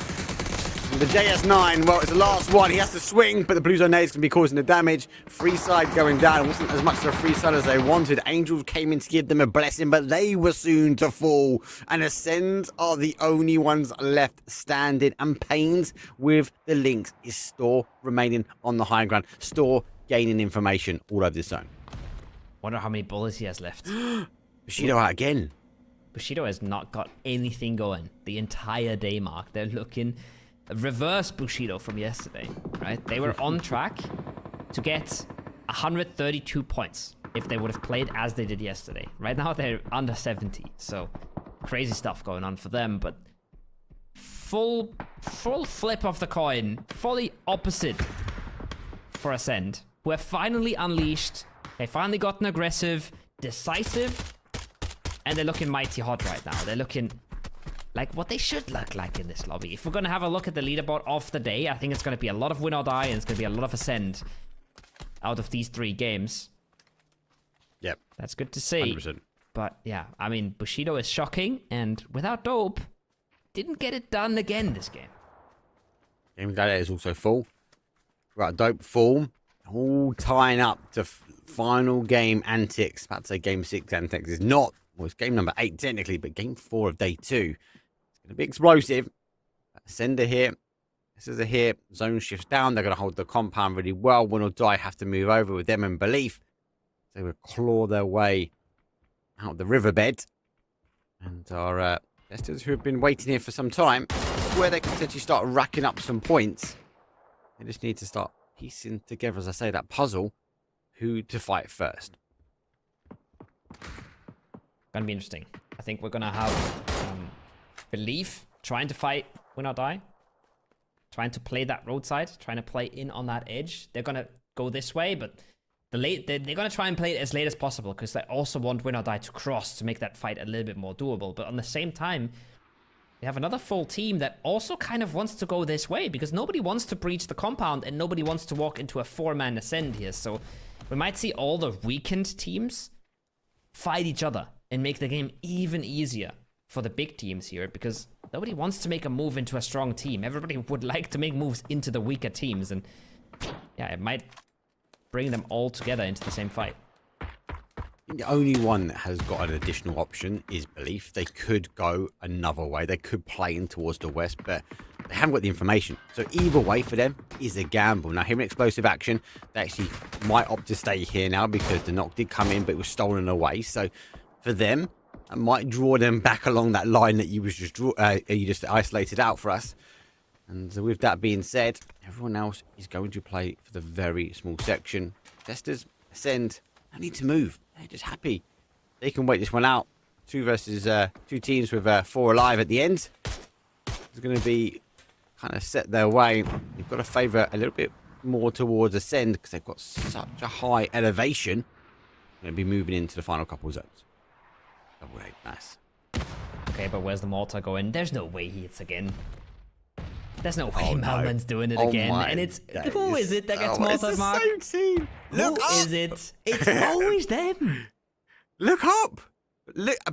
The JS9, well, it's the last one. He has to swing, but the Blue Zone nades can be causing the damage. Freeside going down. It wasn't as much of a Freeside as they wanted. Angels came in to give them a blessing, but they were soon to fall. And Ascend are the only ones left standing. And Pains with the links is Store remaining on the high ground. Store gaining information all over the zone. Wonder how many bullets he has left. Bushido out again. Bushido has not got anything going the entire day, Mark. They're looking... reverse Bushido from yesterday, right? They were on track to get 132 points if they would have played as they did yesterday. Right now, they're under 70, so crazy stuff going on for them, but full flip of the coin, fully opposite for Ascend, who have finally unleashed. They finally gotten aggressive, decisive, and they're looking mighty hot right now. They're looking... like what they should look like in this lobby. If we're going to have a look at the leaderboard of the day, I think it's going to be a lot of win or die, and it's going to be a lot of Ascend out of these 3 games. Yep. That's good to see. 100%. But yeah, I mean, Bushido is shocking, and without Dope, didn't get it done again this game. Game Gladiator is also full. Right, Dope full. All tying up to final game antics. About to say game 6 antics is not. Well, it's game number 8 technically, but game 4 of day 2. It's going to be explosive. Ascender here. This is a here. Zone shifts down. They're going to hold the compound really well. Win or die have to move over with them in belief. They will claw their way out the riverbed. And our testers who have been waiting here for some time, where they can potentially start racking up some points. They just need to start piecing together, as I say, that puzzle, who to fight first. Gonna be interesting. I think we're gonna have Belief trying to fight win or die, trying to play that roadside, trying to play in on that edge. They're gonna go this way, but they're gonna try and play it as late as possible because they also want win or die to cross to make that fight a little bit more doable. But on the same time, they have another full team that also kind of wants to go this way because nobody wants to breach the compound and nobody wants to walk into a 4-man Ascend here. So we might see all the weakened teams fight each other and make the game even easier for the big teams here because nobody wants to make a move into a strong team. Everybody would like to make moves into the weaker teams, and yeah, it might bring them all together into the same fight. The only one that has got an additional option is Belief. They could go another way. They could play in towards the west, but they haven't got the information. So either way for them is a gamble. Now, here in explosive action, they actually might opt to stay here now because the knock did come in, but it was stolen away. So for them, it might draw them back along that line that you just isolated out for us. And with that being said, everyone else is going to play for the very small section. Testers, Ascend, they need to move. They're just happy. They can wait this one out. 2 versus 2 teams with 4 alive at the end. It's going to be kind of set their way. You've got to favour a little bit more towards Ascend because they've got such a high elevation. They're going to be moving into the final couple of zones. Double 8, nice. Okay, but where's the mortar going? There's no way he hits again. There's no way no. Malman's doing it again. And it's... Who is it that gets mortared, Mark? It's the same team. Look up. Is it? It's always them. Look up.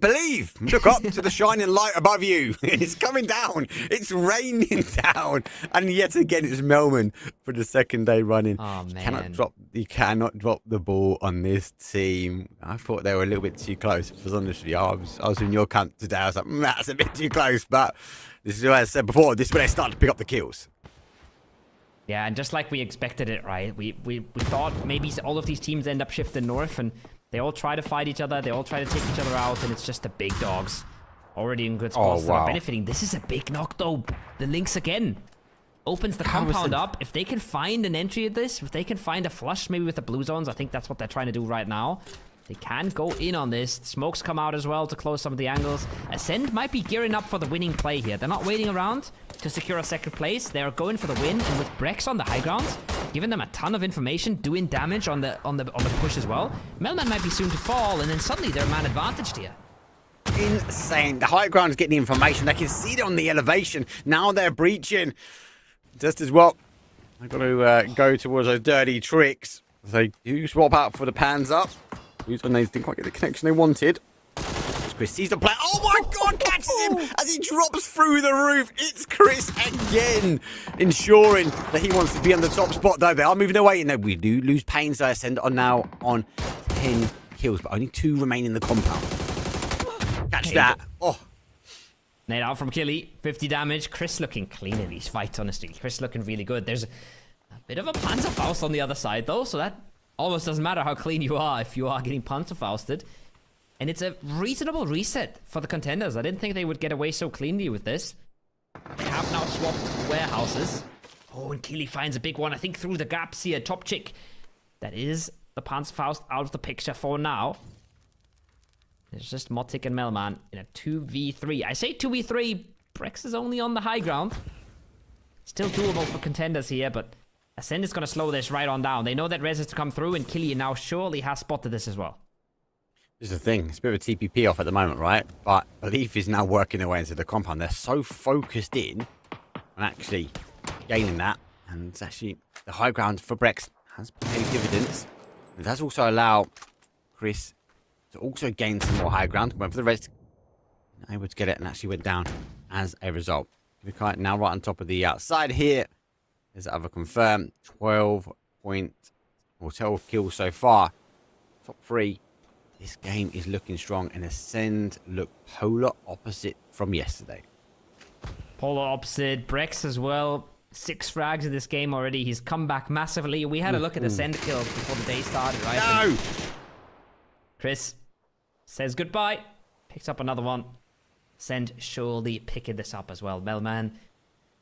Believe. Look up to the shining light above you. It's coming down. It's raining down. And yet again, it's Melman for the second day running. Oh, man. You cannot drop the ball on this team. I thought they were a little bit too close. If I was honest with you, I was in your camp today. I was like, that's a bit too close. But this is what I said before. This is when they start to pick up the kills. Yeah, and just like we expected it, right? We thought maybe all of these teams end up shifting north, and they all try to fight each other. They all try to take each other out, and it's just the big dogs already in good spots that are benefiting. This is a big knock, though. The links again. opens the compound up. If they can find an entry at this, if they can find a flush maybe with the blue zones, I think that's what they're trying to do right now. They can go in on this. Smokes come out as well to close some of the angles. Ascend might be gearing up for the winning play here. They're not waiting around to secure a second place. They're going for the win, and with Brex on the high ground, giving them a ton of information, doing damage on the push as well. Melman might be soon to fall, and then suddenly they're man advantaged here. Insane. The high ground is getting the information. They can see it on the elevation. Now they're breaching. Just as well. They've got to go towards those dirty tricks. They do swap out for the pans up. They didn't quite get the connection they wanted. Chris sees the play. Oh my God, catches him as he drops through the roof. It's Chris again, ensuring that he wants to be on the top spot, though. They are moving away, and we do lose pains. So Ascend are now on 10 kills, but only 2 remain in the compound. Catch that. Oh. Nade out from Killy. 50 damage. Chris looking clean in these fights, honestly. Chris looking really good. There's a bit of a Panzerfaust on the other side, though, so that almost doesn't matter how clean you are if you are getting Panzerfausted. And it's a reasonable reset for the contenders. I didn't think they would get away so cleanly with this. They have now swapped warehouses. Oh, and Keely finds a big one, I think, through the gaps here. Top chick. That is the Panzerfaust out of the picture for now. It's just Motic and Melman in a 2v3. I say 2v3. Brex is only on the high ground. Still doable for contenders here, but Ascend is going to slow this right on down. They know that Rez is to come through, and Killian now surely has spotted this as well. This is the thing. It's a bit of a TPP off at the moment, right? But Belief is now working their way into the compound. They're so focused in on actually gaining that. And it's actually the high ground for Brex has paid dividends. It does also allow Chris to also gain some more high ground. Went for the rest, able to get it, and actually went down as a result. Kite now right on top of the outside here. There's the other confirmed 12 kills so far. Top 3. This game is looking strong, and Ascend look polar opposite from yesterday. Polar opposite. Brex as well. 6 frags in this game already. He's come back massively. We had a look at Ascend kills before the day started, right? No! Chris says goodbye. Picks up another one. Ascend surely picking this up as well. Melman,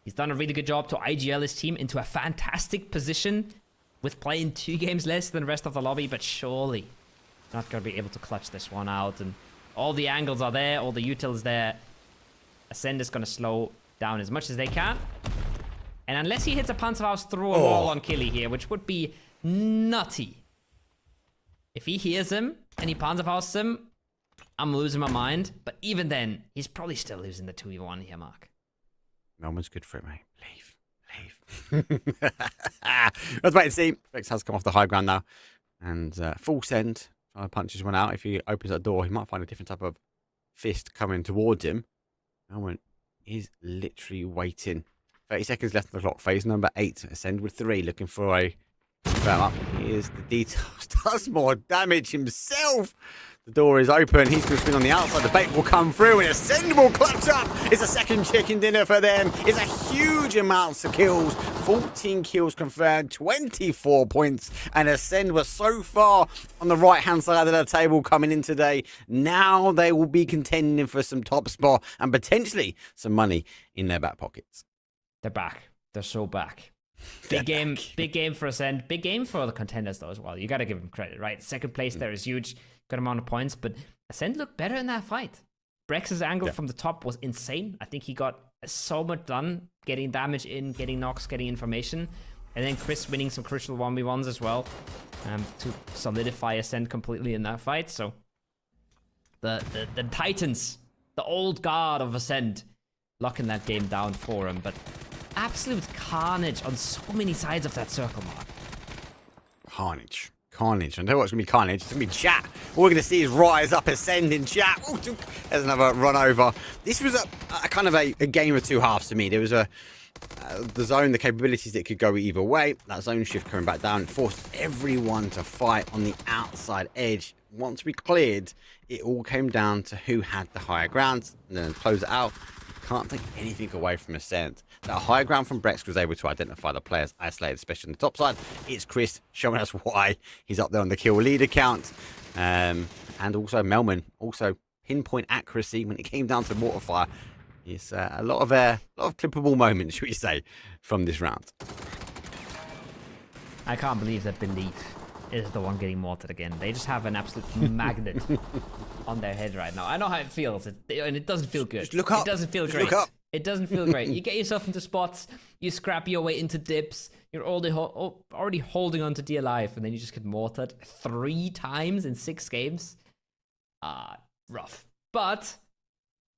he's done a really good job to IGL his team into a fantastic position with playing 2 games less than the rest of the lobby, but surely not going to be able to clutch this one out. And all the angles are there, all the utils there. Ascend is going to slow down as much as they can. And unless he hits a Panzerfaust through a wall on Killy here, which would be nutty. If he hears him and he Panzerfausts him, I'm losing my mind. But even then, he's probably still losing the 2v1 here, Mark. Melman's good for it, mate. Leave. Let's wait and see. Rex has come off the high ground now. And full send. Trying to punch this one out. If he opens that door, he might find a different type of fist coming towards him. Melman is literally waiting. 30 seconds left on the clock. Phase number 8. Ascend with 3. Looking for a firm up. Here's the details. Does more damage himself. The door is open. He's going to spin on the outside. The bait will come through, and Ascend will clutch up. It's a second chicken dinner for them. It's a huge amount of kills. 14 kills confirmed, 24 points. And Ascend was so far on the right-hand side of the table coming in today. Now they will be contending for some top spot and potentially some money in their back pockets. They're back. They're so back. Big game for Ascend. Big game for the contenders, though, as well. You got to give them credit, right? Second place there is huge. Good amount of points, but Ascend looked better in that fight. Brex's angle from the top was insane. I think he got so much done, getting damage in, getting knocks, getting information, and then Chris winning some crucial 1v1s as well to solidify Ascend completely in that fight. So the Titans, the old guard of Ascend, locking that game down for him, but absolute carnage on so many sides of that circle, Mark. Carnage. Carnage. I know what's going to be carnage. It's going to be chat. All we're going to see is Rise Up, Ascend in chat. Ooh, there's another run over. This was a kind of a game of 2 halves to me. There was the zone, the capabilities that could go either way. That zone shift coming back down forced everyone to fight on the outside edge. Once we cleared, it all came down to who had the higher ground, and then close it out. Can't take anything away from Ascend. That high ground from Brex was able to identify the players isolated, especially on the top side. It's Chris showing us why he's up there on the kill leader count. And also Melman, also pinpoint accuracy when it came down to Mortarfire. It's a lot of clippable moments, should we say, from this round. I can't believe that Belief is the one getting mortared again. They just have an absolute magnet on their head right now. I know how it feels, and it doesn't feel good. Just look up. It doesn't feel Just great. look up. It doesn't feel great. You get yourself into spots, you scrap your way into dips, you're already holding on to dear life, and then you just get mortared 3 times in 6 games. Rough. But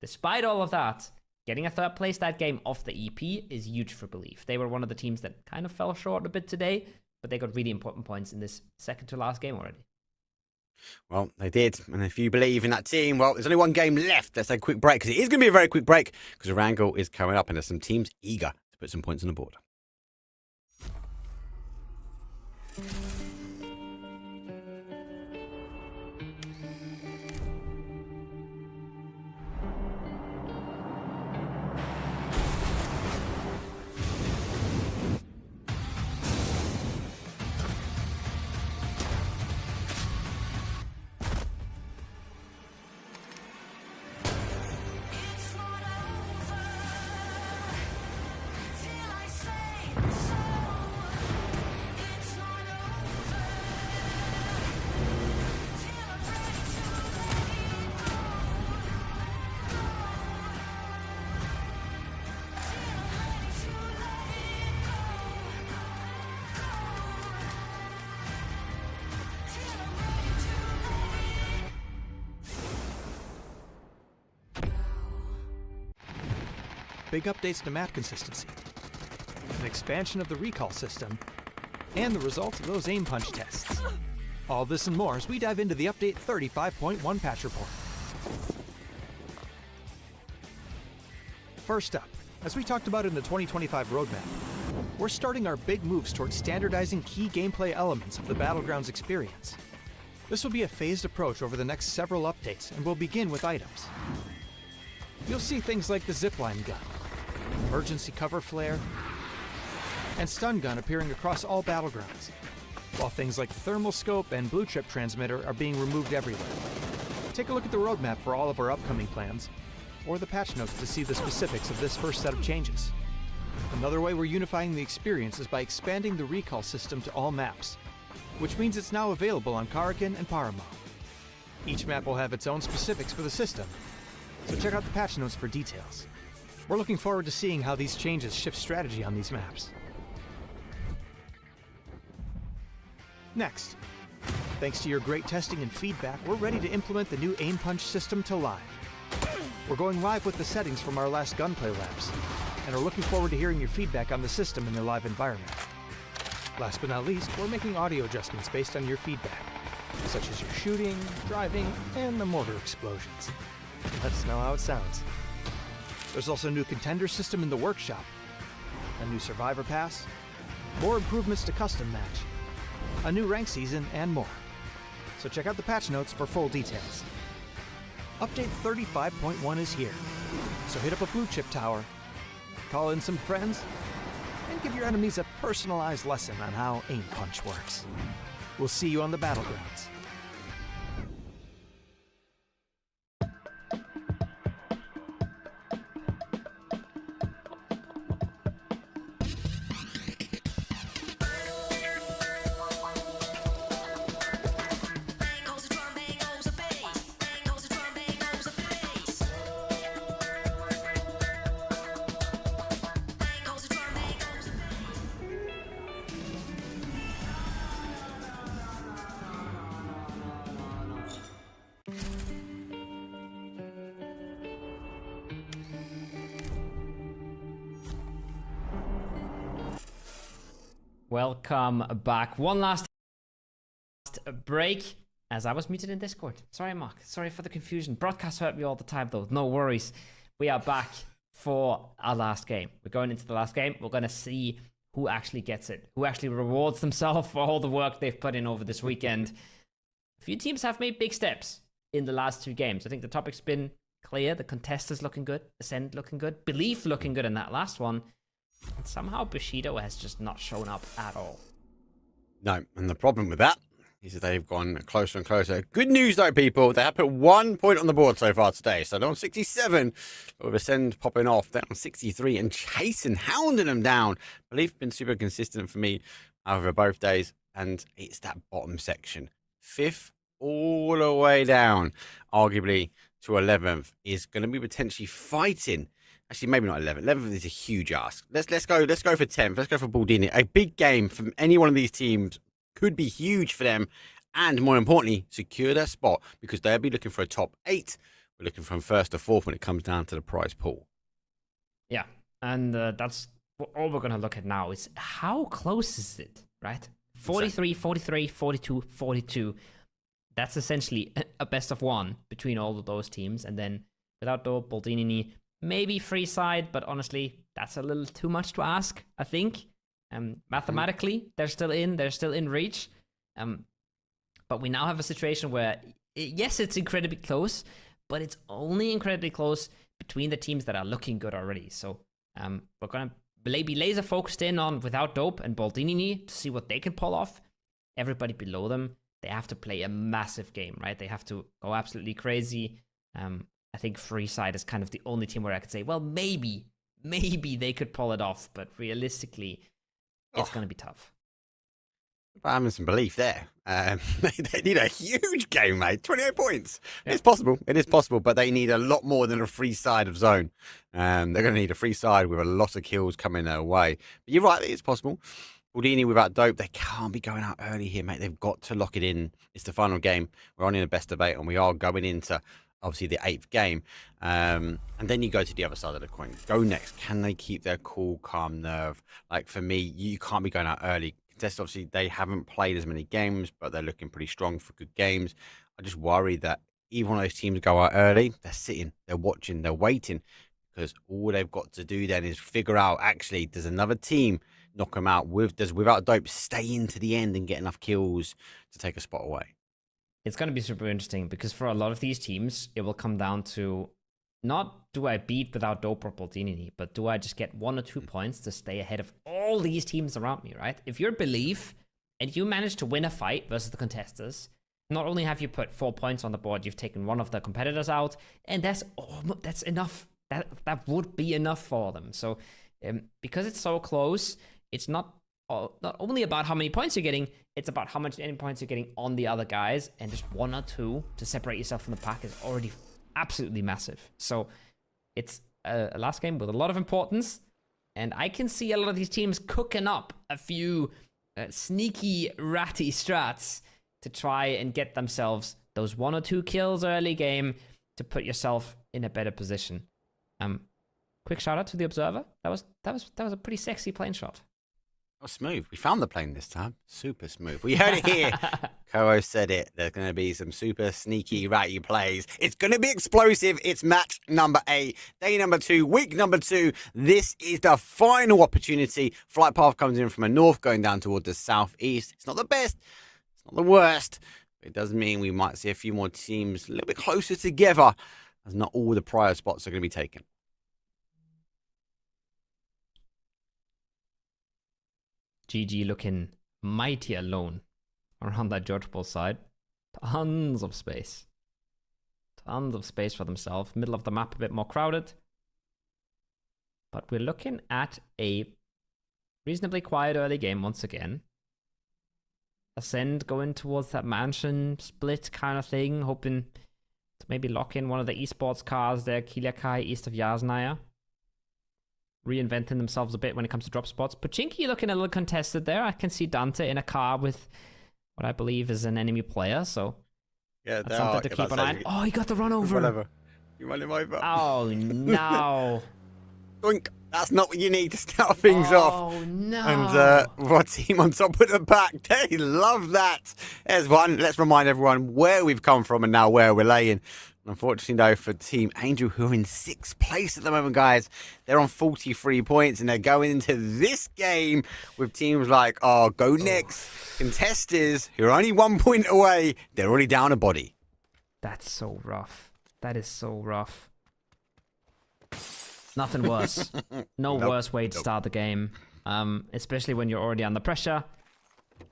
despite all of that, getting a 3rd place that game off the EP is huge for Belief. They were one of the teams that kind of fell short a bit today, but they got really important points in this second to last game already. Well, they did. And if you believe in that team, well, there's only one game left. Let's take a quick break, because it is going to be a very quick break, because the wrangle is coming up and there's some teams eager to put some points on the board. Big updates to map consistency, an expansion of the recall system, and the results of those aim punch tests. All this and more as we dive into the update 35.1 patch report. First up, as we talked about in the 2025 roadmap, we're starting our big moves towards standardizing key gameplay elements of the Battlegrounds experience. This will be a phased approach over the next several updates, and we'll begin with items. You'll see things like the zipline gun, emergency cover flare, and stun gun appearing across all Battlegrounds, while things like the thermal scope and blue chip transmitter are being removed everywhere. Take a look at the roadmap for all of our upcoming plans, or the patch notes to see the specifics of this first set of changes. Another way we're unifying the experience is by expanding the recall system to all maps, which means it's now available on Karakin and Miramar. Each map will have its own specifics for the system, so check out the patch notes for details. We're looking forward to seeing how these changes shift strategy on these maps. Next, thanks to your great testing and feedback, we're ready to implement the new aim punch system to live. We're going live with the settings from our last gunplay labs, and are looking forward to hearing your feedback on the system in the live environment. Last but not least, we're making audio adjustments based on your feedback, such as your shooting, driving, and the mortar explosions. Let us know how it sounds. There's also a new contender system in the workshop, a new survivor pass, more improvements to custom match, a new rank season, and more. So check out the patch notes for full details. Update 35.1 is here, so hit up a blue chip tower, call in some friends, and give your enemies a personalized lesson on how aim punch works. We'll see you on the Battlegrounds. Welcome back. One last break as I was muted in Discord. Sorry, Mark. Sorry for the confusion. Broadcasts hurt me all the time, though. No worries. We are back for our last game. We're going into the last game. We're going to see who actually gets it, who actually rewards themselves for all the work they've put in over this weekend. A few teams have made big steps in the last 2 games. I think the topic's been clear. The Contesters looking good. Ascend looking good. Belief looking good in that last one. And somehow Bushido has just not shown up at all. No, and the problem with that They've gone closer and closer. Good news, though, people. They have put 1 point on the board so far today. So they're on 67. But with Ascend popping off, they're on 63 and chasing, hounding them down. Belief been super consistent for me over both days. And it's that bottom section. 5th all the way down, arguably to 11th, is going to be potentially fighting. Actually, maybe not 11th. 11th is a huge ask. Let's go for 10th. Let's go for Baldini. A big game from any one of these teams could be huge for them, and more importantly, secure their spot, because they'll be looking for a top 8. We're looking from 1st to 4th when it comes down to the prize pool. Yeah, and that's all we're going to look at now is how close is it, right? 43, 43, 42, 42. That's essentially a best of 1 between all of those teams, and then without Dope, Baldini, maybe free side, but honestly, that's a little too much to ask, I think. Mathematically, they're still in reach. But we now have a situation where, yes, it's incredibly close, but it's only incredibly close between the teams that are looking good already. So we're going to be laser focused in on Without Dope and Baldini to see what they can pull off. Everybody below them, they have to play a massive game, right? They have to go absolutely crazy. I think Freeside is kind of the only team where I could say, well, maybe they could pull it off, but realistically, it's going to be tough. But having some belief there. They need a huge game, mate. 28 points. Yeah. It's possible. It is possible, but they need a lot more than a free side of zone. They're going to need a free side with a lot of kills coming their way. But you're right, it's possible. Baldini without Dope, they can't be going out early here, mate. They've got to lock it in. It's the final game. We're on in a best of 8, and we are going into, obviously, the 8th game. And then you go to the other side of the coin. Go next. Can they keep their cool, calm nerve? Like, for me, you can't be going out early. Contest, obviously, they haven't played as many games, but they're looking pretty strong for good games. I just worry that even when those teams go out early, they're sitting, they're watching, they're waiting, because all they've got to do then is figure out, actually, does another team knock them out? Does Without Dope stay into the end and get enough kills to take a spot away? It's going to be super interesting, because for a lot of these teams, it will come down to not do I beat Without Dope or Baldini, but do I just get 1 or 2 points to stay ahead of all these teams around me, right? If you're Belief and you manage to win a fight versus the contesters, not only have you put 4 points on the board, you've taken one of the competitors out, and that's enough. That would be enough for them. So because it's so close, it's not only about how many points you're getting, it's about how many points you're getting on the other guys, and just 1 or 2 to separate yourself from the pack is already absolutely massive. So it's a last game with a lot of importance, and I can see a lot of these teams cooking up a few sneaky, ratty strats to try and get themselves those 1 or 2 kills early game to put yourself in a better position. Quick shout out to the Observer. That was a pretty sexy plane shot. Oh, smooth. We found the plane this time. Super smooth. We heard it here. Koho said it. There's going to be some super sneaky, ratty plays. It's going to be explosive. It's match number 8, day number 2, week number 2. This is the final opportunity. Flight path comes in from the north, going down towards the southeast. It's not the best. It's not the worst. But it does mean we might see a few more teams a little bit closer together, as not all the prior spots are going to be taken. GG looking mighty alone around that George Bull side. Tons of space. Tons of space for themselves. Middle of the map a bit more crowded. But we're looking at a reasonably quiet early game once again. Ascend going towards that mansion split kind of thing. Hoping to maybe lock in one of the esports cars there. Kiliakai east of Yasnaya. Reinventing themselves a bit when it comes to drop spots. Pachinki looking a little contested there. I can see Dante in a car with what I believe is an enemy player, so yeah, that's something to keep an eye on. Oh, he got the run over. Whatever. You run him over. Oh, no. Doink. That's not what you need to start things off. Oh, no. And what team on top of the pack? They love that. There's one. Let's remind everyone where we've come from and now where we're laying. Unfortunately, though, for Team Angel, who are in 6th place at the moment, guys, they're on 43 points, and they're going into this game with teams like, Go Next, Contesters, who are only 1 point away. They're already down a body. That's so rough. That is so rough. Nothing worse. No worse way to start the game, especially when you're already under pressure.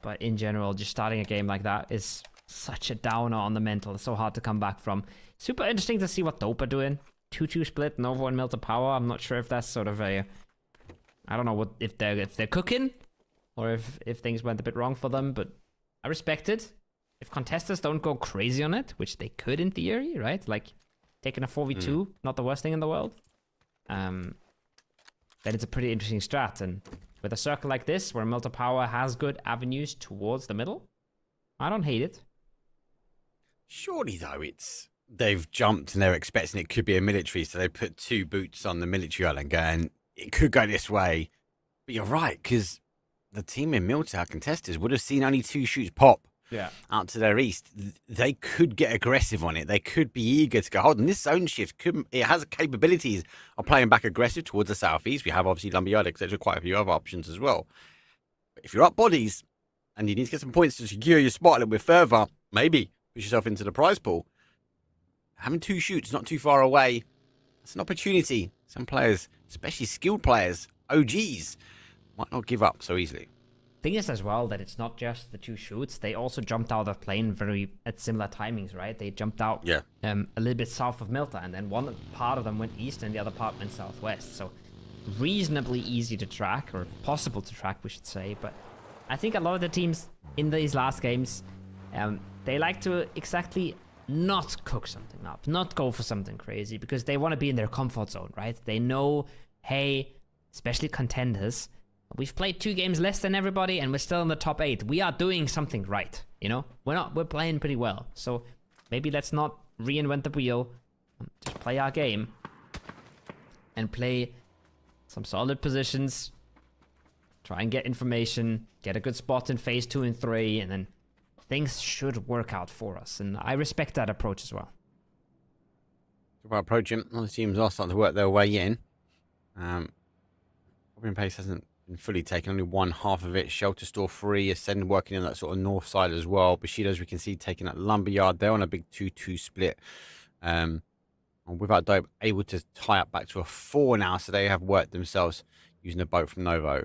But in general, just starting a game like that is such a downer on the mental. It's so hard to come back from. Super interesting to see what Dope are doing. 2-2 split, Nova and Melter Power. I'm not sure if that's sort of a... I don't know what if they're cooking, or if things went a bit wrong for them, but I respect it. If contestants don't go crazy on it, which they could in theory, right? Like, taking a 4v2, not the worst thing in the world. Then it's a pretty interesting strat, and with a circle like this, where Melter Power has good avenues towards the middle, I don't hate it. Surely, though, they've jumped and they're expecting it could be a military, so they put 2 boots on the military island going, it could go this way. But you're right, because the team in Miltown contestants would have seen only 2 shoots pop out to their east. They could get aggressive on it. They could be eager to go, hold on, this zone shift, it has capabilities of playing back aggressive towards the southeast. We have obviously Lumberyard, etc., quite a few other options as well. But if you're up bodies and you need to get some points to secure your spot a little bit further, maybe push yourself into the prize pool. Having 2 shoots not too far away, that's an opportunity. Some players, especially skilled players, OGs, might not give up so easily. Thing is as well that it's not just the 2 shoots. They also jumped out of plane at similar timings, right? They jumped out a little bit south of Milta, and then one part of them went east and the other part went southwest. So reasonably easy to track, or possible to track, we should say. But I think a lot of the teams in these last games, they like to exactly not cook something up, not go for something crazy, because they want to be in their comfort zone, right? They know, hey, especially contenders, we've played 2 games less than everybody and we're still in the top 8. We are doing something right, you know? We're playing pretty well. So maybe let's not reinvent the wheel, just play our game and play some solid positions, try and get information, get a good spot in phase 2 and 3, and then things should work out for us. And I respect that approach as well. About approaching, other teams are starting to work their way in. Opening pace hasn't been fully taken, only one half of it. Shelter Store 3, Ascend working on that sort of north side as well. Bushido's, we can see, taking that Lumberyard. They're on a big 2-2 split. And without Dope, able to tie up back to a 4 now, so they have worked themselves using a boat from Novo.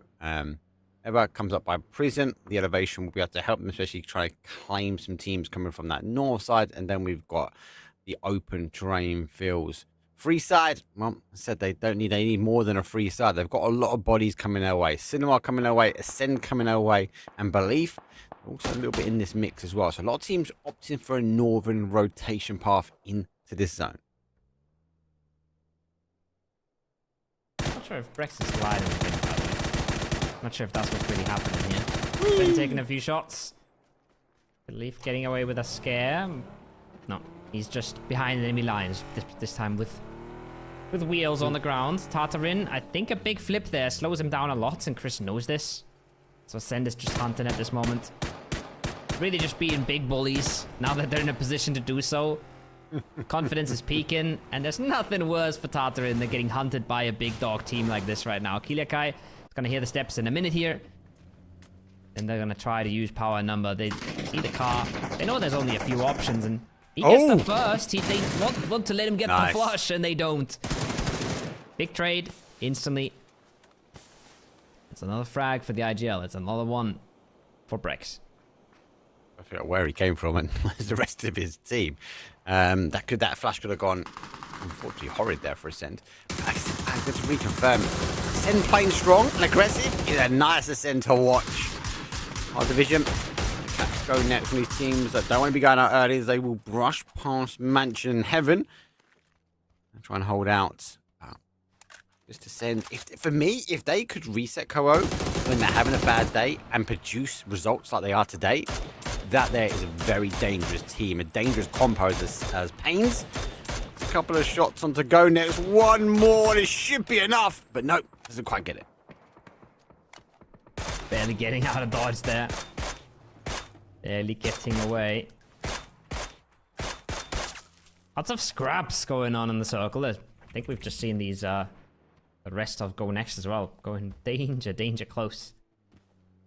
Ever comes up by Prison, the elevation will be able to help them, especially try to claim some teams coming from that north side. And then we've got the open terrain fields. Free side, well, I said they need more than a free side. They've got a lot of bodies coming their way. Cinema coming their way, Ascend coming their way, and Belief also a little bit in this mix as well. So a lot of teams opting for a northern rotation path into this zone. Not sure if Brex is sliding again. Not sure if that's what's really happening here. Been taking a few shots. Belief getting away with a scare. No, he's just behind enemy lines this time with wheels on the ground. Tartarin, I think a big flip there slows him down a lot, and Chris knows this. So Send is just hunting at this moment. Really just being big bullies now that they're in a position to do so. Confidence is peaking, and there's nothing worse for Tartarin than getting hunted by a big dog team like this right now. Kiliakai is going to hear the steps in a minute here. And they're going to try to use power number. They see the car. They know there's only a few options, and he gets the first. They want to let him get the flush, and they don't. Big trade instantly. It's another frag for the IGL. It's another one for Brex. I forgot where he came from and the rest of his team. That flash could have gone, unfortunately, horrid there for Ascend. I just reconfirm, Ascend playing strong and aggressive is a nice Ascend to watch. Our division, go next from these teams that don't want to be going out early. They will brush past Mansion Heaven and try and hold out. Just to send, for me, if they could reset Co-op when they're having a bad day and produce results like they are today, that there is a very dangerous team, a dangerous compo as Pains. A couple of shots on to go next, one more, and it should be enough, but no, doesn't quite get it. Barely getting out of dodge there. Barely getting away. Lots of scraps going on in the circle. I think we've just seen these, the rest of Go Next as well. Going danger close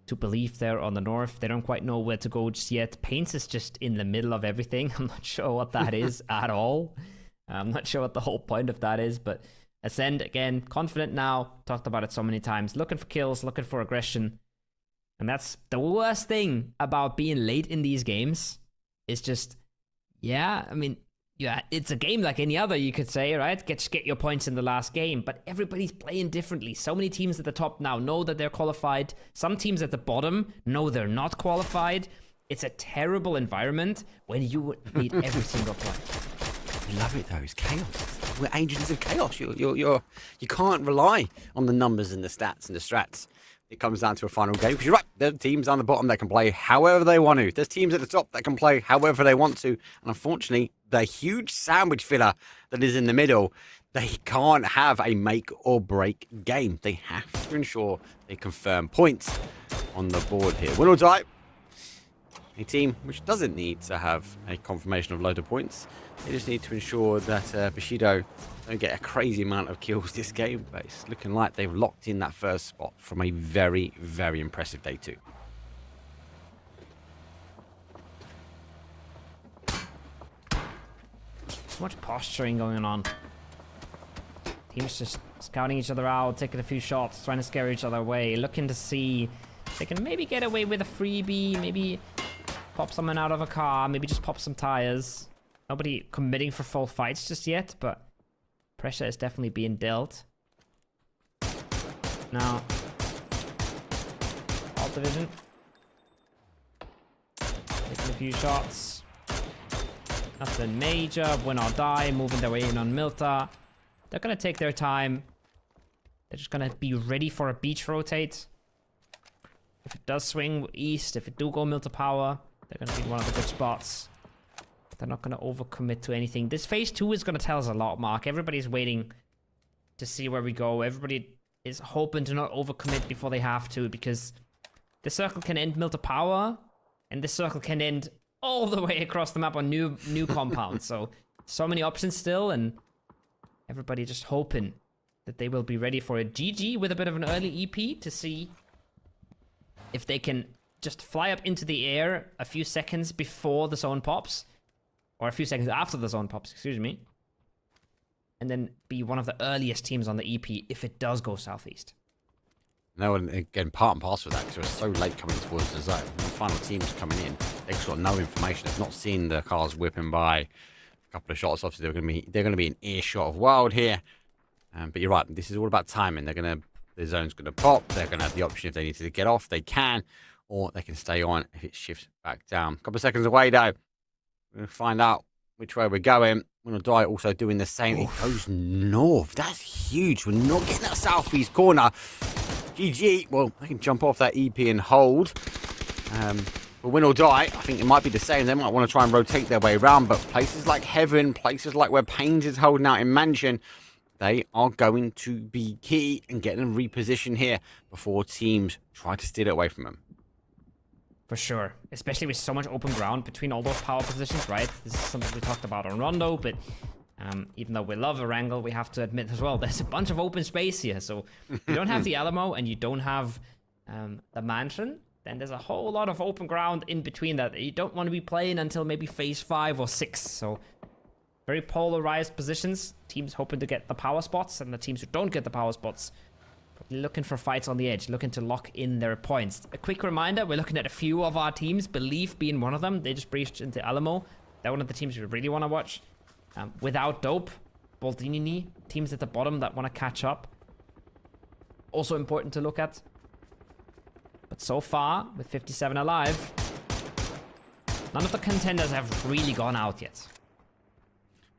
to Belief there on the north. They don't quite know where to go just yet. Paints is just in the middle of everything. I'm not sure what that is at all. I'm not sure what the whole point of that is, but Ascend, again, confident now. Talked about it so many times. Looking for kills, looking for aggression. And that's the worst thing about being late in these games. It's just, yeah, I mean, yeah, it's a game like any other, you could say, right? Get your points in the last game, but everybody's playing differently. So many teams at the top now know that they're qualified. Some teams at the bottom know they're not qualified. It's a terrible environment when you need every single point. I love it though. It's chaos. We're agents of chaos. You can't rely on the numbers and the stats and the strats. It comes down to a final game because you're right. There are teams on the bottom that can play however they want to. There's teams at the top that can play however they want to. And unfortunately, the huge sandwich filler that is in the middle, they can't have a make or break game. They have to ensure they confirm points on the board here. Win or die. A team which doesn't need to have a confirmation of load of points. They just need to ensure that Bushido don't get a crazy amount of kills this game. But it's looking like they've locked in that first spot from a very, very impressive day 2. So much posturing going on. Teams just scouting each other out, taking a few shots, trying to scare each other away, looking to see if they can maybe get away with a freebie, maybe pop someone out of a car, maybe just pop some tires. Nobody committing for full fights just yet, but pressure is definitely being dealt. Now, all division. Taking a few shots. Nothing major. Win or die. Moving their way in on Milta. They're going to take their time. They're just going to be ready for a beach rotate. If it does swing east, if it do go Milta power, they're going to be one of the good spots. They're not going to overcommit to anything. This phase 2 is going to tell us a lot, Mark. Everybody's waiting to see where we go. Everybody is hoping to not overcommit before they have to, because the circle can end Milta power, and this circle can end all the way across the map on new compounds. So many options still, and everybody just hoping that they will be ready for a GG with a bit of an early EP to see if they can just fly up into the air a few seconds before the zone pops. Or a few seconds after the zone pops, excuse me. And then be one of the earliest teams on the EP if it does go southeast. No, and again, part and parcel of that, because we're so late coming towards the zone. The final teams coming in, they've got no information. They've not seen the cars whipping by. A couple of shots, obviously, they're going to be an earshot of wild here. But you're right, this is all about timing. The zone's going to pop. They're going to have the option if they need to get off, they can, or they can stay on if it shifts back down. A couple of seconds away, though. We're going to find out which way we're going. We're going to die also doing the same. It goes north. That's huge. We're not getting that southeast corner. GG. Well, they can jump off that EP and hold. But win or die, I think it might be the same. They might want to try and rotate their way around. But places like Heaven, places like where Pains is holding out in Mansion, they are going to be key in getting them repositioned here before teams try to steal it away from them. For sure, especially with so much open ground between all those power positions, right? This is something we talked about on Rondo, but even though we love a wrangle, we have to admit as well, there's a bunch of open space here. So if you don't have the Alamo and you don't have the Mansion, then there's a whole lot of open ground in between that you don't want to be playing until maybe phase 5 or 6. So very polarized positions. Teams hoping to get the power spots, and the teams who don't get the power spots looking for fights on the edge, looking to lock in their points. A quick reminder, we're looking at a few of our teams, Belief being one of them. They just breached into Alamo. They're one of the teams we really want to watch. Without Dope, Boldini, teams at the bottom that want to catch up. Also important to look at. But so far, with 57 alive, none of the contenders have really gone out yet.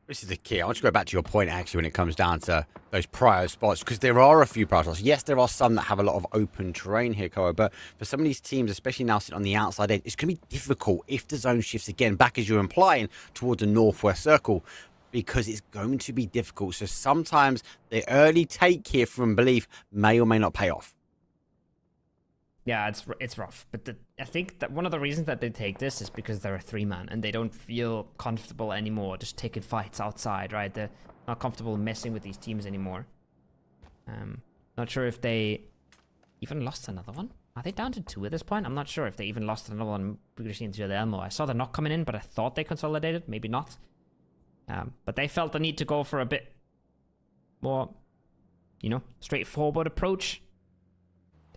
This is the key. I want to go back to your point, actually, when it comes down to those prior spots, because there are a few prior spots. Yes, there are some that have a lot of open terrain here, Koa, but for some of these teams, especially now sitting on the outside edge, it's going to be difficult if the zone shifts again back, as you're implying, towards the northwest circle, because it's going to be difficult. So sometimes the early take here from Belief may or may not pay off. Yeah, it's rough. But I think that one of the reasons that they take this is because they're a 3-man and they don't feel comfortable anymore just taking fights outside, right? They're not comfortable messing with these teams anymore. Not sure if they even lost another one. Are they down to 2 at this point? I'm not sure if they even lost another one previously into the Elmo. I saw they're not coming in, but I thought they consolidated. Maybe not. But they felt the need to go for a bit more, straightforward approach.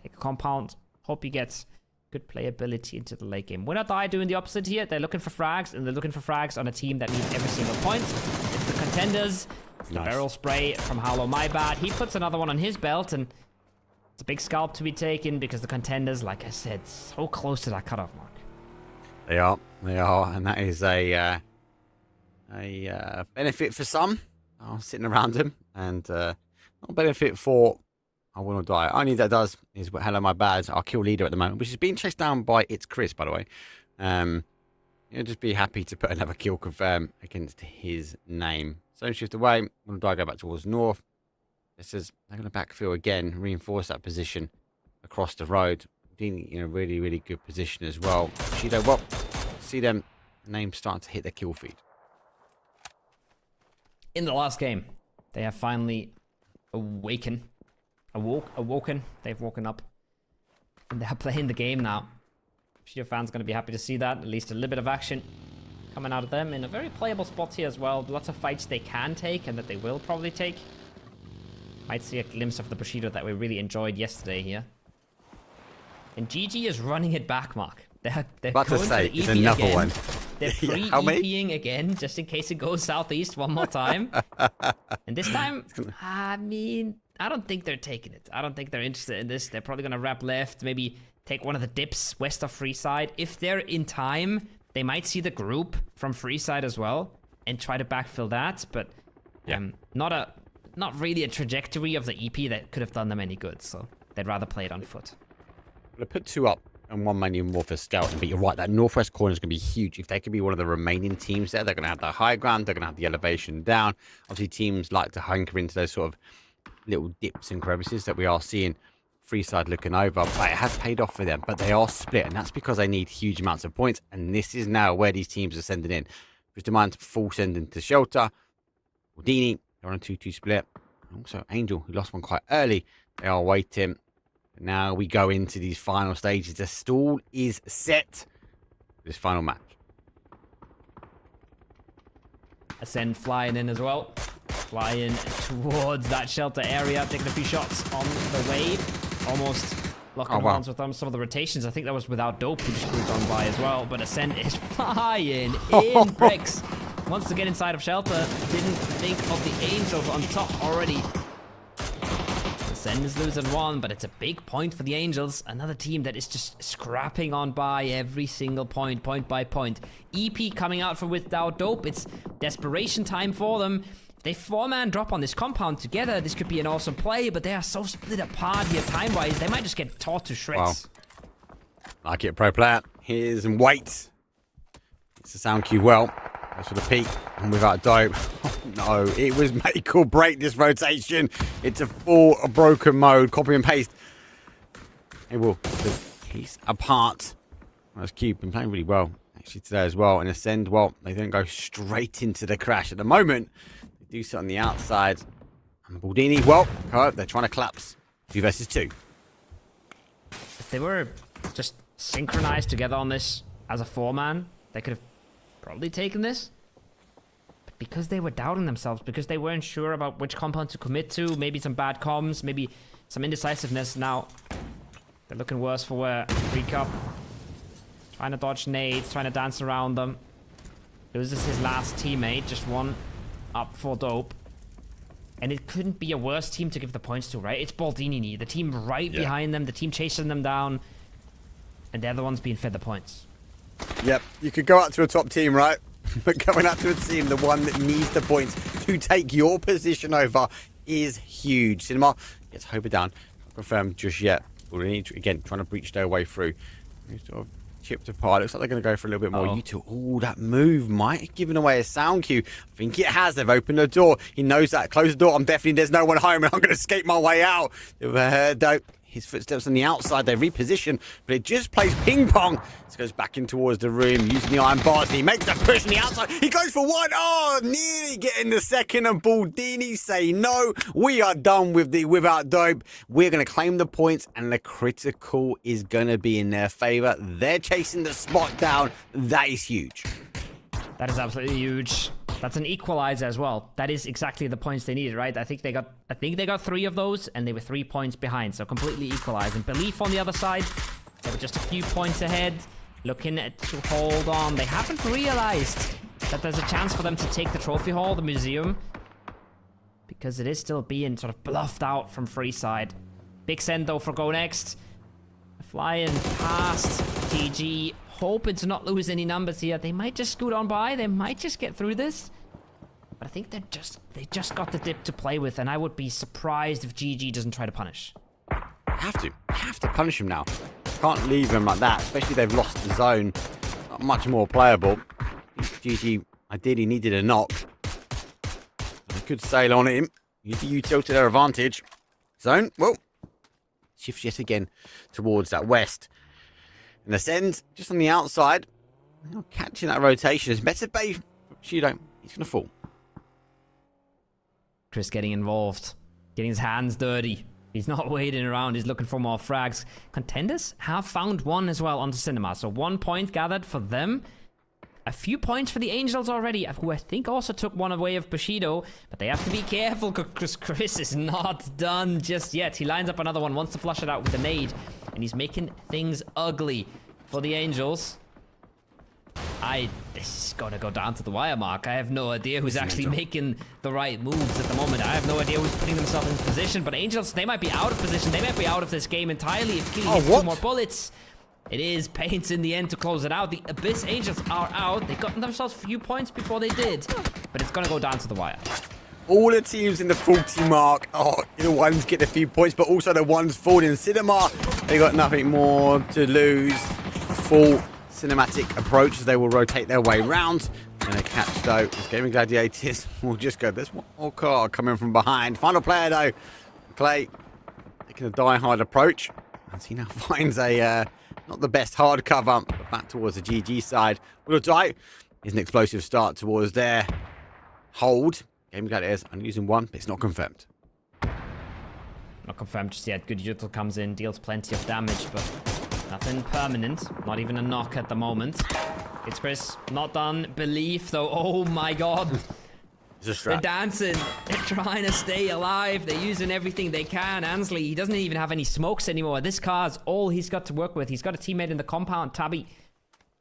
Take a compound. Hope he gets good playability into the late game. Winner Die doing the opposite here. They're looking for frags, and they're looking for frags on a team that needs every single point. It's the contenders. It's the barrel spray from Howlo My Bad. He puts another one on his belt, and it's a big scalp to be taken because the contenders, like I said, so close to that cutoff mark. They are, and that is a benefit for some sitting around him, and not a benefit for I Will Not Die. Only that does is what Hello My Bad, our kill leader at the moment, which is being chased down by It's Chris, by the way. You'll just be happy to put another kill confirm against his name. So shift away, Will Not Die go back towards north. This is they're going to backfill again, reinforce that position across the road. Being in a really, really good position as well. Shido, well, see them names starting to hit their kill feed. In the last game, they have finally awoken. They've woken up. And they're playing the game now. Shido fans going to be happy to see that. At least a little bit of action coming out of them in a very playable spot here as well. Lots of fights they can take and that they will probably take. Might see a glimpse of the Bushido that we really enjoyed yesterday here. And GG is running it back, Mark. They're about going to say, the it's EP another again. one. They're pre-EPing again, just in case it goes southeast one more time. And this time, I mean, I don't think they're taking it. I don't think they're interested in this. They're probably going to wrap left, maybe take one of the dips west of Freeside. If they're in time, they might see the group from Freeside as well and try to backfill that. But not really a trajectory of the EP that could have done them any good. So they'd rather play it on foot. They put two up and one menu more for scouting, but you're right, that northwest corner is going to be huge. If they could be one of the remaining teams there, they're going to have the high ground, they're going to have the elevation down. Obviously, teams like to hunker into those sort of little dips and crevices that we are seeing Freeside looking over, but it has paid off for them. But they are split, and that's because they need huge amounts of points, and this is now where these teams are sending in. Just a mind full sending to Shelter. Houdini, they're on a 2-2 split. Also, Angel, who lost one quite early, they are waiting. Now we go into these final stages. The stall is set for this final match. Ascend flying in as well. Flying towards that shelter area, taking a few shots on the wave. Almost locking arms with some of the rotations. I think that was without Dope, who just cruised on by as well. But Ascend is flying in bricks. Wants to get inside of shelter. Didn't think of the Angels on top already. Ascend is losing one, but it's a big point for the Angels. Another team that is just scrapping on by every single point by point. EP coming out for without Dope. It's desperation time for them. If they 4-man drop on this compound together, this could be an awesome play, but they are so split apart here time-wise, they might just get taught to shreds. Wow. Like it, pro player. Here's and waits. It's the sound cue well. Goes for the peak, and without Dope. Oh, no, it was make or break this rotation. It's a full broken mode. Copy and paste. It will piece apart. That's Cube been playing really well actually today as well. And Ascend, well, they don't go straight into the crash at the moment. They do sit on the outside. And Baldini, well, they're trying to collapse. 2 versus 2. If they were just synchronized together on this as a 4-man, they could have probably taken this. But because they were doubting themselves, because they weren't sure about which compound to commit to, maybe some bad comms, maybe some indecisiveness, now they're looking worse for wear. Recap. Trying to dodge nades, trying to dance around them. Loses his last teammate, just one up for Dope. And it couldn't be a worse team to give the points to, right? It's Baldini, the team right behind them, the team chasing them down. And they're the ones being fed the points. Yep, you could go out to a top team, right? But going out to a team, the one that needs the points to take your position over is huge. Cinema gets Hober down. Not confirmed just yet. Again, trying to breach their way through. Sort of chipped apart. Looks like they're going to go for a little bit more. Oh, that move might have given away a sound cue. I think it has. They've opened the door. He knows that. Close the door. There's no one home and I'm going to escape my way out. Dope. His footsteps on the outside, they reposition, but it just plays ping pong. This goes back in towards the room, using the iron bars, and he makes that push on the outside. He goes for one. Oh, nearly getting the second, and Baldini say no. We are done with the without Dope. We're going to claim the points, and the critical is going to be in their favor. They're chasing the spot down. That is huge. That is absolutely huge. That's an equalizer as well. That is exactly the points they needed, right? I think they got 3 of those, and they were 3 points behind, so completely equalized. And Belief on the other side, They were just a few points ahead, looking to hold on. They haven't realized that there's a chance for them to take the trophy hall, the museum, because it is still being sort of bluffed out from Freeside. Big send though for Go Next. Flying past TG, hoping to not lose any numbers here. They might just scoot on by. They might just get through this. But I think they just got the dip to play with, and I would be surprised if GG doesn't try to punish. Have to punish him now. Can't leave him like that, especially they've lost the zone. Not much more playable. GG ideally needed a knock. They could sail on him. You tilted their advantage. Zone, well, shifts yet again towards that west. And ascend just on the outside. Not catching that rotation. It's better bay. Shido, he's going to fall. Chris getting involved, getting his hands dirty. He's not waiting around, he's looking for more frags. Contenders have found one as well onto Cinema, so 1 point gathered for them. A few points for the Angels already, who I think also took one away of Bushido, but they have to be careful because Chris is not done just yet. He lines up another one, wants to flush it out with a nade, and he's making things ugly for the Angels. This is gonna go down to the wire, Mark. I have no idea who's actually making the right moves at the moment. I have no idea who's putting themselves in position, but Angels, they might be out of position. They might be out of this game entirely if Killy hits 2 more bullets. It is Paints in the end to close it out. The Abyss Angels are out. They got themselves a few points before they did, but it's gonna go down to the wire. All the teams in the 40 mark. Oh, the ones get a few points, but also the ones falling. Cinema, they got nothing more to lose. Full cinematic approach as they will rotate their way round. And a catch though, this Gaming Gladiators will just go. There's one more car coming from behind. Final player though, Clay, taking a die-hard approach as he now finds a not the best hard cover, but back towards the GG side. Will die is an explosive start towards their hold. Gaming Gladiators are using one, but it's not confirmed. Not confirmed just yet. Good util comes in, deals plenty of damage, but nothing permanent. Not even a knock at the moment. It's Chris. Not done. Belief, though. Oh, my God. They're dancing. They're trying to stay alive. They're using everything they can. Ansley, he doesn't even have any smokes anymore. This car's all he's got to work with. He's got a teammate in the compound, Tabby,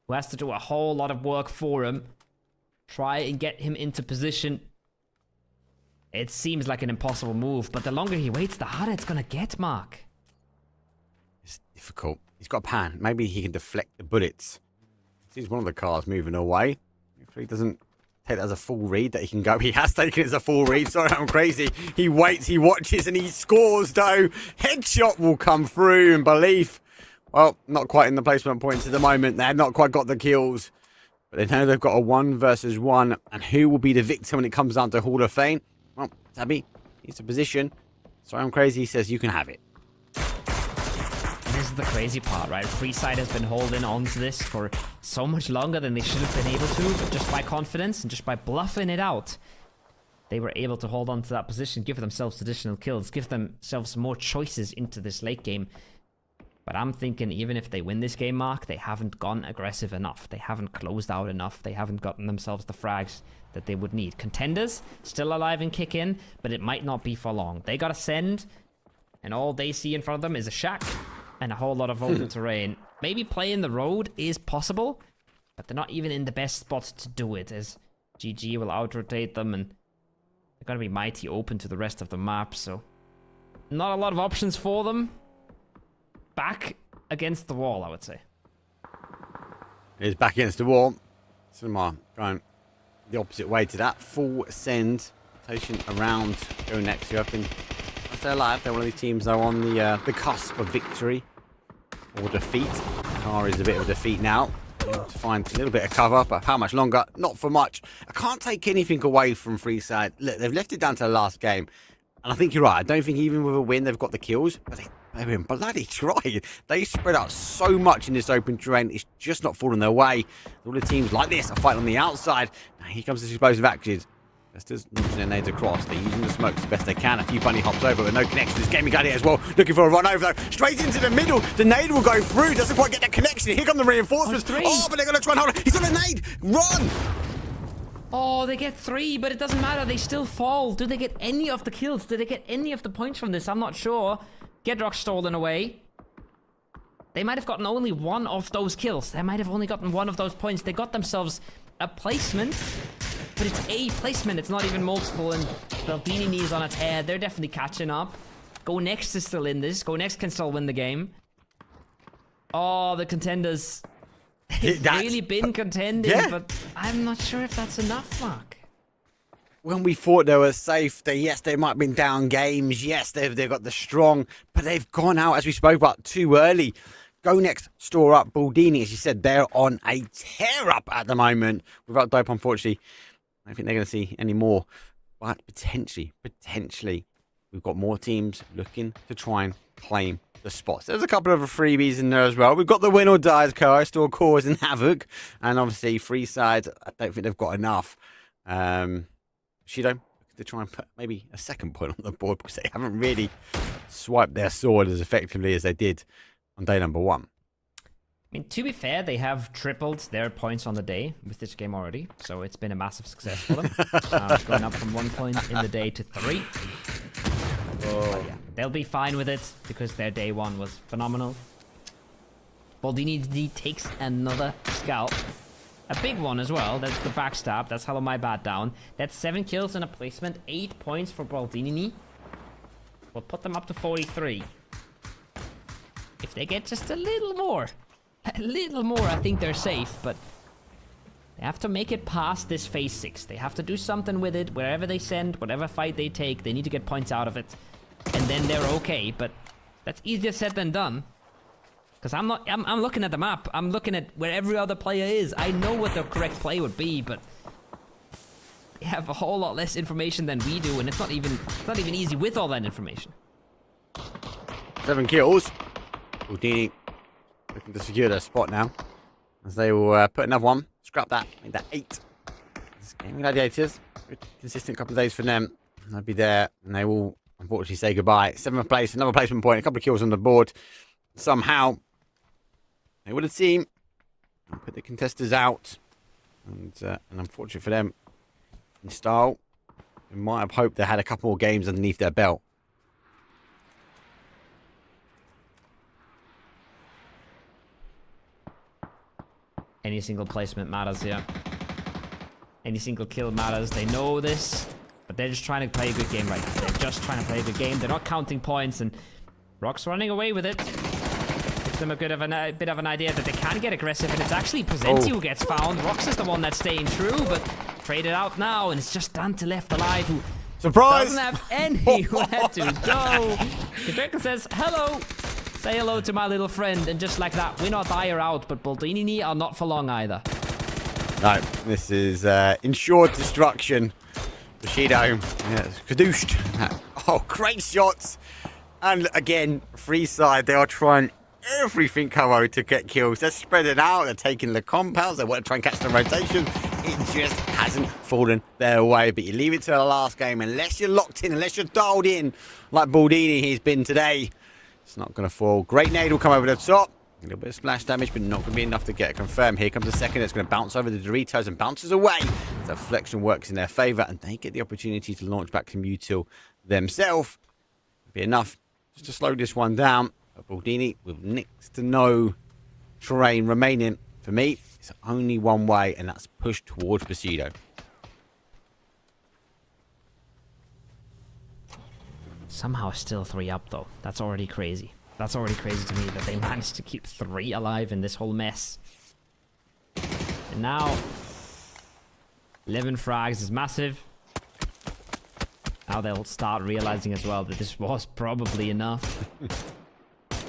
who has to do a whole lot of work for him. Try and get him into position. It seems like an impossible move, but the longer he waits, the harder it's going to get, Mark. It's difficult. He's got a pan. Maybe he can deflect the bullets. Sees one of the cars moving away. Hopefully he doesn't take that as a full read that he can go. He has taken it as a full read. Sorry, I'm crazy. He waits, he watches, and he scores, though. Headshot will come through, and Belief, well, not quite in the placement points at the moment. They have not quite got the kills. But they know they've got a 1 versus 1. And who will be the victim when it comes down to Hall of Fame? Well, Tabby, he's a position. Sorry, I'm crazy. He says you can have it. This is the crazy part, right? Freeside has been holding on to this for so much longer than they should have been able to, but just by confidence and just by bluffing it out, they were able to hold on to that position, give themselves additional kills, give themselves more choices into this late game. But I'm thinking even if they win this game, Mark, they haven't gone aggressive enough. They haven't closed out enough. They haven't gotten themselves the frags that they would need. Contenders, still alive and kick in, but it might not be for long. They got to send, and all they see in front of them is a shack and a whole lot of open terrain. Maybe playing the road is possible, but they're not even in the best spot to do it, as GG will out-rotate them, and they're going to be mighty open to the rest of the map, so not a lot of options for them. Back against the wall, I would say. It is back against the wall. Cinema going the opposite way to that. Full send. Rotation around. Go next. You up in. They're alive. They're one of these teams, though, on the cusp of victory or defeat. Car is a bit of a defeat now. To find a little bit of cover, but how much longer? Not for much. I can't take anything away from Freeside. Look, they've left it down to the last game. And I think you're right. I don't think even with a win, they've got the kills. But they've been bloody trying. They spread out so much in this open terrain. It's just not falling their way. All the teams like this are fighting on the outside. Now here comes this explosive actions. Just launching their nades across. They're using the smokes as best they can. A few bunny hops over, but no connection. This Gaming Gladiator as well. Looking for a run over, though. Straight into the middle. The nade will go through. Doesn't quite get that connection. Here come the reinforcements. Oh, but they're going to try and hold it. He's on a nade. Run! Oh, they get 3, but it doesn't matter. They still fall. Do they get any of the kills? Do they get any of the points from this? I'm not sure. Gedrock stolen away. They might have gotten only one of those kills. They might have only gotten one of those points. They got themselves a placement, but it's a placement. It's not even multiple, and Baldini is on a tear. They're definitely catching up. Go Next is still in this. Go Next can still win the game. Oh, the contenders. They've really been contending, but I'm not sure if that's enough, Mark. When we thought they were safe, they might have been down games. Yes, they've got the strong, but they've gone out, as we spoke about, too early. Go Next, store up. Baldini, as you said, they're on a tear up at the moment. Without Dope, unfortunately, I don't think they're going to see any more. But potentially, we've got more teams looking to try and claim the spots. There's a couple of freebies in there as well. We've got the Win or Dies card, still causing havoc. And obviously, free side, I don't think they've got enough. Shido, to try and put maybe a second point on the board because they haven't really swiped their sword as effectively as they did on day number 1. I mean, to be fair, they have tripled their points on the day with this game already, so it's been a massive success for them. Going up from 1 point in the day to 3. But yeah, they'll be fine with it because their day 1 was phenomenal. Baldini takes another scalp. A big one as well. That's the backstab. That's Hello My Bad down. That's 7 kills and a placement. 8 points for Baldini. We'll put them up to 43. If they get just a little more, I think they're safe, but they have to make it past this phase 6. They have to do something with it. Wherever they send, whatever fight they take, they need to get points out of it. And then they're okay, but that's easier said than done. Because I'm looking at the map. I'm looking at where every other player is. I know what the correct play would be, but they have a whole lot less information than we do, and it's not even easy with all that information. 7 kills. Baldini looking to secure their spot now. As they will put another one. Scrap that. Make that 8. This game Gladiators. Consistent couple of days for them. They'll be there, and they will unfortunately say goodbye. 7th place, another placement point, a couple of kills on the board. Somehow, they would have seen and put the contestants out. And unfortunate for them, in style, we might have hoped they had a couple more games underneath their belt. Any single placement matters here. Any single kill matters. They know this, but they're just trying to play a good game right now. They're just trying to play a good game. They're not counting points, and Rock's running away with it. Gives them a bit of an idea that they can get aggressive, and it's actually Presenti who gets found. Rox is the one that's staying true, but traded out now, and it's just Dante left alive, who doesn't have anywhere to go. Kadrika says, hello. Say hello to my little friend, and just like that, win or die are out, but Baldini are not for long either. No, this is ensured destruction. Bushido, kadooshed. Oh, great shots. And again, free side, they are trying everything, Caro, to get kills. They're spreading out, they're taking the compounds, they want to try and catch the rotation. It just hasn't fallen their way. But you leave it to the last game, unless you're locked in, unless you're dialed in, like Baldini he's been today. It's not going to fall. Great nade will come over the top. A little bit of splash damage, but not going to be enough to get it confirmed. Here comes the second. It's going to bounce over the Doritos and bounces away. The deflection works in their favor, and they get the opportunity to launch back to Mutil themselves. Be enough just to slow this one down. But Baldini, with next to no terrain remaining, for me, it's only one way, and that's push towards Bushido. Somehow still 3 up, though. That's already crazy. That's already crazy to me that they managed to keep 3 alive in this whole mess. And now, 11 frags is massive. Now they'll start realizing as well that this was probably enough.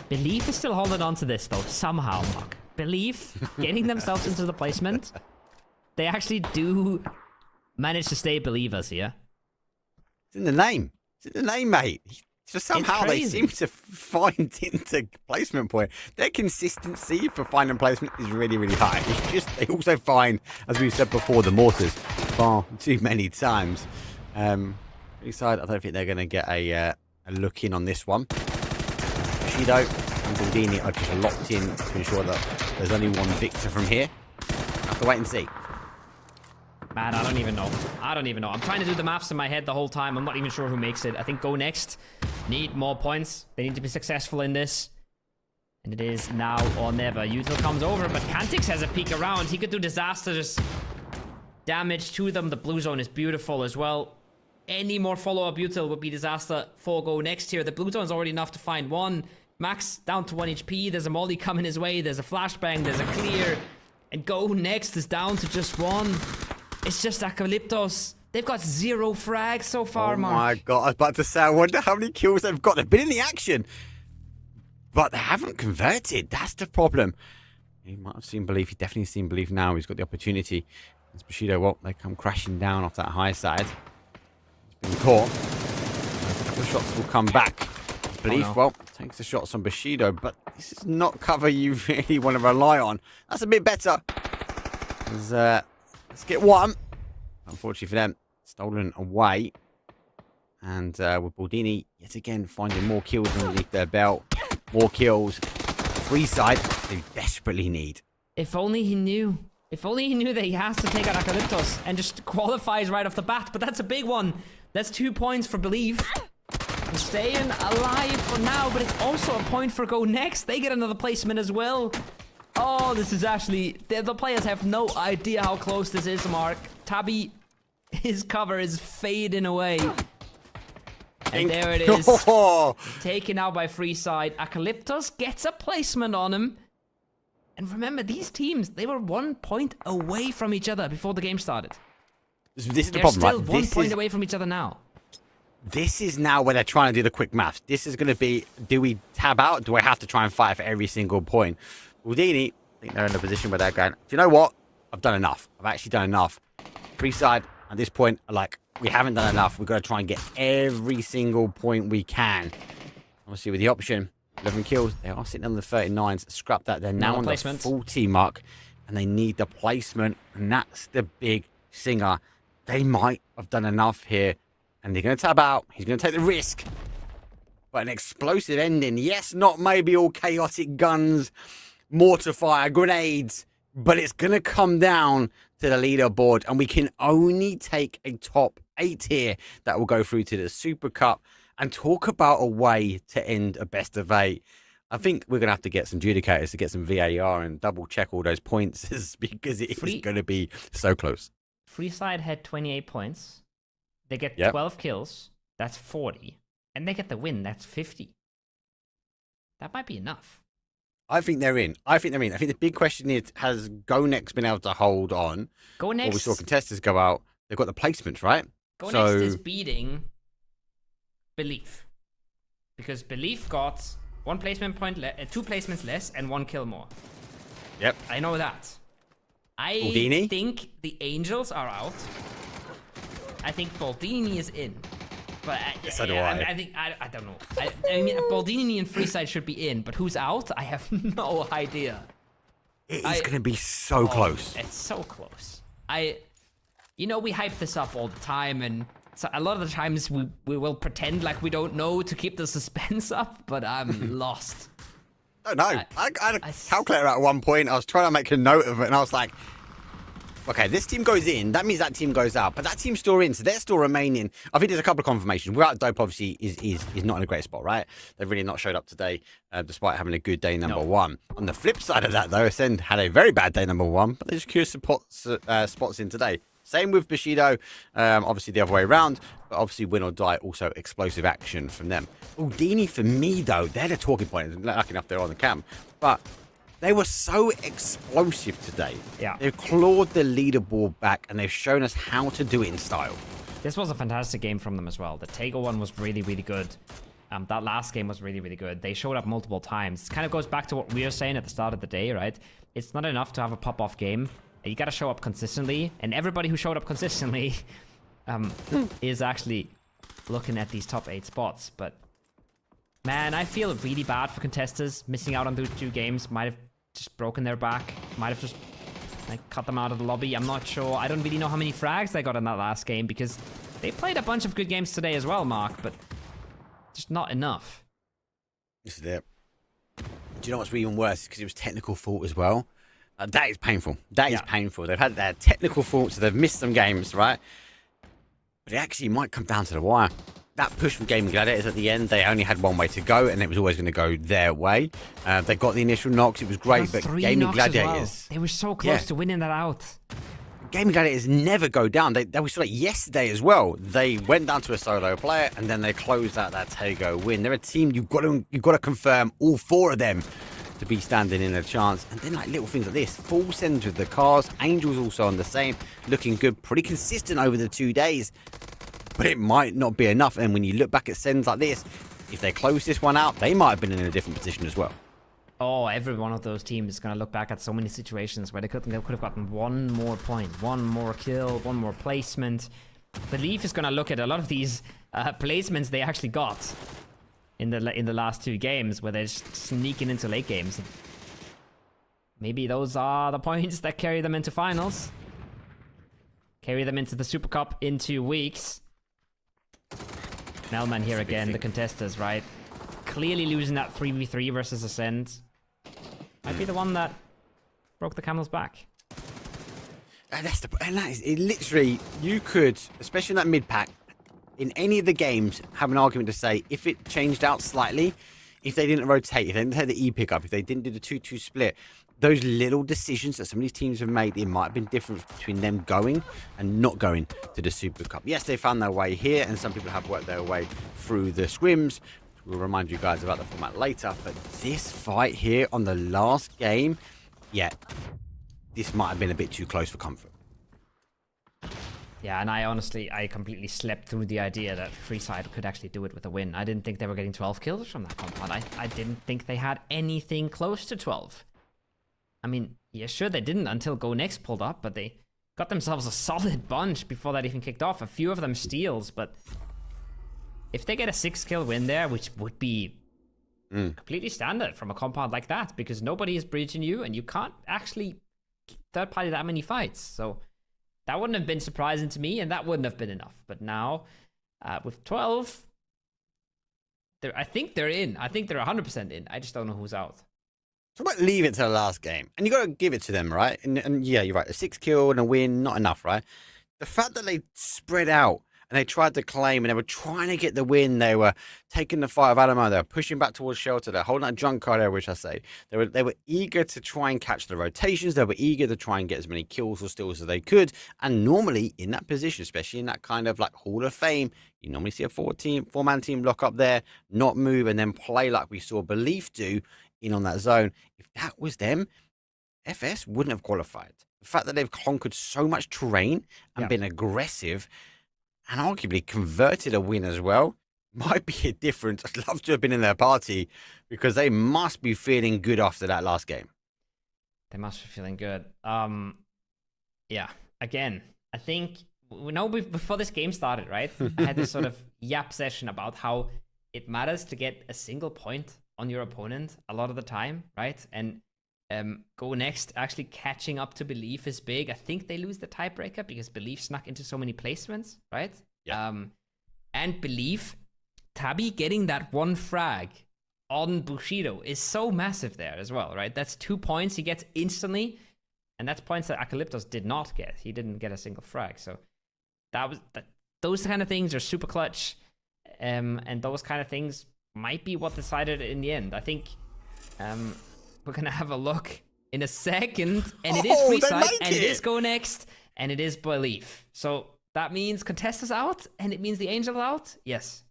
Belief is still holding on to this, though, somehow, Mark. Belief, getting themselves into the placement. They actually do manage to stay believers here. It's in the name. It's in the name, mate. So somehow they seem to find into placement point. Their consistency for finding placement is really, really high. It's just they also find, as we said before, the mortars far too many times. Side, I don't think they're going to get a look in on this one. Bushido and Baldini are just locked in to ensure that there's only one victor from here. Have to wait and see. Man, I don't even know. I'm trying to do the maths in my head the whole time. I'm not even sure who makes it. I think Go Next need more points. They need to be successful in this. And it is now or never. Util comes over, but Kantix has a peek around. He could do disastrous damage to them. The blue zone is beautiful as well. Any more follow-up Util would be disaster for Go next here. The blue zone is already enough to find one. Max down to 1 HP. There's a molly coming his way. There's a flashbang. There's a clear. And Go next is down to just one. It's just Apocalyptos. They've got 0 frags so far, Mark. Oh my god, I was about to say, I wonder how many kills they've got. They've been in the action, but they haven't converted. That's the problem. He might have seen belief. He's definitely seen belief now. He's got the opportunity. As Bushido, well, they come crashing down off that high side. He's been caught. A couple of shots will come back. Belief, well, takes the shots on Bushido, but this is not cover you really want to rely on. That's a bit better. Let's get one. Unfortunately for them, stolen away. And with Baldini, yet again, finding more kills underneath their belt. More kills. Free side, they desperately need. If only he knew. If only he knew that he has to take out Apocalyptos and just qualifies right off the bat. But that's a big one. That's 2 points for Believe. Staying alive for now, but it's also a point for Go next. They get another placement as well. Oh, this is actually... The players have no idea how close this is, Mark. Tabby, his cover is fading away. And there it is. Taken out by Freeside. Apocalyptos gets a placement on him. And remember, these teams, they were 1 point away from each other before the game started. This is the They're problem, still right? 1 point away from each other now. This is now where they're trying to do the quick maths. This is going to be, do we tab out? Do I have to try and fight for every single point? Houdini, I think they're in a position where they're going, do you know what? I've done enough. I've actually done enough. Freeside, at this point, are like, we haven't done enough. We've got to try and get every single point we can. Obviously, with the option, 11 kills, they are sitting on the 39s. Scrap that. They're now on the 40 mark, and they need the placement, and that's the big singer. They might have done enough here. And they're going to tab out. He's going to take the risk. But an explosive ending. Yes, not maybe all chaotic guns, mortar fire, grenades. But it's going to come down to the leaderboard. And we can only take a top 8 here that will go through to the Super Cup. And talk about a way to end a best of 8. I think we're going to have to get some judicators to get some VAR and double check all those points. Because it is going to be so close. Freeside had 28 points. They get 12 kills. That's 40. And they get the win. That's 50. That might be enough. I think they're in. I think the big question is, has Go Next been able to hold on? Go Next. Or we saw contestants go out. They've got the placements, right? Go Next is beating Belief. Because Belief got 1 placement point, 2 placements less, and 1 kill more. Yep. I know that. I think the Angels are out. I think Baldini is in. But so do I. I think I don't know. I mean, Baldini and Freeside should be in, but who's out? I have no idea. It is going to be so close. It's so close. You know, we hype this up all the time, and so a lot of the times we will pretend like we don't know to keep the suspense up, but I'm lost. I don't know. I had a calculator at one point. I was trying to make a note of it, and I was like, okay, this team goes in. That means that team goes out. But that team's still in, so they're still remaining. I think there's a couple of confirmations. Without Dope, obviously, is not in a great spot, right? They've really not showed up today, despite having a good day number 1. On the flip side of that, though, Ascend had a very bad day number 1, but there's curious spots in today. Same with Bushido, obviously the other way around, but obviously win or die, also explosive action from them. Houdini, for me, though, they're the talking point. Lucky enough they're on the cam. But they were so explosive today. Yeah. They've clawed the leaderboard back, and they've shown us how to do it in style. This was a fantastic game from them as well. The Taego one was really, really good. That last game was really, really good. They showed up multiple times. It kind of goes back to what we were saying at the start of the day, right? It's not enough to have a pop-off game. You got to show up consistently. And everybody who showed up consistently is actually looking at these top 8 spots. But, man, I feel really bad for contestants missing out on those 2 games. Might have just broken their back. Might have just cut them out of the lobby. I'm not sure. I don't really know how many frags they got in that last game because they played a bunch of good games today as well, Mark, but just not enough. This is it. Do you know what's even worse? Because it was technical fault as well. That is painful. That is painful. They've had their technical faults, so they've missed some games, right? But it actually might come down to the wire. that push from Gaming Gladiators at the end, they only had one way to go, and it was always going to go their way. They got the initial knocks, it was great, but Gaming Gladiators... They were so close to winning that out. Gaming Gladiators never go down. They we saw it yesterday as well. They went down to a solo player, and then they closed out that Taego win. They're a team, you've got to confirm all 4 of them to be standing in a chance. And then like little things like this, full sends with the cars. Angels also on the same, looking good, pretty consistent over the 2 days. But it might not be enough. And when you look back at sends like this, if they close this one out, they might have been in a different position as well. Oh, every one of those teams is going to look back at so many situations where they could have gotten one more point, one more kill, one more placement. Belief is going to look at a lot of these placements they actually got in the last 2 games where they're just sneaking into late games. Maybe those are the points that carry them into finals. Carry them into the Super Cup in 2 weeks. Nelman here again, the contesters, right? Clearly losing that 3v3 versus Ascend. Might be the one that broke the camel's back. And that is, it literally, you could, especially in that mid pack, in any of the games, have an argument to say, if it changed out slightly, if they didn't rotate, if they didn't have the E pickup, if they didn't do the 2-2 split, those little decisions that some of these teams have made, it might have been different between them going and not going to the Super Cup. Yes, they found their way here, and some people have worked their way through the scrims. We'll remind you guys about the format later, but this fight here on the last game, yeah, this might have been a bit too close for comfort. Yeah, and I completely slept through the idea that Freeside could actually do it with a win. I didn't think they were getting 12 kills from that compound. I didn't think they had anything close to 12. I mean, yeah, sure, they didn't until Go Next pulled up, but they got themselves a solid bunch before that even kicked off. A few of them steals, but if they get a 6-kill win there, which would be completely standard from a compound like that, because nobody is breaching you, and you can't actually third-party that many fights. So that wouldn't have been surprising to me, and that wouldn't have been enough. But now, with 12, I think they're in. I think they're 100% in. I just don't know who's out. So about leave it to the last game. And you got to give it to them, right? And yeah, you're right. A 6-kill and a win, not enough, right? The fact that they spread out and they tried to claim and they were trying to get the win. They were taking the fight of Alamo. They were pushing back towards shelter. They're holding that junk card there, which I say. They were eager to try and catch the rotations. They were eager to try and get as many kills or steals as they could. And normally in that position, especially in that kind of like Hall of Fame, you normally see a 4-man team lock up there, not move, and then play like we saw Belief do in on that zone. If that was them, FS wouldn't have qualified. The fact that they've conquered so much terrain and been aggressive and arguably converted a win as well might be a difference. I'd love to have been in their party because they must be feeling good after that last game. They must be feeling good. Yeah, again, I think, before this game started, right? I had this sort of yap session about how it matters to get a single point on your opponent a lot of the time, right? And Go Next actually catching up to Belief is big. I think they lose the tiebreaker because Belief snuck into so many placements, right? Yeah. And Belief, Tabby getting that one frag on Bushido is so massive there as well, right? That's 2 points he gets instantly, and that's points that Acalyptos did not get. He didn't get a single frag, so those kind of things are super clutch, and those kind of things might be what decided it in the end. I think we're gonna have a look in a second, and it is Freeside, and it is Go Next, and it is Belief. So that means Contesta's out, and it means the Angel out? Yes.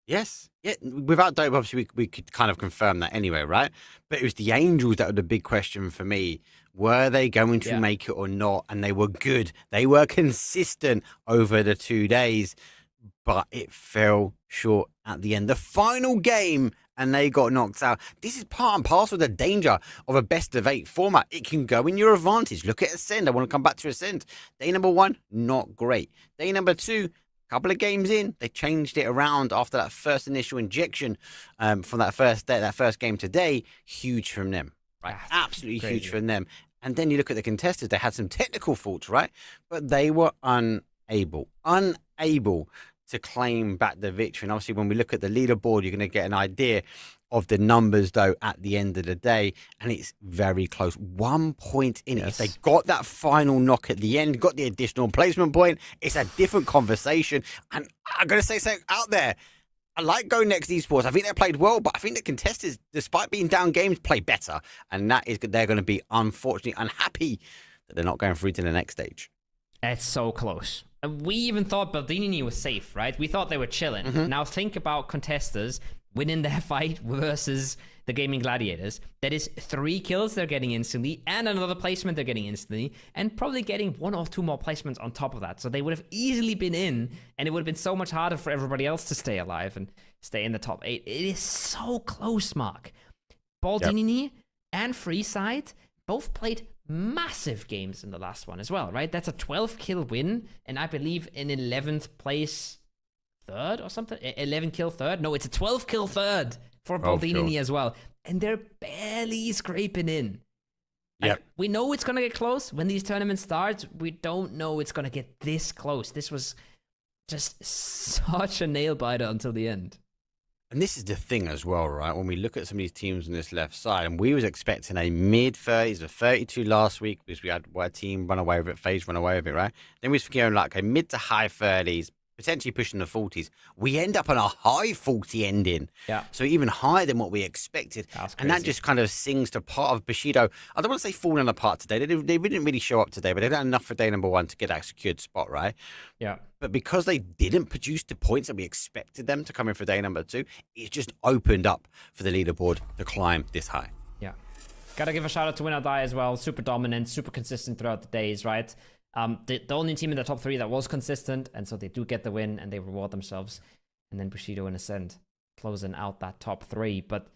Yes. Yeah. Without doubt, obviously, we could kind of confirm that anyway, right? But it was the Angels that were the big question for me. Were they going to make it or not? And they were good. They were consistent over the 2 days, but it fell short at the end. The final game, and they got knocked out. This is part and parcel of the danger of a best of 8 format. It can go in your advantage. Look at Ascend. I want to come back to Ascend. Day number 1, not great. Day number 2, couple of games in, they changed it around after that first initial injection from that first day, that first game today. Huge from them, right? Absolutely huge from them. And then you look at the contestants, they had some technical faults, right? But they were unable to claim back the victory. And obviously, when we look at the leaderboard, you're going to get an idea of the numbers, though, at the end of the day, and it's very close. 1 point in it. If they got that final knock at the end, got the additional placement point, it's a different conversation. And I'm going to say something out there. I like Go Next Esports. I think they played well, but I think the contestants, despite being down games, play better. And that is they're going to be unfortunately unhappy that they're not going through to the next stage. It's so close. We even thought Baldini was safe, right? We thought they were chilling. Now think about contestants winning their fight versus the Gaming Gladiators. That is 3 kills they're getting instantly, and another placement they're getting instantly, and probably getting 1 or 2 more placements on top of that. So they would have easily been in, and it would have been so much harder for everybody else to stay alive and stay in the top 8. It is so close, Mark. Baldini and Freeside both played massive games in the last one as well, right? That's a 12 kill win, and I believe an 11th place third or something. 11 kill third. No, it's a 12 kill third for Baldini as well, and they're barely scraping in. Like, we know it's gonna get close when these tournaments start. We don't know it's gonna get this close. This was just such a nail biter until the end. And this is the thing as well, right? When we look at some of these teams on this left side, and we was expecting a mid-30s, a 32 last week, because we had a team run away with it, FaZe run away with it, right? Then we was going like a mid to high 30s, potentially pushing the 40s. We end up on a high 40 ending. Yeah. So even higher than what we expected. And that just kind of sings to part of Bushido. I don't want to say falling apart today. They didn't really show up today, but they done enough for day number 1 to get that secured spot, right? Yeah. But because they didn't produce the points that we expected them to come in for day number 2, it just opened up for the leaderboard to climb this high. Yeah. Gotta give a shout out to Win or Die as well. Super dominant, super consistent throughout the days, right? The only team in the top 3 that was consistent, and so they do get the win and they reward themselves. And then Bushido and Ascent closing out that top 3. But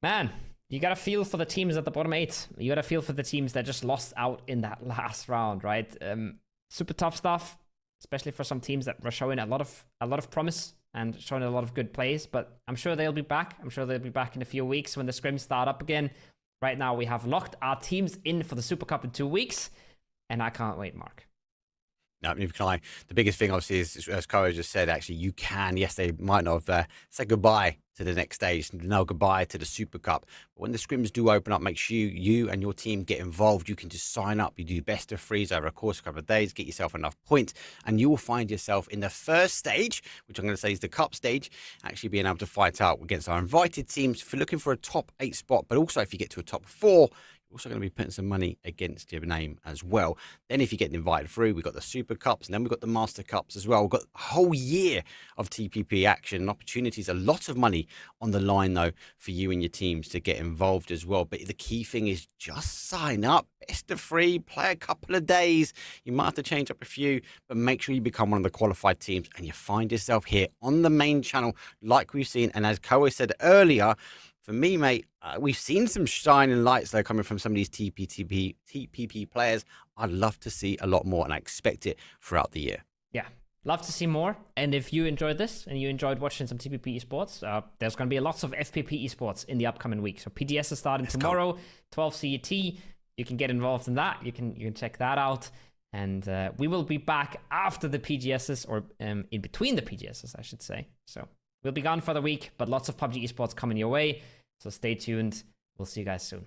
man, you gotta feel for the teams at the bottom 8. You gotta feel for the teams that just lost out in that last round, right? Super tough stuff, especially for some teams that were showing a lot of promise and showing a lot of good plays. But I'm sure they'll be back. I'm sure they'll be back in a few weeks when the scrims start up again. Right now, we have locked our teams in for the Super Cup in 2 weeks. And I can't wait, Mark. No, neither can I. The biggest thing, obviously, is, as Kyle just said, actually, you can, yes, they might not have said goodbye to the next stage, no goodbye to the Super Cup. But when the scrims do open up, make sure you and your team get involved. You can just sign up. You do best of 3s over a course of a couple of days, get yourself enough points, and you will find yourself in the first stage, which I'm going to say is the Cup stage, actually being able to fight out against our invited teams for looking for a top 8 spot. But also, if you get to a top 4, also going to be putting some money against your name as well. Then if you get invited through, we've got the Super Cups, and then we've got the Master Cups as well. We've got a whole year of TPP action and opportunities. A lot of money on the line, though, for you and your teams to get involved as well. But the key thing is just sign up. Best of 3, play a couple of days. You might have to change up a few, but make sure you become one of the qualified teams and you find yourself here on the main channel like we've seen. And as Koa said earlier, for me, mate, we've seen some shining lights that are coming from some of these TPP players. I'd love to see a lot more, and I expect it throughout the year. Yeah, love to see more. And if you enjoyed this and you enjoyed watching some TPP esports, there's going to be lots of FPP esports in the upcoming week. So PGS is starting tomorrow, 12 CET. You can get involved in that. You can check that out. And we will be back after the PGSs, or in between the PGSs, I should say. So we'll be gone for the week, but lots of PUBG esports coming your way. So stay tuned. We'll see you guys soon.